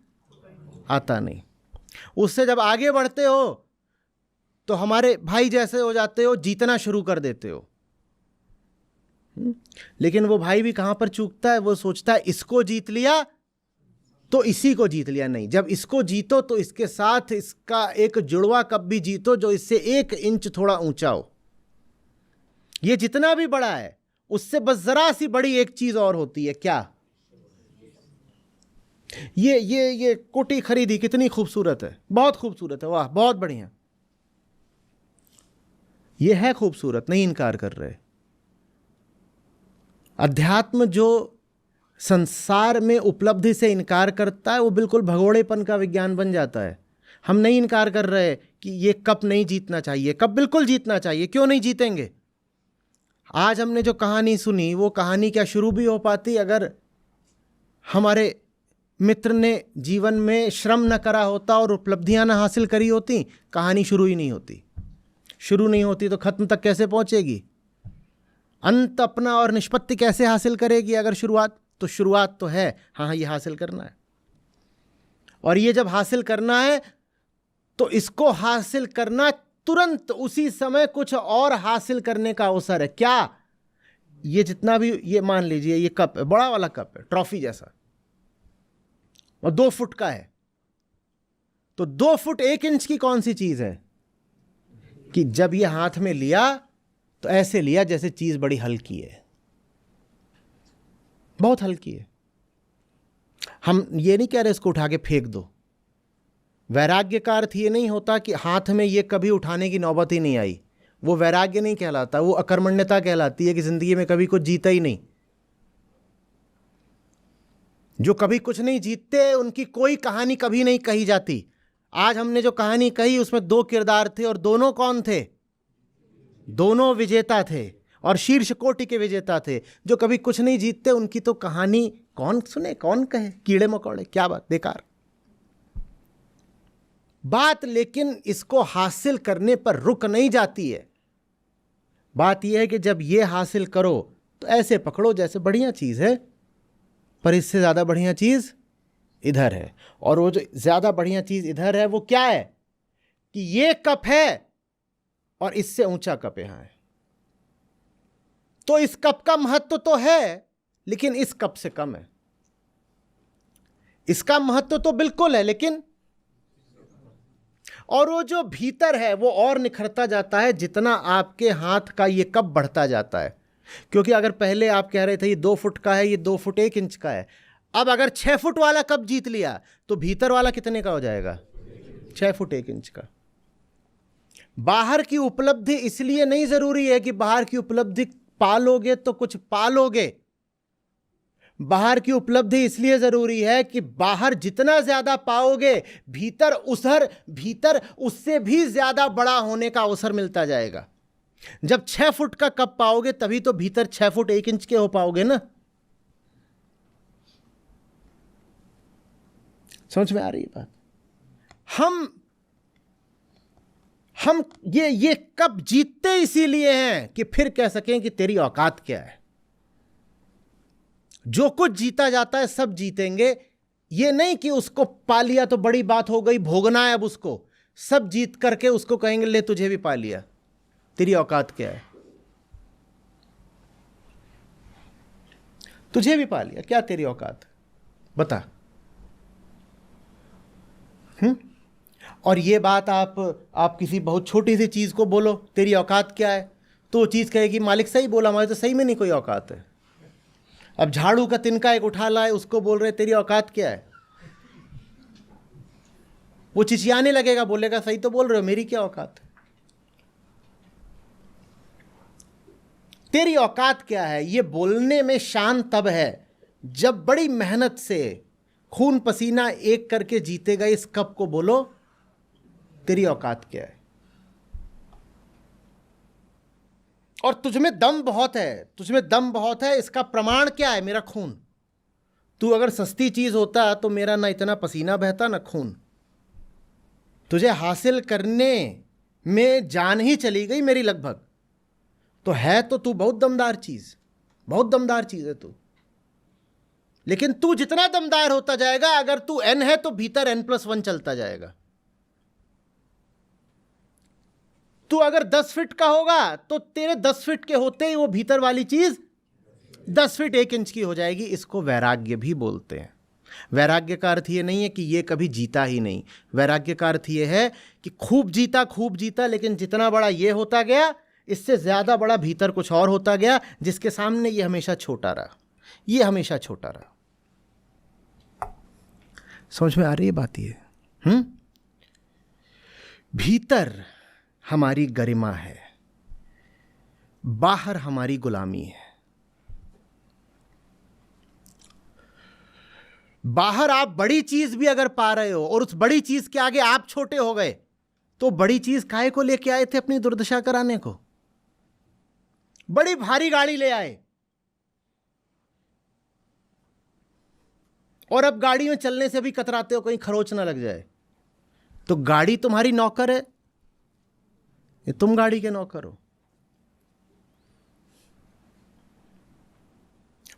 आता नहीं। उससे जब आगे बढ़ते हो तो हमारे भाई जैसे हो जाते हो, जीतना शुरू कर देते हो। लेकिन वो भाई भी कहां पर चूकता है? वो सोचता है इसको जीत लिया तो इसी को जीत लिया। नहीं, जब इसको जीतो तो इसके साथ इसका एक जुड़वा कप भी जीतो जो इससे 1 इंच थोड़ा ऊंचा हो। ये जितना भी बड़ा है उससे बस जरा सी बड़ी एक चीज और होती है, क्या? ये कोटी खरीदी, कितनी खूबसूरत है, बहुत खूबसूरत है, वाह बहुत बढ़िया। ये है खूबसूरत, नहीं इनकार कर रहे। अध्यात्म जो संसार में उपलब्धि से इनकार करता है वो बिल्कुल भगोड़ेपन का विज्ञान बन जाता है। हम नहीं इनकार कर रहे कि ये कप नहीं जीतना चाहिए, कप बिल्कुल जीतना चाहिए, क्यों नहीं जीतेंगे। आज हमने जो कहानी सुनी वो कहानी क्या शुरू भी हो पाती अगर हमारे मित्र ने जीवन में श्रम न करा होता और उपलब्धियां न हासिल करी होती, कहानी शुरू ही नहीं होती। शुरू नहीं होती तो खत्म तक कैसे पहुंचेगी? अंत अपना और निष्पत्ति कैसे हासिल करेगी अगर शुरुआत तो है, हाँ ये हासिल करना है। और ये जब हासिल करना है तो इसको हासिल करना तुरंत उसी समय कुछ और हासिल करने का अवसर है। क्या? ये जितना भी, ये मान लीजिए ये कप है, बड़ा वाला कप है, ट्रॉफी जैसा, और 2 फुट का है। तो 2 फुट 1 इंच की कौन सी चीज है कि जब ये हाथ में लिया तो ऐसे लिया जैसे चीज बड़ी हल्की है, बहुत हल्की है। हम ये नहीं कह रहे इसको उठा के फेंक दो। वैराग्य का अर्थ ये नहीं होता कि हाथ में ये कभी उठाने की नौबत ही नहीं आई, वो वैराग्य नहीं कहलाता, वो अकर्मण्यता कहलाती है कि जिंदगी में कभी कुछ जीता ही नहीं। जो कभी कुछ नहीं जीतते उनकी कोई कहानी कभी नहीं कही जाती। आज हमने जो कहानी कही उसमें 2 किरदार थे और दोनों कौन थे? दोनों विजेता थे और शीर्ष कोटि के विजेता थे। जो कभी कुछ नहीं जीतते उनकी तो कहानी कौन सुने, कौन कहे, कीड़े मकोड़े, क्या बात, बेकार बात। लेकिन इसको हासिल करने पर रुक नहीं जाती है। बात यह है कि जब ये हासिल करो तो ऐसे पकड़ो जैसे बढ़िया चीज है, पर इससे ज्यादा बढ़िया चीज इधर है। और वो जो ज्यादा बढ़िया चीज इधर है वो क्या है कि ये कप है और इससे ऊंचा कप यहां है। तो इस कप का महत्व तो है, लेकिन इस कप से कम है। इसका महत्व तो बिल्कुल है, लेकिन और वो जो भीतर है वो और निखरता जाता है जितना आपके हाथ का ये कप बढ़ता जाता है। क्योंकि अगर पहले आप कह रहे थे ये 2 फुट का है, ये 2 फुट 1 इंच का है, अब अगर 6 फुट वाला कप जीत लिया तो भीतर वाला कितने का हो जाएगा? 6 फुट 1 इंच का। बाहर की उपलब्धि इसलिए नहीं जरूरी है कि बाहर की उपलब्धि पालोगे तो कुछ पालोगे। बाहर की उपलब्धि इसलिए जरूरी है कि बाहर जितना ज्यादा पाओगे, भीतर उससे भी ज्यादा बड़ा होने का अवसर मिलता जाएगा। जब 6 फुट का कप पाओगे तभी तो भीतर 6 फुट 1 इंच के हो पाओगे ना। समझ में आ रही है बात? हम ये कप जीतते इसीलिए हैं कि फिर कह सकें कि तेरी औकात क्या है। जो कुछ जीता जाता है सब जीतेंगे, ये नहीं कि उसको पा लिया तो बड़ी बात हो गई, भोगना है अब उसको। सब जीत करके उसको कहेंगे ले तुझे भी पा लिया, तेरी औकात क्या है? तुझे भी पा लिया, क्या तेरी औकात बता। और ये बात आप किसी बहुत छोटी सी चीज को बोलो तेरी औकात क्या है, तो वो चीज कहेगी मालिक सही बोला, हमारे तो सही में नहीं कोई औकात है। अब झाड़ू का तिनका एक उठा लाए, उसको बोल रहे तेरी औकात क्या है, वो चिचियाने लगेगा, बोलेगा सही तो बोल रहे हो, मेरी क्या औकात है। तेरी औकात क्या है ये बोलने में शान तब है जब बड़ी मेहनत से खून पसीना एक करके जीतेगा इस कप को बोलो तेरी औकात क्या है। और तुझमें दम बहुत है, इसका प्रमाण क्या है? मेरा खून। तू अगर सस्ती चीज होता तो मेरा ना इतना पसीना बहता ना खून। तुझे हासिल करने में जान ही चली गई मेरी लगभग। तो है तो तू बहुत दमदार चीज है तू। लेकिन तू जितना दमदार होता जाएगा, अगर तू n है तो भीतर n+1 चलता जाएगा। तू अगर 10 फीट का होगा तो तेरे 10 फीट के होते ही वो भीतर वाली चीज 10 फीट 1 इंच की हो जाएगी। इसको वैराग्य भी बोलते हैं। वैराग्य का अर्थ ये नहीं है कि ये कभी जीता ही नहीं। वैराग्य का अर्थ ये है कि खूब जीता, लेकिन जितना बड़ा ये होता गया, इससे ज्यादा बड़ा भीतर कुछ और होता गया, जिसके सामने ये हमेशा छोटा रहा। समझ में आ रही है बात ये? भीतर हमारी गरिमा है, बाहर हमारी गुलामी है। बाहर आप बड़ी चीज भी अगर पा रहे हो और उस बड़ी चीज के आगे आप छोटे हो गए, तो बड़ी चीज काहे को लेके आए थे अपनी दुर्दशा कराने को? बड़ी भारी गाड़ी ले आए और अब गाड़ी में चलने से भी कतराते हो कहीं खरोच ना लग जाए। तो गाड़ी तुम्हारी नौकर है, ये तुम गाड़ी के नौकर हो।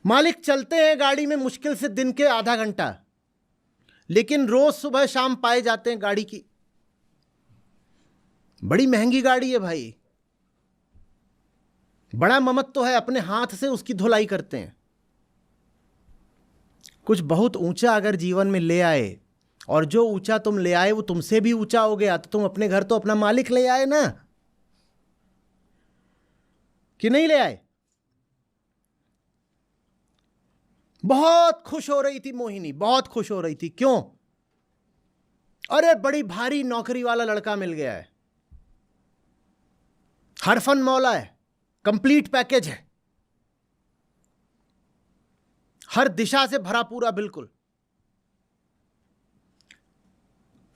मालिक चलते हैं गाड़ी में मुश्किल से दिन के आधा घंटा, लेकिन रोज सुबह शाम पाए जाते हैं गाड़ी की। बड़ी महंगी गाड़ी है भाई, बड़ा ममत्व तो है, अपने हाथ से उसकी धुलाई करते हैं। कुछ बहुत ऊंचा अगर जीवन में ले आए, और जो ऊंचा तुम ले आए वो तुमसे भी ऊंचा हो गया, तो तुम अपने घर तो अपना मालिक ले आए ना, कि नहीं ले आए? बहुत खुश हो रही थी मोहिनी, बहुत खुश हो रही थी। क्यों? अरे बड़ी भारी नौकरी वाला लड़का मिल गया है, हरफन मौला है, कंप्लीट पैकेज है, हर दिशा से भरा पूरा बिल्कुल।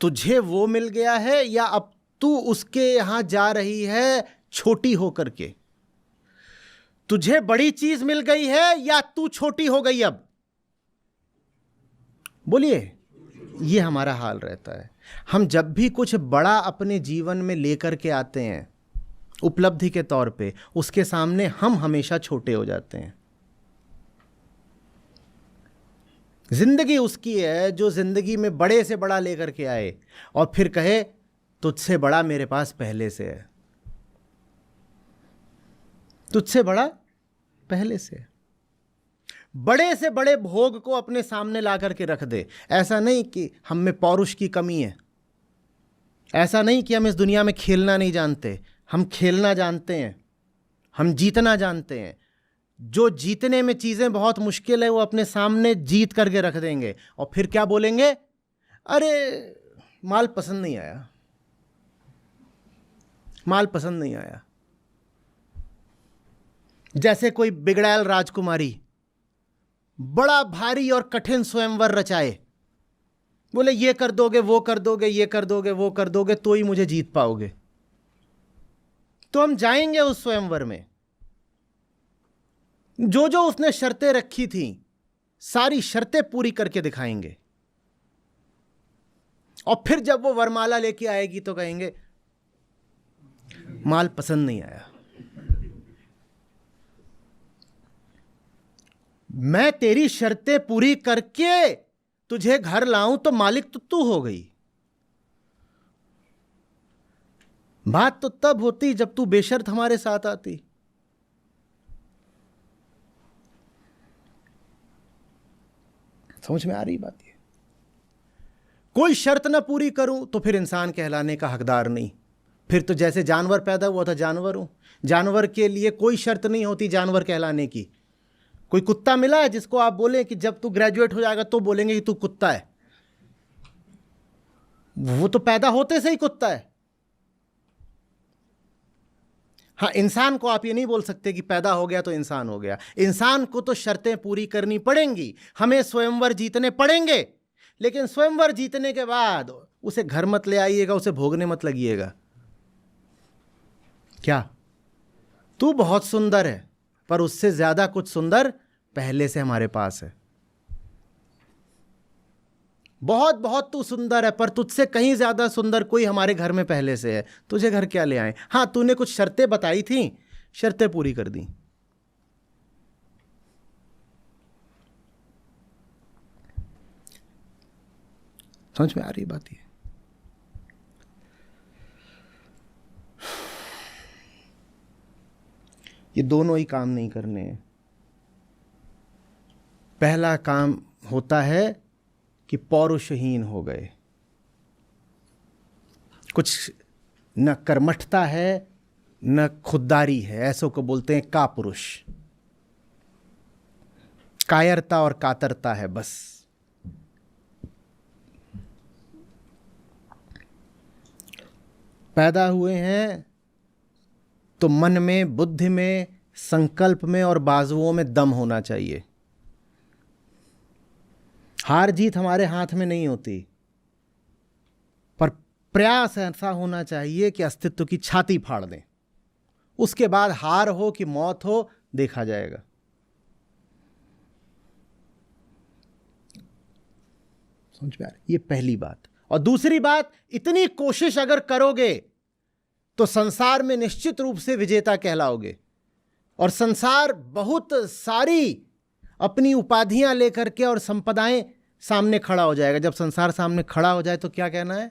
तुझे वो मिल गया है या अब तू उसके यहां जा रही है छोटी होकर के? तुझे बड़ी चीज मिल गई है या तू छोटी हो गई? अब बोलिए, ये हमारा हाल रहता है। हम जब भी कुछ बड़ा अपने जीवन में लेकर के आते हैं उपलब्धि के तौर पे, उसके सामने हम हमेशा छोटे हो जाते हैं। जिंदगी उसकी है जो जिंदगी में बड़े से बड़ा लेकर के आए और फिर कहे तुझसे बड़ा मेरे पास पहले से है, तुझसे बड़ा पहले से। बड़े से बड़े भोग को अपने सामने ला करके रख दे। ऐसा नहीं कि हम में पौरुष की कमी है, ऐसा नहीं कि हम इस दुनिया में खेलना नहीं जानते। हम खेलना जानते हैं, हम जीतना जानते हैं। जो जीतने में चीज़ें बहुत मुश्किल है वो अपने सामने जीत करके रख देंगे और फिर क्या बोलेंगे, अरे माल पसंद नहीं आया, माल पसंद नहीं आया। जैसे कोई बिगड़ैल राजकुमारी बड़ा भारी और कठिन स्वयंवर रचाए, बोले ये कर दोगे, वो कर दोगे, ये कर दोगे, वो कर दोगे तो ही मुझे जीत पाओगे। तो हम जाएंगे उस स्वयंवर में, जो जो उसने शर्तें रखी थी सारी शर्तें पूरी करके दिखाएंगे, और फिर जब वो वरमाला लेके आएगी तो कहेंगे माल पसंद नहीं आया। मैं तेरी शर्तें पूरी करके तुझे घर लाऊं तो मालिक तो तू हो गई। बात तो तब होती जब तू बेशर्त हमारे साथ आती। समझ में आ रही बात? ये कोई शर्त ना पूरी करूं तो फिर इंसान कहलाने का हकदार नहीं। फिर तो जैसे जानवर पैदा हुआ था जानवर हूं। जानवर के लिए कोई शर्त नहीं होती जानवर कहलाने की। कोई कुत्ता मिला है जिसको आप बोलें कि जब तू ग्रेजुएट हो जाएगा तो बोलेंगे कि तू कुत्ता है? वो तो पैदा होते से ही कुत्ता है। हाँ, इंसान को आप ये नहीं बोल सकते कि पैदा हो गया तो इंसान हो गया। इंसान को तो शर्तें पूरी करनी पड़ेंगी, हमें स्वयंवर जीतने पड़ेंगे। लेकिन स्वयंवर जीतने के बाद उसे घर मत ले आइएगा, उसे भोगने मत लगिएगा। क्या तू बहुत सुंदर है, पर उससे ज्यादा कुछ सुंदर पहले से हमारे पास है। बहुत बहुत तू सुंदर है, पर तुझसे कहीं ज्यादा सुंदर कोई हमारे घर में पहले से है। तुझे घर क्या ले आए? हां, तूने कुछ शर्तें बताई थी, शर्तें पूरी कर दी। समझ में आ रही बात? ये दोनों ही काम नहीं करने हैं। पहला काम होता है कि पौरुषहीन हो गए, कुछ न कर्मठता है न खुददारी है, ऐसों को बोलते हैं कापुरुष। कायरता और कातरता है बस। पैदा हुए हैं तो मन में, बुद्धि में, संकल्प में और बाजुओं में दम होना चाहिए। हार जीत हमारे हाथ में नहीं होती, पर प्रयास ऐसा होना चाहिए कि अस्तित्व की छाती फाड़ दें। उसके बाद हार हो कि मौत हो देखा जाएगा। समझ में आ रही? ये पहली बात। और दूसरी बात, इतनी कोशिश अगर करोगे तो संसार में निश्चित रूप से विजेता कहलाओगे। और संसार बहुत सारी अपनी उपाधियां लेकर के और संपदाएं सामने खड़ा हो जाएगा। जब संसार सामने खड़ा हो जाए तो क्या कहना है?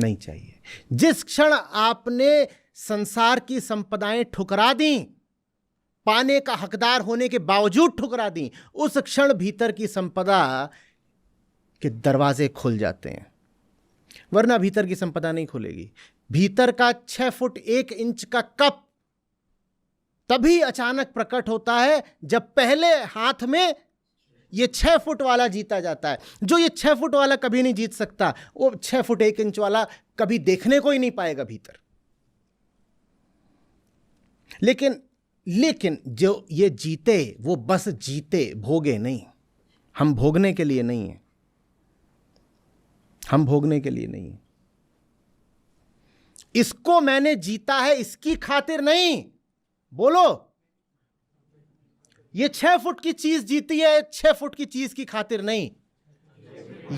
नहीं चाहिए। जिस क्षण आपने संसार की संपदाएं ठुकरा दी, पाने का हकदार होने के बावजूद ठुकरा दी, उस क्षण भीतर की संपदा के दरवाजे खुल जाते हैं। वरना भीतर की संपदा नहीं खुलेगी। भीतर का 6 फुट 1 इंच का कप तभी अचानक प्रकट होता है जब पहले हाथ में ये 6 फुट वाला जीता जाता है। जो ये 6 फुट वाला कभी नहीं जीत सकता, वो 6 फुट 1 इंच वाला कभी देखने को ही नहीं पाएगा भीतर। लेकिन जो ये जीते वो बस जीते, भोगे नहीं। हम भोगने के लिए नहीं है, हम भोगने के लिए नहीं है। इसको मैंने जीता है इसकी खातिर नहीं। बोलो, ये 6 फुट की चीज जीती है 6 फुट की चीज की खातिर नहीं।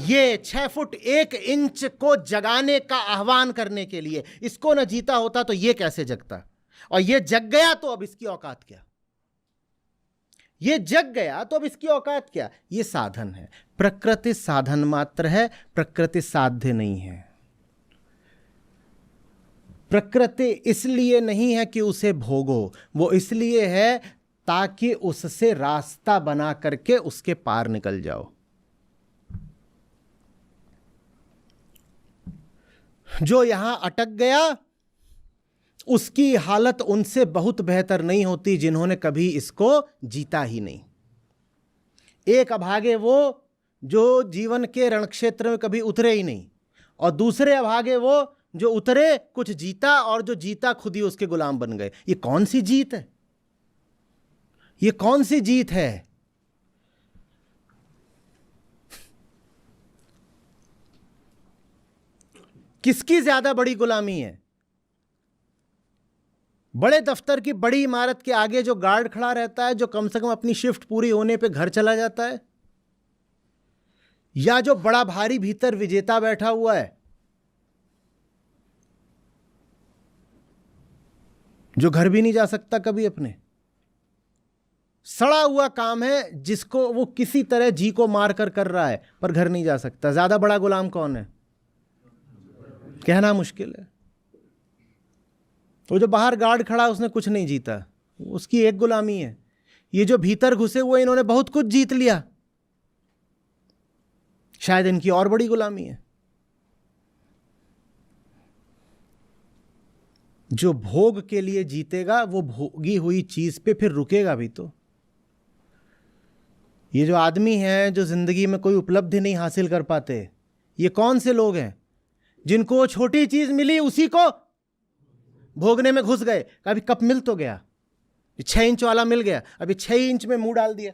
ये 6 फुट 1 इंच को जगाने का आह्वान करने के लिए। इसको ना जीता होता तो ये कैसे जगता? और ये जग गया तो अब इसकी औकात क्या? ये जग गया तो अब इसकी औकात क्या? ये साधन है। प्रकृति साधन मात्र है, प्रकृति साध्य नहीं है। प्रकृति इसलिए नहीं है कि उसे भोगो, वो इसलिए है ताकि उससे रास्ता बना करके उसके पार निकल जाओ। जो यहां अटक गया उसकी हालत उनसे बहुत बेहतर नहीं होती जिन्होंने कभी इसको जीता ही नहीं। एक अभागे वो जो जीवन के रणक्षेत्र में कभी उतरे ही नहीं, और दूसरे अभागे वो जो उतरे, कुछ जीता, और जो जीता खुद ही उसके गुलाम बन गए। ये कौन सी जीत है? ये कौन सी जीत है? किसकी ज्यादा बड़ी गुलामी है? बड़े दफ्तर की बड़ी इमारत के आगे जो गार्ड खड़ा रहता है, जो कम से कम अपनी शिफ्ट पूरी होने पे घर चला जाता है, या जो बड़ा भारी भीतर विजेता बैठा हुआ है, जो घर भी नहीं जा सकता कभी अपने? सड़ा हुआ काम है जिसको वो किसी तरह जी को मार कर रहा है, पर घर नहीं जा सकता। ज्यादा बड़ा गुलाम कौन है? कहना मुश्किल है। वो जो बाहर गार्ड खड़ा उसने कुछ नहीं जीता, उसकी एक गुलामी है। ये जो भीतर घुसे हुए इन्होंने बहुत कुछ जीत लिया, शायद इनकी और बड़ी गुलामी है। जो भोग के लिए जीतेगा वो भोगी हुई चीज पे फिर रुकेगा भी तो। ये जो आदमी है जो जिंदगी में कोई उपलब्धि नहीं हासिल कर पाते, ये कौन से लोग हैं? जिनको छोटी चीज मिली उसी को भोगने में घुस गए। कभी कप मिल तो गया, 6 इंच वाला मिल गया, अभी 6 इंच में मुंह डाल दिया,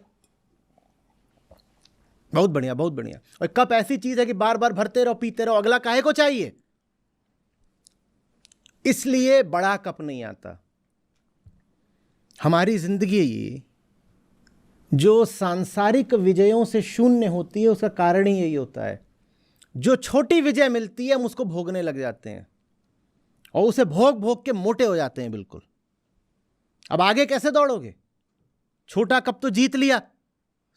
बहुत बढ़िया बहुत बढ़िया। और कप ऐसी चीज है कि बार बार भरते रहो, पीते रहो, अगला काहे को चाहिए? इसलिए बड़ा कप नहीं आता। हमारी जिंदगी जो सांसारिक विजयों से शून्य होती है उसका कारण ही यही होता है। जो छोटी विजय मिलती है हम उसको भोगने लग जाते हैं और उसे भोग भोग के मोटे हो जाते हैं बिल्कुल। अब आगे कैसे दौड़ोगे? छोटा कप तो जीत लिया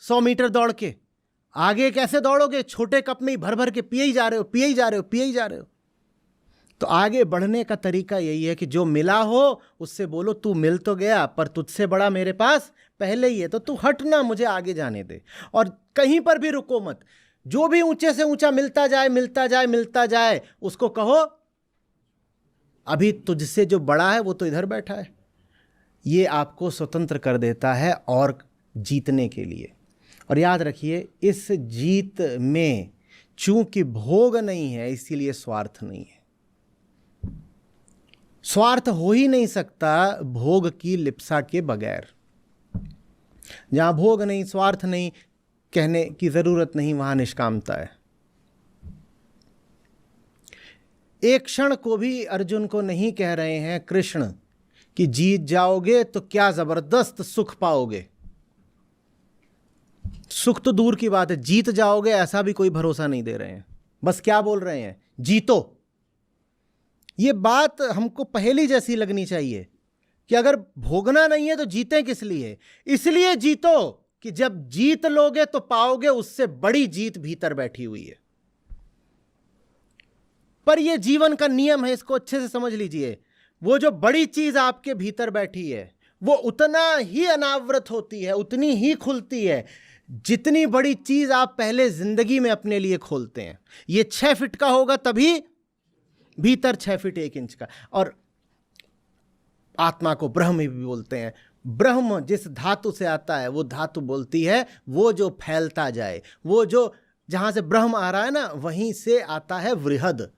100 मीटर दौड़ के, आगे कैसे दौड़ोगे? छोटे कप में ही भर भर के पिए ही जा रहे हो, पिए ही जा रहे हो, पिए ही जा रहे हो। तो आगे बढ़ने का तरीका यही है कि जो मिला हो उससे बोलो तू मिल तो गया पर तुझसे बड़ा मेरे पास पहले ही है, तो तू हट ना, मुझे आगे जाने दे। और कहीं पर भी रुको मत। जो भी ऊंचे से ऊंचा मिलता जाए मिलता जाए मिलता जाए, उसको कहो अभी तुझसे जो बड़ा है वो तो इधर बैठा है। ये आपको स्वतंत्र कर देता है और जीतने के लिए। और याद रखिए, इस जीत में चूंकि भोग नहीं है इसीलिए स्वार्थ नहीं है। स्वार्थ हो ही नहीं सकता भोग की लिप्सा के बगैर। जहां भोग नहीं, स्वार्थ नहीं, कहने की जरूरत नहीं, वहां निष्कामता है। एक क्षण को भी अर्जुन को नहीं कह रहे हैं कृष्ण कि जीत जाओगे तो क्या जबरदस्त सुख पाओगे। सुख तो दूर की बात है, जीत जाओगे ऐसा भी कोई भरोसा नहीं दे रहे हैं। बस क्या बोल रहे हैं? जीतो। ये बात हमको पहेली जैसी लगनी चाहिए कि अगर भोगना नहीं है तो जीते किस लिए? इसलिए जीतो कि जब जीत लोगे तो पाओगे उससे बड़ी जीत भीतर बैठी हुई है। पर यह जीवन का नियम है, इसको अच्छे से समझ लीजिए। वो जो बड़ी चीज आपके भीतर बैठी है वो उतना ही अनावृत होती है, उतनी ही खुलती है जितनी बड़ी चीज आप पहले जिंदगी में अपने लिए खोलते हैं। ये 6 फीट का होगा तभी भीतर 6 फीट 1 इंच का। और आत्मा को ब्रह्म भी बोलते हैं। ब्रह्म जिस धातु से आता है वो धातु बोलती है वो जो फैलता जाए, वो जो जहां से ब्रह्म आ रहा है ना वहीं से आता है वृहद,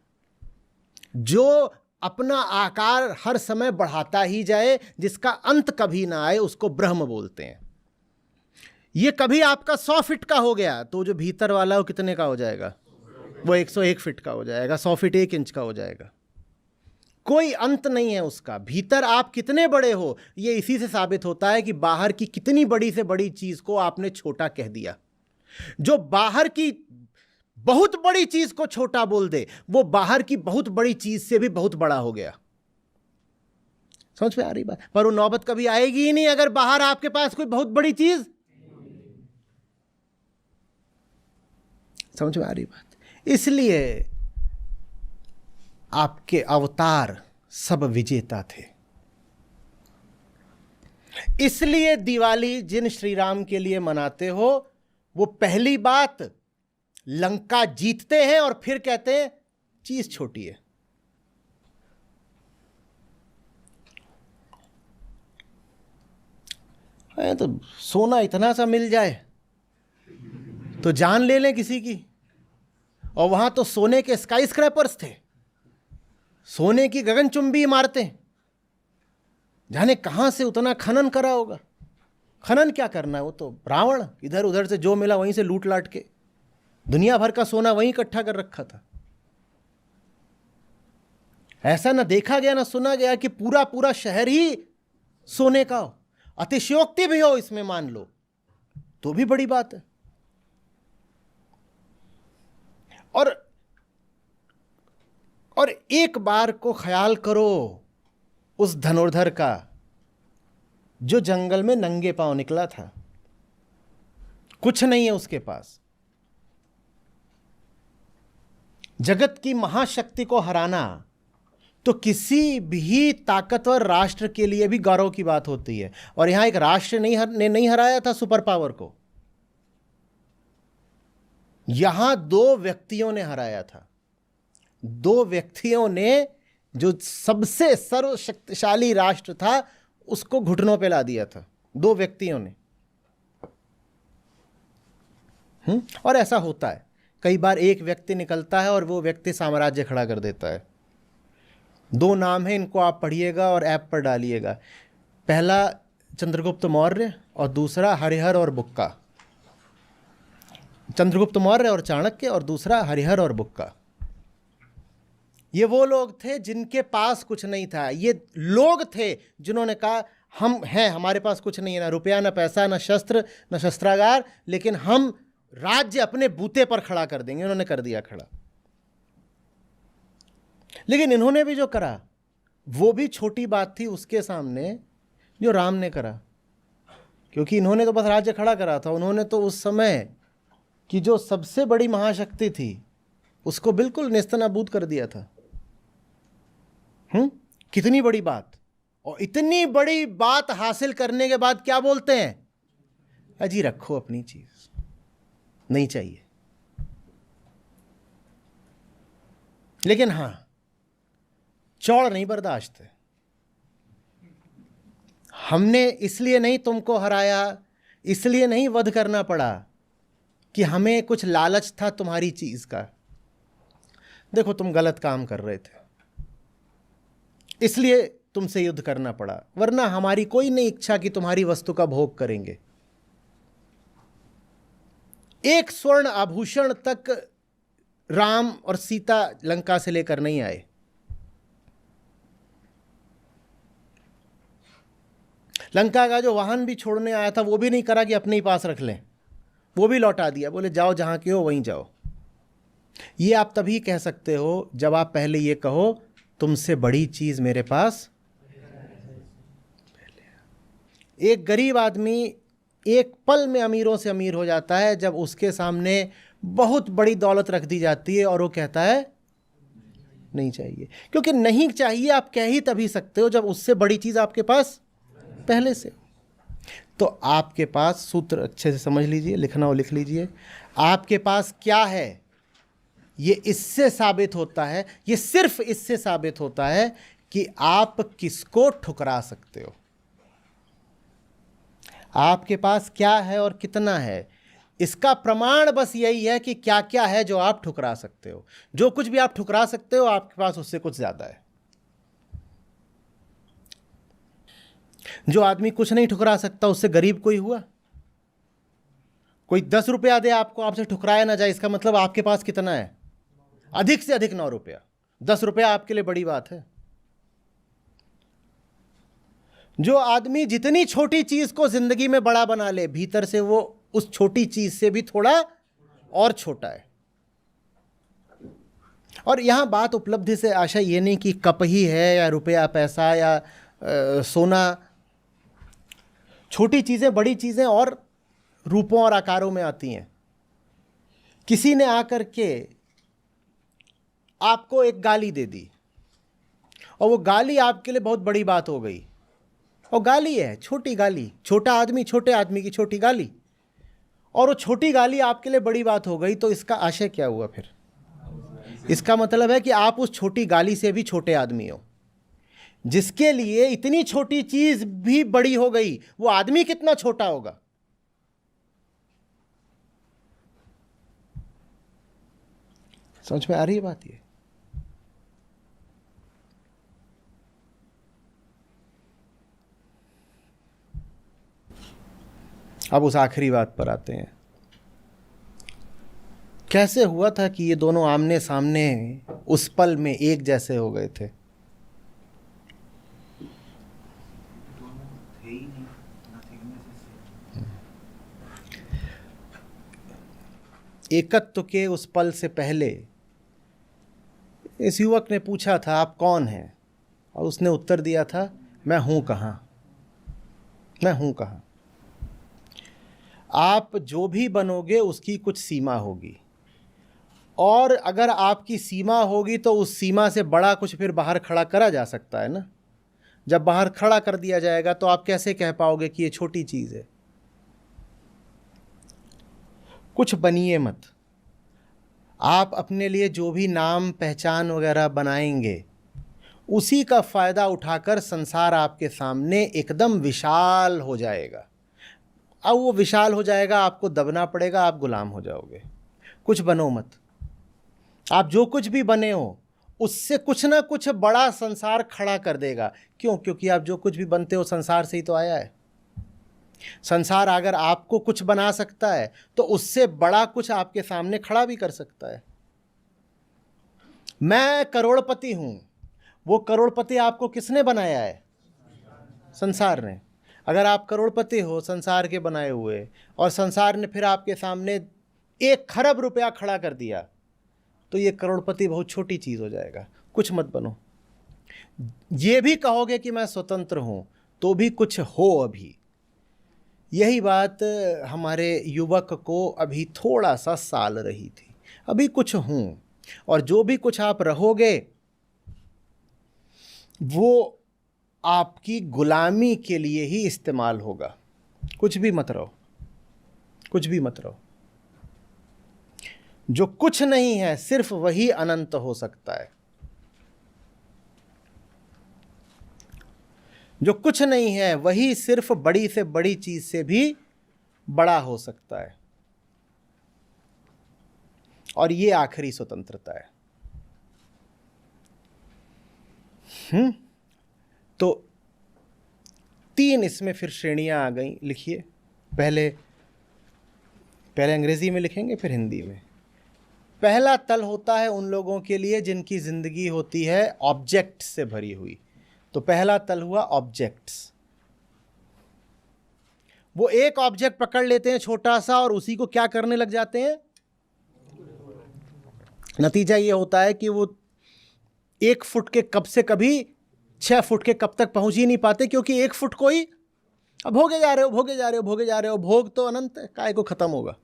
जो अपना आकार हर समय बढ़ाता ही जाए, जिसका अंत कभी ना आए, उसको ब्रह्म बोलते हैं। ये कभी आपका 100 फीट का हो गया तो जो भीतर वाला वो कितने का हो जाएगा? वो 101 फीट का हो जाएगा, 100 फीट 1 इंच का हो जाएगा। कोई अंत नहीं है उसका। भीतर आप कितने बड़े हो ये इसी से साबित होता है कि बाहर की कितनी बड़ी से बड़ी चीज को आपने छोटा कह दिया। जो बाहर की बहुत बड़ी चीज को छोटा बोल दे वो बाहर की बहुत बड़ी चीज से भी बहुत बड़ा हो गया। समझ में आ रही बात? पर वो नौबत कभी आएगी ही नहीं अगर बाहर आपके पास कोई बहुत बड़ी चीज। समझ में आ रही बात? इसलिए आपके अवतार सब विजेता थे। इसलिए दिवाली जिन श्री राम के लिए मनाते हो, वो पहली बात लंका जीतते हैं और फिर कहते हैं चीज छोटी है। तो सोना इतना सा मिल जाए तो जान ले लें किसी की, और वहां तो सोने के स्काई स्क्रैपर्स थे, सोने की गगनचुंबी इमारतें, जाने कहां से उतना खनन करा होगा। खनन क्या करना है, वो तो रावण इधर उधर से जो मिला वहीं से लूट लाट के दुनिया भर का सोना वहीं इकट्ठा कर रखा था। ऐसा ना देखा गया ना सुना गया कि पूरा पूरा शहर ही सोने का हो। अतिशयोक्ति भी हो इसमें मान लो तो भी बड़ी बात है। और एक बार को ख्याल करो उस धनुर्धर का जो जंगल में नंगे पांव निकला था, कुछ नहीं है उसके पास। जगत की महाशक्ति को हराना तो किसी भी ताकतवर राष्ट्र के लिए भी गौरव की बात होती है। और यहां एक राष्ट्र ने नहीं हराया था सुपर पावर को, यहां दो व्यक्तियों ने हराया था। दो व्यक्तियों ने जो सबसे सर्वशक्तिशाली राष्ट्र था उसको घुटनों पे ला दिया था, दो व्यक्तियों ने। और ऐसा होता है कई बार, एक व्यक्ति निकलता है और वो व्यक्ति साम्राज्य खड़ा कर देता है। दो नाम है, इनको आप पढ़िएगा और ऐप पर डालिएगा। पहला चंद्रगुप्त मौर्य और दूसरा हरिहर और बुक्का। चंद्रगुप्त मौर्य और चाणक्य, और दूसरा हरिहर और बुक्का। ये वो लोग थे जिनके पास कुछ नहीं था। ये लोग थे जिन्होंने कहा हम हैं, हमारे पास कुछ नहीं है, ना रुपया ना पैसा ना शस्त्र ना शस्त्रागार, लेकिन हम राज्य अपने बूते पर खड़ा कर देंगे। उन्होंने कर दिया खड़ा। लेकिन इन्होंने भी जो करा वो भी छोटी बात थी उसके सामने जो राम ने करा, क्योंकि इन्होंने तो बस राज्य खड़ा करा था। उन्होंने तो उस समय की जो सबसे बड़ी महाशक्ति थी उसको बिल्कुल नेस्तनाबूद कर दिया था। कितनी बड़ी बात, और इतनी बड़ी बात हासिल करने के बाद क्या बोलते हैं, अजी रखो अपनी चीज, नहीं चाहिए। लेकिन हां, चौड़ नहीं बर्दाश्त है। हमने इसलिए नहीं तुमको हराया, इसलिए नहीं वध करना पड़ा कि हमें कुछ लालच था तुम्हारी चीज का। देखो तुम गलत काम कर रहे थे इसलिए तुमसे युद्ध करना पड़ा, वरना हमारी कोई नहीं इच्छा कि तुम्हारी वस्तु का भोग करेंगे। एक स्वर्ण आभूषण तक राम और सीता लंका से लेकर नहीं आए। लंका का जो वाहन भी छोड़ने आया था वो भी नहीं करा कि अपने ही पास रख लें, वो भी लौटा दिया। बोले जाओ जहां के हो वहीं जाओ। ये आप तभी कह सकते हो जब आप पहले ये कहो तुमसे बड़ी चीज मेरे पास। एक गरीब आदमी एक पल में अमीरों से अमीर हो जाता है जब उसके सामने बहुत बड़ी दौलत रख दी जाती है और वो कहता है नहीं चाहिए। क्योंकि नहीं चाहिए आप कह ही तभी सकते हो जब उससे बड़ी चीज आपके पास पहले से। तो आपके पास सूत्र अच्छे से समझ लीजिए, लिखना हो लिख लीजिए। आपके पास क्या है ये इससे साबित होता है, ये सिर्फ इससे साबित होता है कि आप किसको ठुकरा सकते हो। आपके पास क्या है और कितना है, इसका प्रमाण बस यही है कि क्या क्या है जो आप ठुकरा सकते हो। जो कुछ भी आप ठुकरा सकते हो आपके पास उससे कुछ ज्यादा है। जो आदमी कुछ नहीं ठुकरा सकता उससे गरीब कोई हुआ? कोई 10 रुपया दे आपको, आपसे ठुकराया ना जाए, इसका मतलब आपके पास कितना है? अधिक से अधिक 9 रुपया। 10 रुपया आपके लिए बड़ी बात है। जो आदमी जितनी छोटी चीज को जिंदगी में बड़ा बना ले, भीतर से वो उस छोटी चीज से भी थोड़ा और छोटा है। और यहां बात उपलब्धि से आशा ये नहीं कि कप ही है या रुपया पैसा या सोना। छोटी चीजें बड़ी चीजें और रूपों और आकारों में आती हैं। किसी ने आकर के आपको एक गाली दे दी और वो गाली आपके लिए बहुत बड़ी बात हो गई, और गाली है, छोटी गाली, छोटा आदमी छोटे आदमी की छोटी गाली, और वो छोटी गाली आपके लिए बड़ी बात हो गई, तो इसका आशय क्या हुआ फिर? इसका मतलब है कि आप उस छोटी गाली से भी छोटे आदमी हो। जिसके लिए इतनी छोटी चीज भी बड़ी हो गई, वो आदमी कितना छोटा होगा। समझ में आ रही है बात? ये अब उस आखिरी बात पर आते हैं। कैसे हुआ था कि ये दोनों आमने सामने उस पल में एक जैसे हो गए थे? एकत्व के उस पल से पहले इस युवक ने पूछा था, आप कौन हैं? और उसने उत्तर दिया था, मैं हूं कहां, मैं हूं कहां। आप जो भी बनोगे उसकी कुछ सीमा होगी, और अगर आपकी सीमा होगी तो उस सीमा से बड़ा कुछ फिर बाहर खड़ा करा जा सकता है ना। जब बाहर खड़ा कर दिया जाएगा तो आप कैसे कह पाओगे कि ये छोटी चीज़ है? कुछ बनिए मत। आप अपने लिए जो भी नाम पहचान वगैरह बनाएंगे, उसी का फ़ायदा उठाकर संसार आपके सामने एकदम विशाल हो जाएगा। अब वो विशाल हो जाएगा, आपको दबना पड़ेगा, आप गुलाम हो जाओगे। कुछ बनो मत। आप जो कुछ भी बने हो उससे कुछ ना कुछ बड़ा संसार खड़ा कर देगा। क्यों? क्योंकि आप जो कुछ भी बनते हो संसार से ही तो आया है। संसार अगर आपको कुछ बना सकता है तो उससे बड़ा कुछ आपके सामने खड़ा भी कर सकता है। मैं करोड़पति हूं, वो करोड़पति आपको किसने बनाया है? संसार ने। अगर आप करोड़पति हो संसार के बनाए हुए, और संसार ने फिर आपके सामने 1 खरब रुपया खड़ा कर दिया, तो ये करोड़पति बहुत छोटी चीज़ हो जाएगा। कुछ मत बनो। ये भी कहोगे कि मैं स्वतंत्र हूं, तो भी कुछ हो। अभी यही बात हमारे युवक को अभी थोड़ा सा साल रही थी। अभी कुछ हूं, और जो भी कुछ आप रहोगे वो आपकी गुलामी के लिए ही इस्तेमाल होगा। कुछ भी मत रहो, कुछ भी मत रहो। जो कुछ नहीं है सिर्फ वही अनंत हो सकता है। जो कुछ नहीं है वही सिर्फ बड़ी से बड़ी चीज से भी बड़ा हो सकता है, और ये आखिरी स्वतंत्रता है। तो 3 इसमें फिर श्रेणियां आ गई। लिखिए, पहले अंग्रेजी में लिखेंगे फिर हिंदी में। पहला तल होता है उन लोगों के लिए जिनकी जिंदगी होती है ऑब्जेक्ट से भरी हुई। तो पहला तल हुआ ऑब्जेक्ट्स। वो एक ऑब्जेक्ट पकड़ लेते हैं छोटा सा, और उसी को क्या करने लग जाते हैं? नतीजा ये होता है कि वो 1 फुट के कप से कभी 6 फुट के कप तक पहुंच ही नहीं पाते, क्योंकि 1 फुट को ही अब भोगे जा रहे हो, भोगे जा रहे हो, भोगे जा रहे हो। भोग तो अनंत है, काय को खत्म होगा।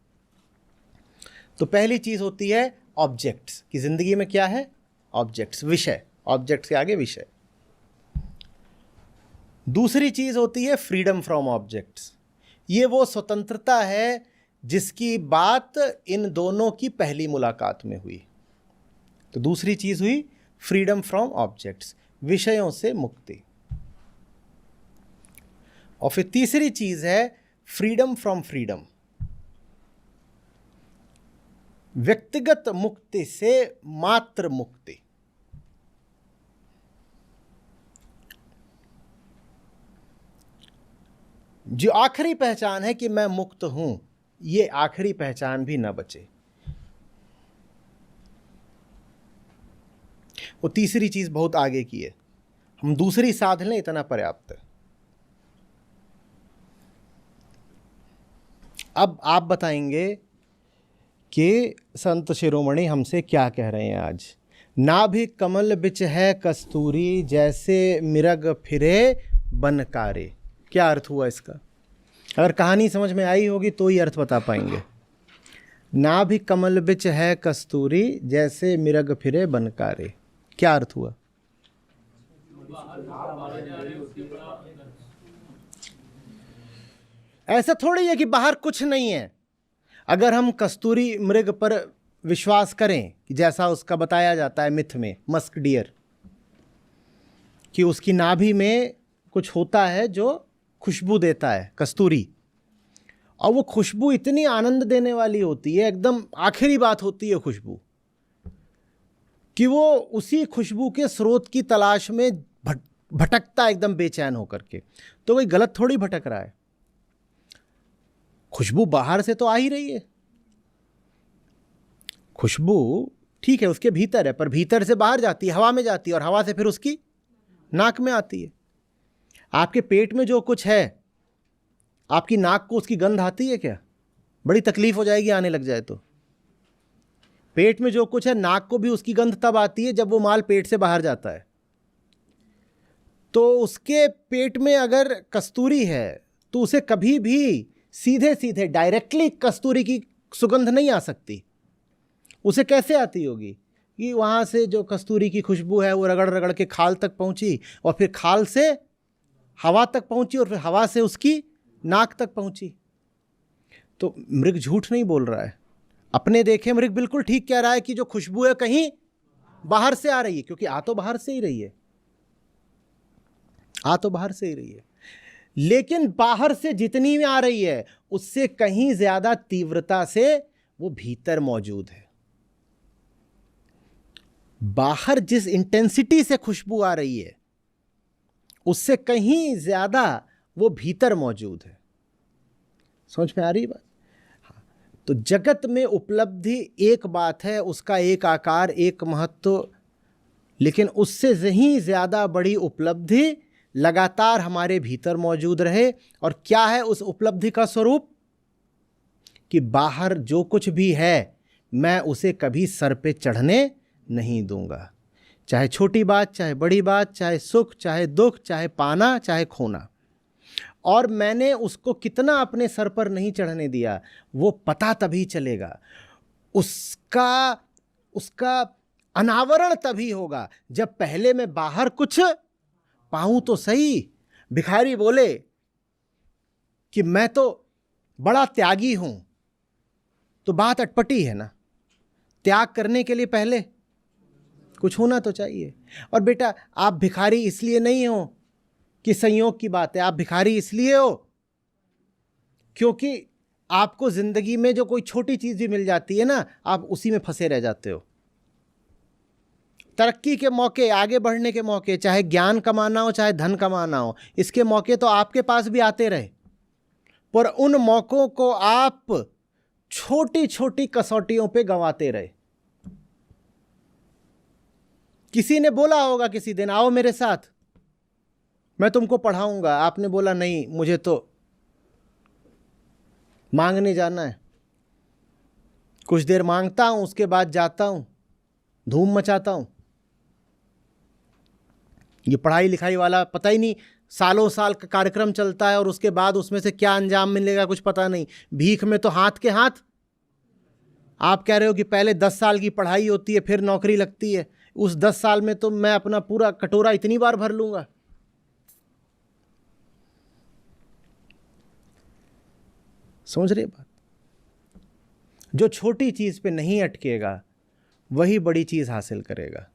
तो पहली चीज होती है ऑब्जेक्ट्स की जिंदगी में। क्या है? ऑब्जेक्ट्स, विषय। ऑब्जेक्ट्स के आगे विषय। दूसरी चीज होती है फ्रीडम फ्रॉम ऑब्जेक्ट्स। ये वो स्वतंत्रता है जिसकी बात इन दोनों की पहली मुलाकात में हुई। तो दूसरी चीज हुई फ्रीडम फ्रॉम ऑब्जेक्ट्स, विषयों से मुक्ति। और फिर तीसरी चीज है फ्रीडम फ्रॉम फ्रीडम, व्यक्तिगत मुक्ति से मात्र मुक्ति। जो आखिरी पहचान है कि मैं मुक्त हूं, ये आखिरी पहचान भी ना बचे। वो तीसरी चीज बहुत आगे की है। हम दूसरी साध लें, इतना पर्याप्त है। अब आप बताएंगे कि संत शिरोमणि हमसे क्या कह रहे हैं आज। नाभि कमल बिच है कस्तूरी, जैसे मिरग फिरे बनकारे। क्या अर्थ हुआ इसका? अगर कहानी समझ में आई होगी तो ही अर्थ बता पाएंगे। नाभि कमल बिच है कस्तूरी, जैसे मिरग फिरे बनकारे। क्या अर्थ हुआ? ऐसा थोड़ी है कि बाहर कुछ नहीं है। अगर हम कस्तूरी मृग पर विश्वास करें कि जैसा उसका बताया जाता है मिथ में, मस्क डियर, कि उसकी नाभि में कुछ होता है जो खुशबू देता है, कस्तूरी, और वो खुशबू इतनी आनंद देने वाली होती है, एकदम आखिरी बात होती है खुशबू, कि वो उसी खुशबू के स्रोत की तलाश में भटकता एकदम बेचैन होकर के। तो कोई गलत थोड़ी भटक रहा है, खुशबू बाहर से तो आ ही रही है। खुशबू ठीक है उसके भीतर है, पर भीतर से बाहर जाती है, हवा में जाती है, और हवा से फिर उसकी नाक में आती है। आपके पेट में जो कुछ है, आपकी नाक को उसकी गंध आती है क्या? बड़ी तकलीफ हो जाएगी आने लग जाए तो। पेट में जो कुछ है, नाक को भी उसकी गंध तब आती है जब वो माल पेट से बाहर जाता है। तो उसके पेट में अगर कस्तूरी है तो उसे कभी भी सीधे सीधे डायरेक्टली कस्तूरी की सुगंध नहीं आ सकती। उसे कैसे आती होगी कि वहाँ से जो कस्तूरी की खुशबू है वो रगड़ रगड़ के खाल तक पहुँची, और फिर खाल से हवा तक पहुँची, और फिर हवा से उसकी नाक तक पहुँची। तो मृग झूठ नहीं बोल रहा है, अपने देखे मृग बिल्कुल ठीक कह रहा है कि जो खुशबू है कहीं बाहर से आ रही है, क्योंकि आ तो बाहर से ही रही है, आ तो बाहर से ही रही है। लेकिन बाहर से जितनी में आ रही है उससे कहीं ज्यादा तीव्रता से वो भीतर मौजूद है। बाहर जिस इंटेंसिटी से खुशबू आ रही है उससे कहीं ज्यादा वो भीतर मौजूद है। समझ में आ रही बात? हाँ। तो जगत में उपलब्धि एक बात है, उसका एक आकार, एक महत्व, लेकिन उससे कहीं ज्यादा बड़ी उपलब्धि लगातार हमारे भीतर मौजूद रहे। और क्या है उस उपलब्धि का स्वरूप? कि बाहर जो कुछ भी है मैं उसे कभी सर पे चढ़ने नहीं दूंगा, चाहे छोटी बात, चाहे बड़ी बात, चाहे सुख, चाहे दुख, चाहे पाना, चाहे खोना। और मैंने उसको कितना अपने सर पर नहीं चढ़ने दिया वो पता तभी चलेगा, उसका अनावरण तभी होगा जब पहले मैं बाहर कुछ पाऊं तो सही। भिखारी बोले कि मैं तो बड़ा त्यागी हूं, तो बात अटपटी है ना। त्याग करने के लिए पहले कुछ होना तो चाहिए। और बेटा आप भिखारी इसलिए नहीं हो कि संयोग की बात है, आप भिखारी इसलिए हो क्योंकि आपको जिंदगी में जो कोई छोटी चीज भी मिल जाती है ना, आप उसी में फंसे रह जाते हो। तरक्की के मौके, आगे बढ़ने के मौके, चाहे ज्ञान कमाना हो चाहे धन कमाना हो, इसके मौके तो आपके पास भी आते रहे, पर उन मौकों को आप छोटी छोटी कसौटियों पे गंवाते रहे। किसी ने बोला होगा किसी दिन आओ मेरे साथ मैं तुमको पढ़ाऊंगा, आपने बोला नहीं मुझे तो मांगने जाना है। कुछ देर मांगता हूं, उसके बाद जाता हूं, धूम मचाता हूं। ये पढ़ाई लिखाई वाला पता ही नहीं, सालों साल का कार्यक्रम चलता है और उसके बाद उसमें से क्या अंजाम मिलेगा कुछ पता नहीं। भीख में तो हाथ के हाथ। आप कह रहे हो कि पहले 10 साल की पढ़ाई होती है फिर नौकरी लगती है, उस 10 साल में तो मैं अपना पूरा कटोरा इतनी बार भर लूंगा। समझ रहे बात? जो छोटी चीज पे नहीं अटकेगा वही बड़ी चीज हासिल करेगा,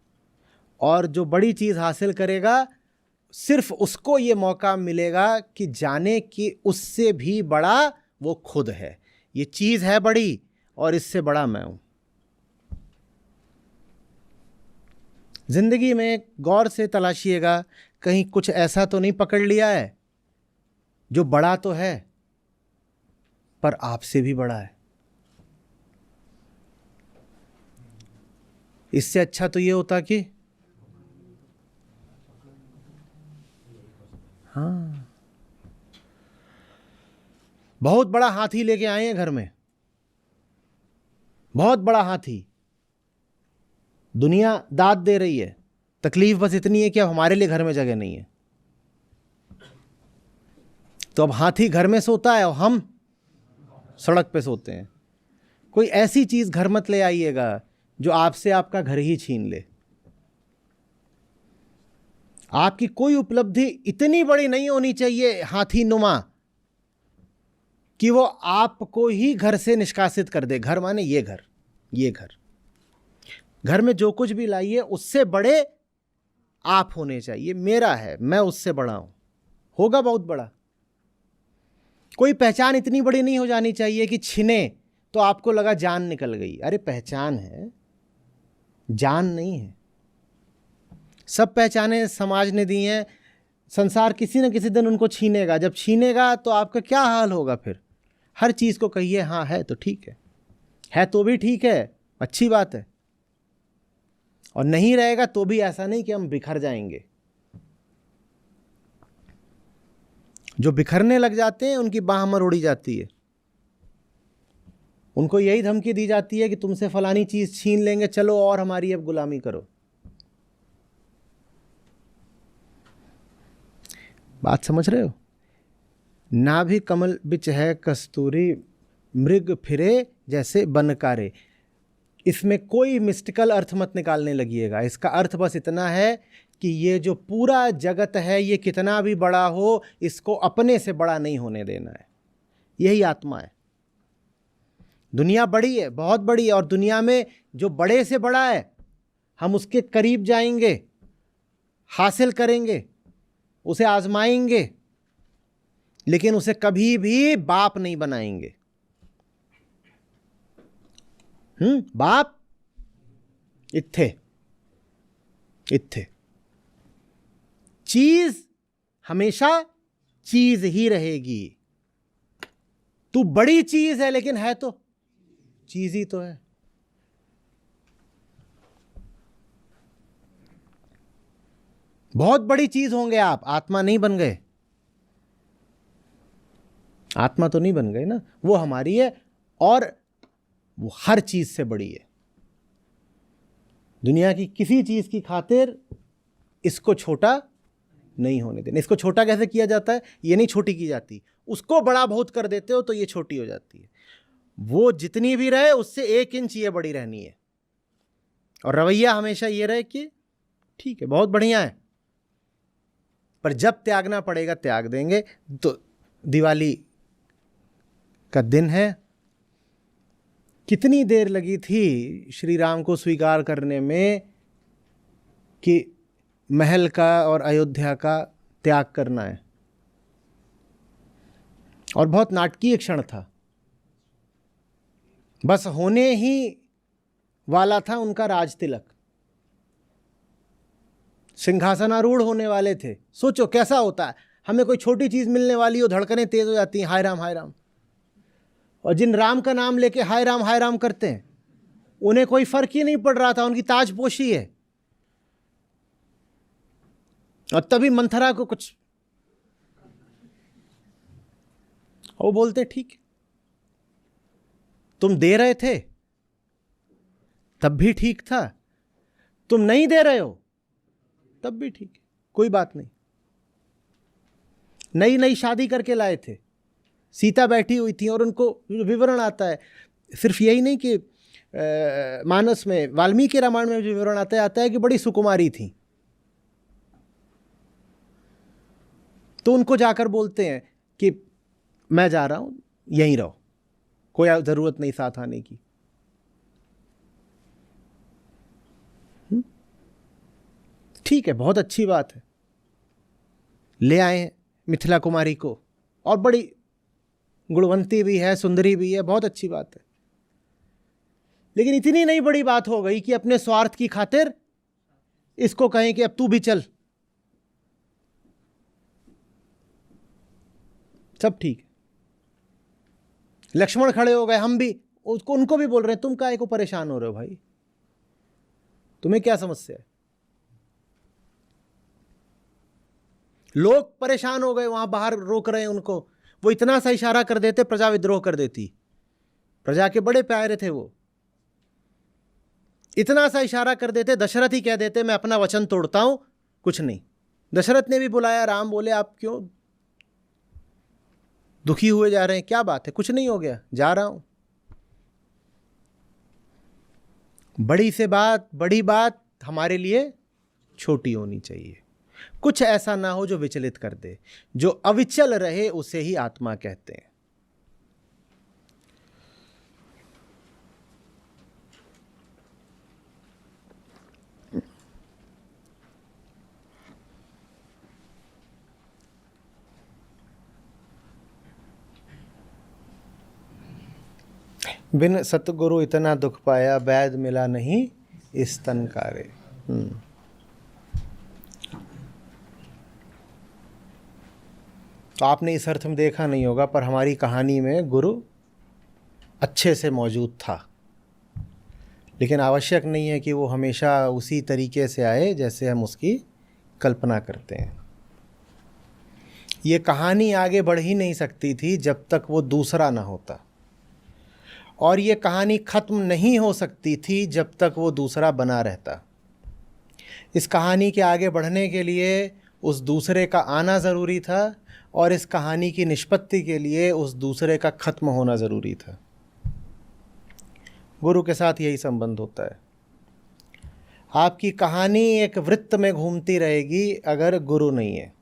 और जो बड़ी चीज हासिल करेगा सिर्फ उसको ये मौका मिलेगा कि जाने कि उससे भी बड़ा वो खुद है। ये चीज है बड़ी और इससे बड़ा मैं हूं। जिंदगी में गौर से तलाशिएगा, कहीं कुछ ऐसा तो नहीं पकड़ लिया है जो बड़ा तो है पर आपसे भी बड़ा है। इससे अच्छा तो ये होता कि हाँ, बहुत बड़ा हाथी लेके आए हैं घर में, बहुत बड़ा हाथी, दुनिया दाद दे रही है, तकलीफ बस इतनी है कि अब हमारे लिए घर में जगह नहीं है। तो अब हाथी घर में सोता है और हम सड़क पे सोते हैं। कोई ऐसी चीज घर मत ले आइएगा जो आपसे आपका घर ही छीन ले। आपकी कोई उपलब्धि इतनी बड़ी नहीं होनी चाहिए हाथी नुमा कि वो आपको ही घर से निष्कासित कर दे। घर माने ये घर, ये घर में जो कुछ भी लाइए उससे बड़े आप होने चाहिए। मेरा है, मैं उससे बड़ा हूं, होगा बहुत बड़ा। कोई पहचान इतनी बड़ी नहीं हो जानी चाहिए कि छिने तो आपको लगा जान निकल गई। अरे पहचान है, जान नहीं है। सब पहचाने समाज ने दी हैं, संसार किसी न किसी दिन उनको छीनेगा। जब छीनेगा तो आपका क्या हाल होगा फिर? हर चीज़ को कहिए हाँ है तो ठीक है तो भी ठीक है, अच्छी बात है। और नहीं रहेगा तो भी ऐसा नहीं कि हम बिखर जाएंगे। जो बिखरने लग जाते हैं उनकी बाह मरोड़ी जाती है। उनको यही धमकी दी जाती है कि तुमसे फलानी चीज छीन लेंगे, चलो और हमारी अब गुलामी करो। बात समझ रहे हो? नाभि कमल बिच है कस्तूरी, मृग फिरे जैसे बनकारे। इसमें कोई मिस्टिकल अर्थ मत निकालने लगिएगा। इसका अर्थ बस इतना है कि ये जो पूरा जगत है, ये कितना भी बड़ा हो, इसको अपने से बड़ा नहीं होने देना है। यही आत्मा है। दुनिया बड़ी है, बहुत बड़ी है, और दुनिया में जो बड़े से बड़ा है हम उसके करीब जाएंगे, हासिल करेंगे, उसे आजमाएंगे, लेकिन उसे कभी भी बाप नहीं बनाएंगे। बाप इत्थे इत्थे। चीज हमेशा चीज ही रहेगी। तू बड़ी चीज है लेकिन है तो चीज ही तो है। बहुत बड़ी चीज होंगे आप, आत्मा नहीं बन गए। आत्मा तो नहीं बन गए ना, वो हमारी है और वो हर चीज से बड़ी है। दुनिया की किसी चीज की खातिर इसको छोटा नहीं होने देना। इसको छोटा कैसे किया जाता है? ये नहीं छोटी की जाती। उसको बड़ा बहुत कर देते हो तो ये छोटी हो जाती है। वो जितनी भी रहे उससे 1 इंच ये बड़ी रहनी है। और रवैया हमेशा ये रहे कि ठीक है, बहुत बढ़िया है, पर जब त्यागना पड़ेगा त्याग देंगे। तो दिवाली का दिन है। कितनी देर लगी थी श्री राम को स्वीकार करने में कि महल का और अयोध्या का त्याग करना है। और बहुत नाटकीय क्षण था। बस होने ही वाला था उनका राज तिलक। सिंहासनारूढ़ होने वाले थे। सोचो कैसा होता है, हमें कोई छोटी चीज मिलने वाली हो, धड़कनें तेज हो जाती हैं, हाय राम हाय राम। और जिन राम का नाम लेके हाय राम करते हैं उन्हें कोई फर्क ही नहीं पड़ रहा था, उनकी ताजपोशी है। और तभी मंथरा को कुछ, वो बोलते ठीक है, तुम दे रहे थे तब भी ठीक था, तुम नहीं दे रहे हो तब भी ठीक है, कोई बात नहीं। नई नई शादी करके लाए थे, सीता बैठी हुई थी और उनको विवरण आता है। सिर्फ यही नहीं कि मानस में, वाल्मीकि रामायण में विवरण आता है कि बड़ी सुकुमारी थी। तो उनको जाकर बोलते हैं कि मैं जा रहा हूं, यहीं रहो, कोई जरूरत नहीं साथ आने की। ठीक है, बहुत अच्छी बात है, ले आए मिथिला कुमारी को, और बड़ी गुणवंती भी है, सुंदरी भी है, बहुत अच्छी बात है। लेकिन इतनी नहीं बड़ी बात हो गई कि अपने स्वार्थ की खातिर इसको कहें कि अब तू भी चल। सब ठीक है। लक्ष्मण खड़े हो गए, हम भी उसको, उनको भी बोल रहे हैं तुम काहे को परेशान हो रहे हो भाई, तुम्हें क्या समस्या है। लोग परेशान हो गए, वहां बाहर रोक रहे हैं उनको। वो इतना सा इशारा कर देते, प्रजा विद्रोह कर देती। प्रजा के बड़े प्यारे थे वो, इतना सा इशारा कर देते, दशरथ ही कह देते मैं अपना वचन तोड़ता हूं, कुछ नहीं। दशरथ ने भी बुलाया, राम बोले आप क्यों दुखी हुए जा रहे हैं, क्या बात है, कुछ नहीं हो गया, जा रहा हूं। बड़ी से बात, बड़ी बात हमारे लिए छोटी होनी चाहिए। कुछ ऐसा ना हो जो विचलित कर दे। जो अविचल रहे उसे ही आत्मा कहते हैं। बिन सतगुरु इतना दुख पाया, वैद मिला नहीं इस तन कारे। तो आपने इस अर्थ में देखा नहीं होगा, पर हमारी कहानी में गुरु अच्छे से मौजूद था, लेकिन आवश्यक नहीं है कि वो हमेशा उसी तरीके से आए जैसे हम उसकी कल्पना करते हैं। ये कहानी आगे बढ़ ही नहीं सकती थी जब तक वो दूसरा ना होता, और ये कहानी ख़त्म नहीं हो सकती थी जब तक वो दूसरा बना रहता। इस कहानी के आगे बढ़ने के लिए उस दूसरे का आना ज़रूरी था, और इस कहानी की निष्पत्ति के लिए उस दूसरे का ख़त्म होना ज़रूरी था। गुरु के साथ यही संबंध होता है। आपकी कहानी एक वृत्त में घूमती रहेगी अगर गुरु नहीं है।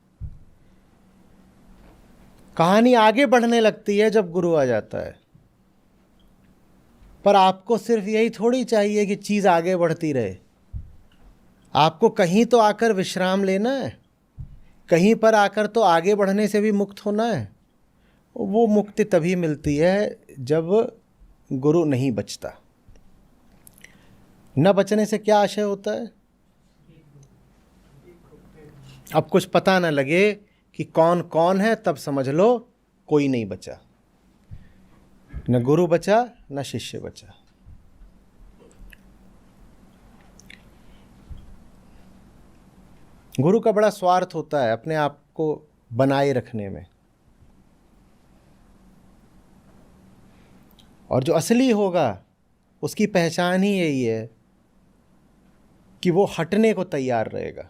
कहानी आगे बढ़ने लगती है जब गुरु आ जाता है, पर आपको सिर्फ यही थोड़ी चाहिए कि चीज़ आगे बढ़ती रहे। आपको कहीं तो आकर विश्राम लेना है, कहीं पर आकर तो आगे बढ़ने से भी मुक्त होना है। वो मुक्ति तभी मिलती है जब गुरु नहीं बचता। न बचने से क्या आशय होता है? अब कुछ पता न लगे कि कौन कौन है, तब समझ लो कोई नहीं बचा। न गुरु बचा, न शिष्य बचा। गुरु का बड़ा स्वार्थ होता है अपने आप को बनाए रखने में, और जो असली होगा उसकी पहचान ही यही है कि वो हटने को तैयार रहेगा।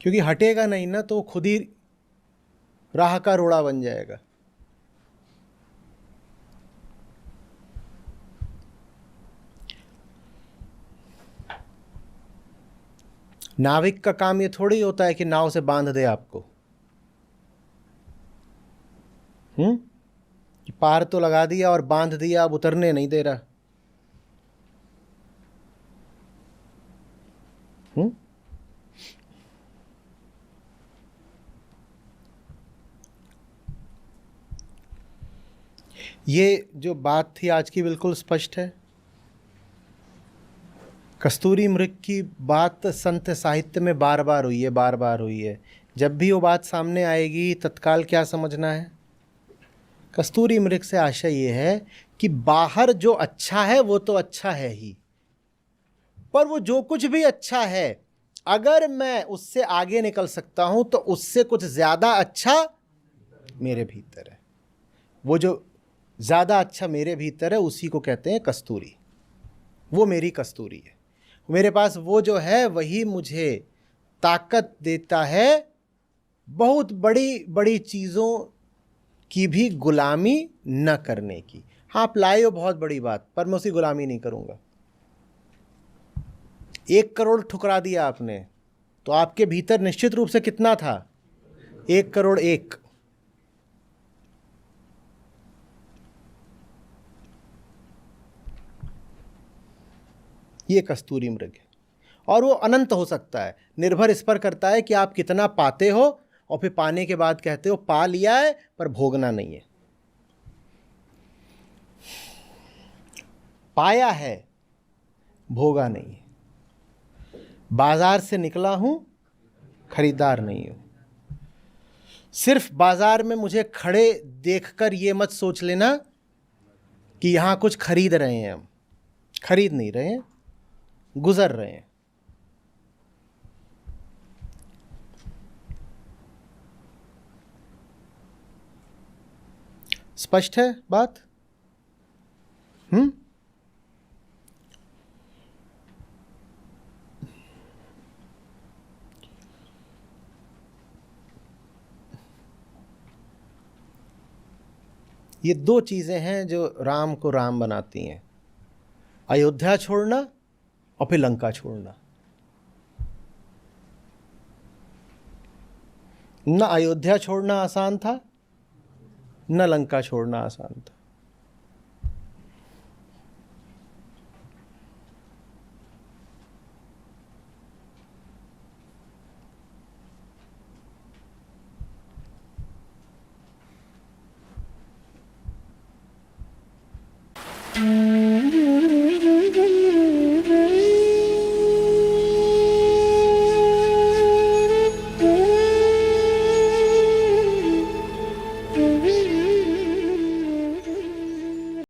क्योंकि हटेगा नहीं ना तो वो खुद ही राह का रोड़ा बन जाएगा। नाविक का काम ये थोड़ी होता है कि नाव से बांध दे आपको। कि पार तो लगा दिया और बांध दिया, अब उतरने नहीं दे रहा। ये जो बात थी आज की बिल्कुल स्पष्ट है। कस्तूरी मृग की बात संत साहित्य में बार बार हुई है, बार बार हुई है। जब भी वो बात सामने आएगी तत्काल क्या समझना है? कस्तूरी मृग से आशय ये है कि बाहर जो अच्छा है वो तो अच्छा है ही, पर वो जो कुछ भी अच्छा है अगर मैं उससे आगे निकल सकता हूं तो उससे कुछ ज़्यादा अच्छा मेरे भीतर है। वो जो ज़्यादा अच्छा मेरे भीतर है उसी को कहते हैं कस्तूरी। वो मेरी कस्तूरी है। मेरे पास वो जो है वही मुझे ताकत देता है बहुत बड़ी बड़ी चीज़ों की भी गुलामी न करने की। हाँ, आप लाए हो बहुत बड़ी बात, पर मैं उसकी गुलामी नहीं करूँगा। 1 करोड़ ठुकरा दिया आपने, तो आपके भीतर निश्चित रूप से कितना था? 1 करोड़ 1। ये कस्तूरी मृग है, और वो अनंत हो सकता है। निर्भर इस पर करता है कि आप कितना पाते हो, और फिर पाने के बाद कहते हो पा लिया है पर भोगना नहीं है। पाया है, भोगा नहीं है। बाजार से निकला हूं, खरीदार नहीं हूं। सिर्फ बाजार में मुझे खड़े देखकर ये मत सोच लेना कि यहां कुछ खरीद रहे हैं। हम खरीद नहीं रहे हैं, गुजर रहे हैं। स्पष्ट है बात? ये 2 चीजें हैं जो राम को राम बनाती हैं। अयोध्या छोड़ना और फिर लंका छोड़ना। न अयोध्या छोड़ना आसान था, न लंका छोड़ना आसान था।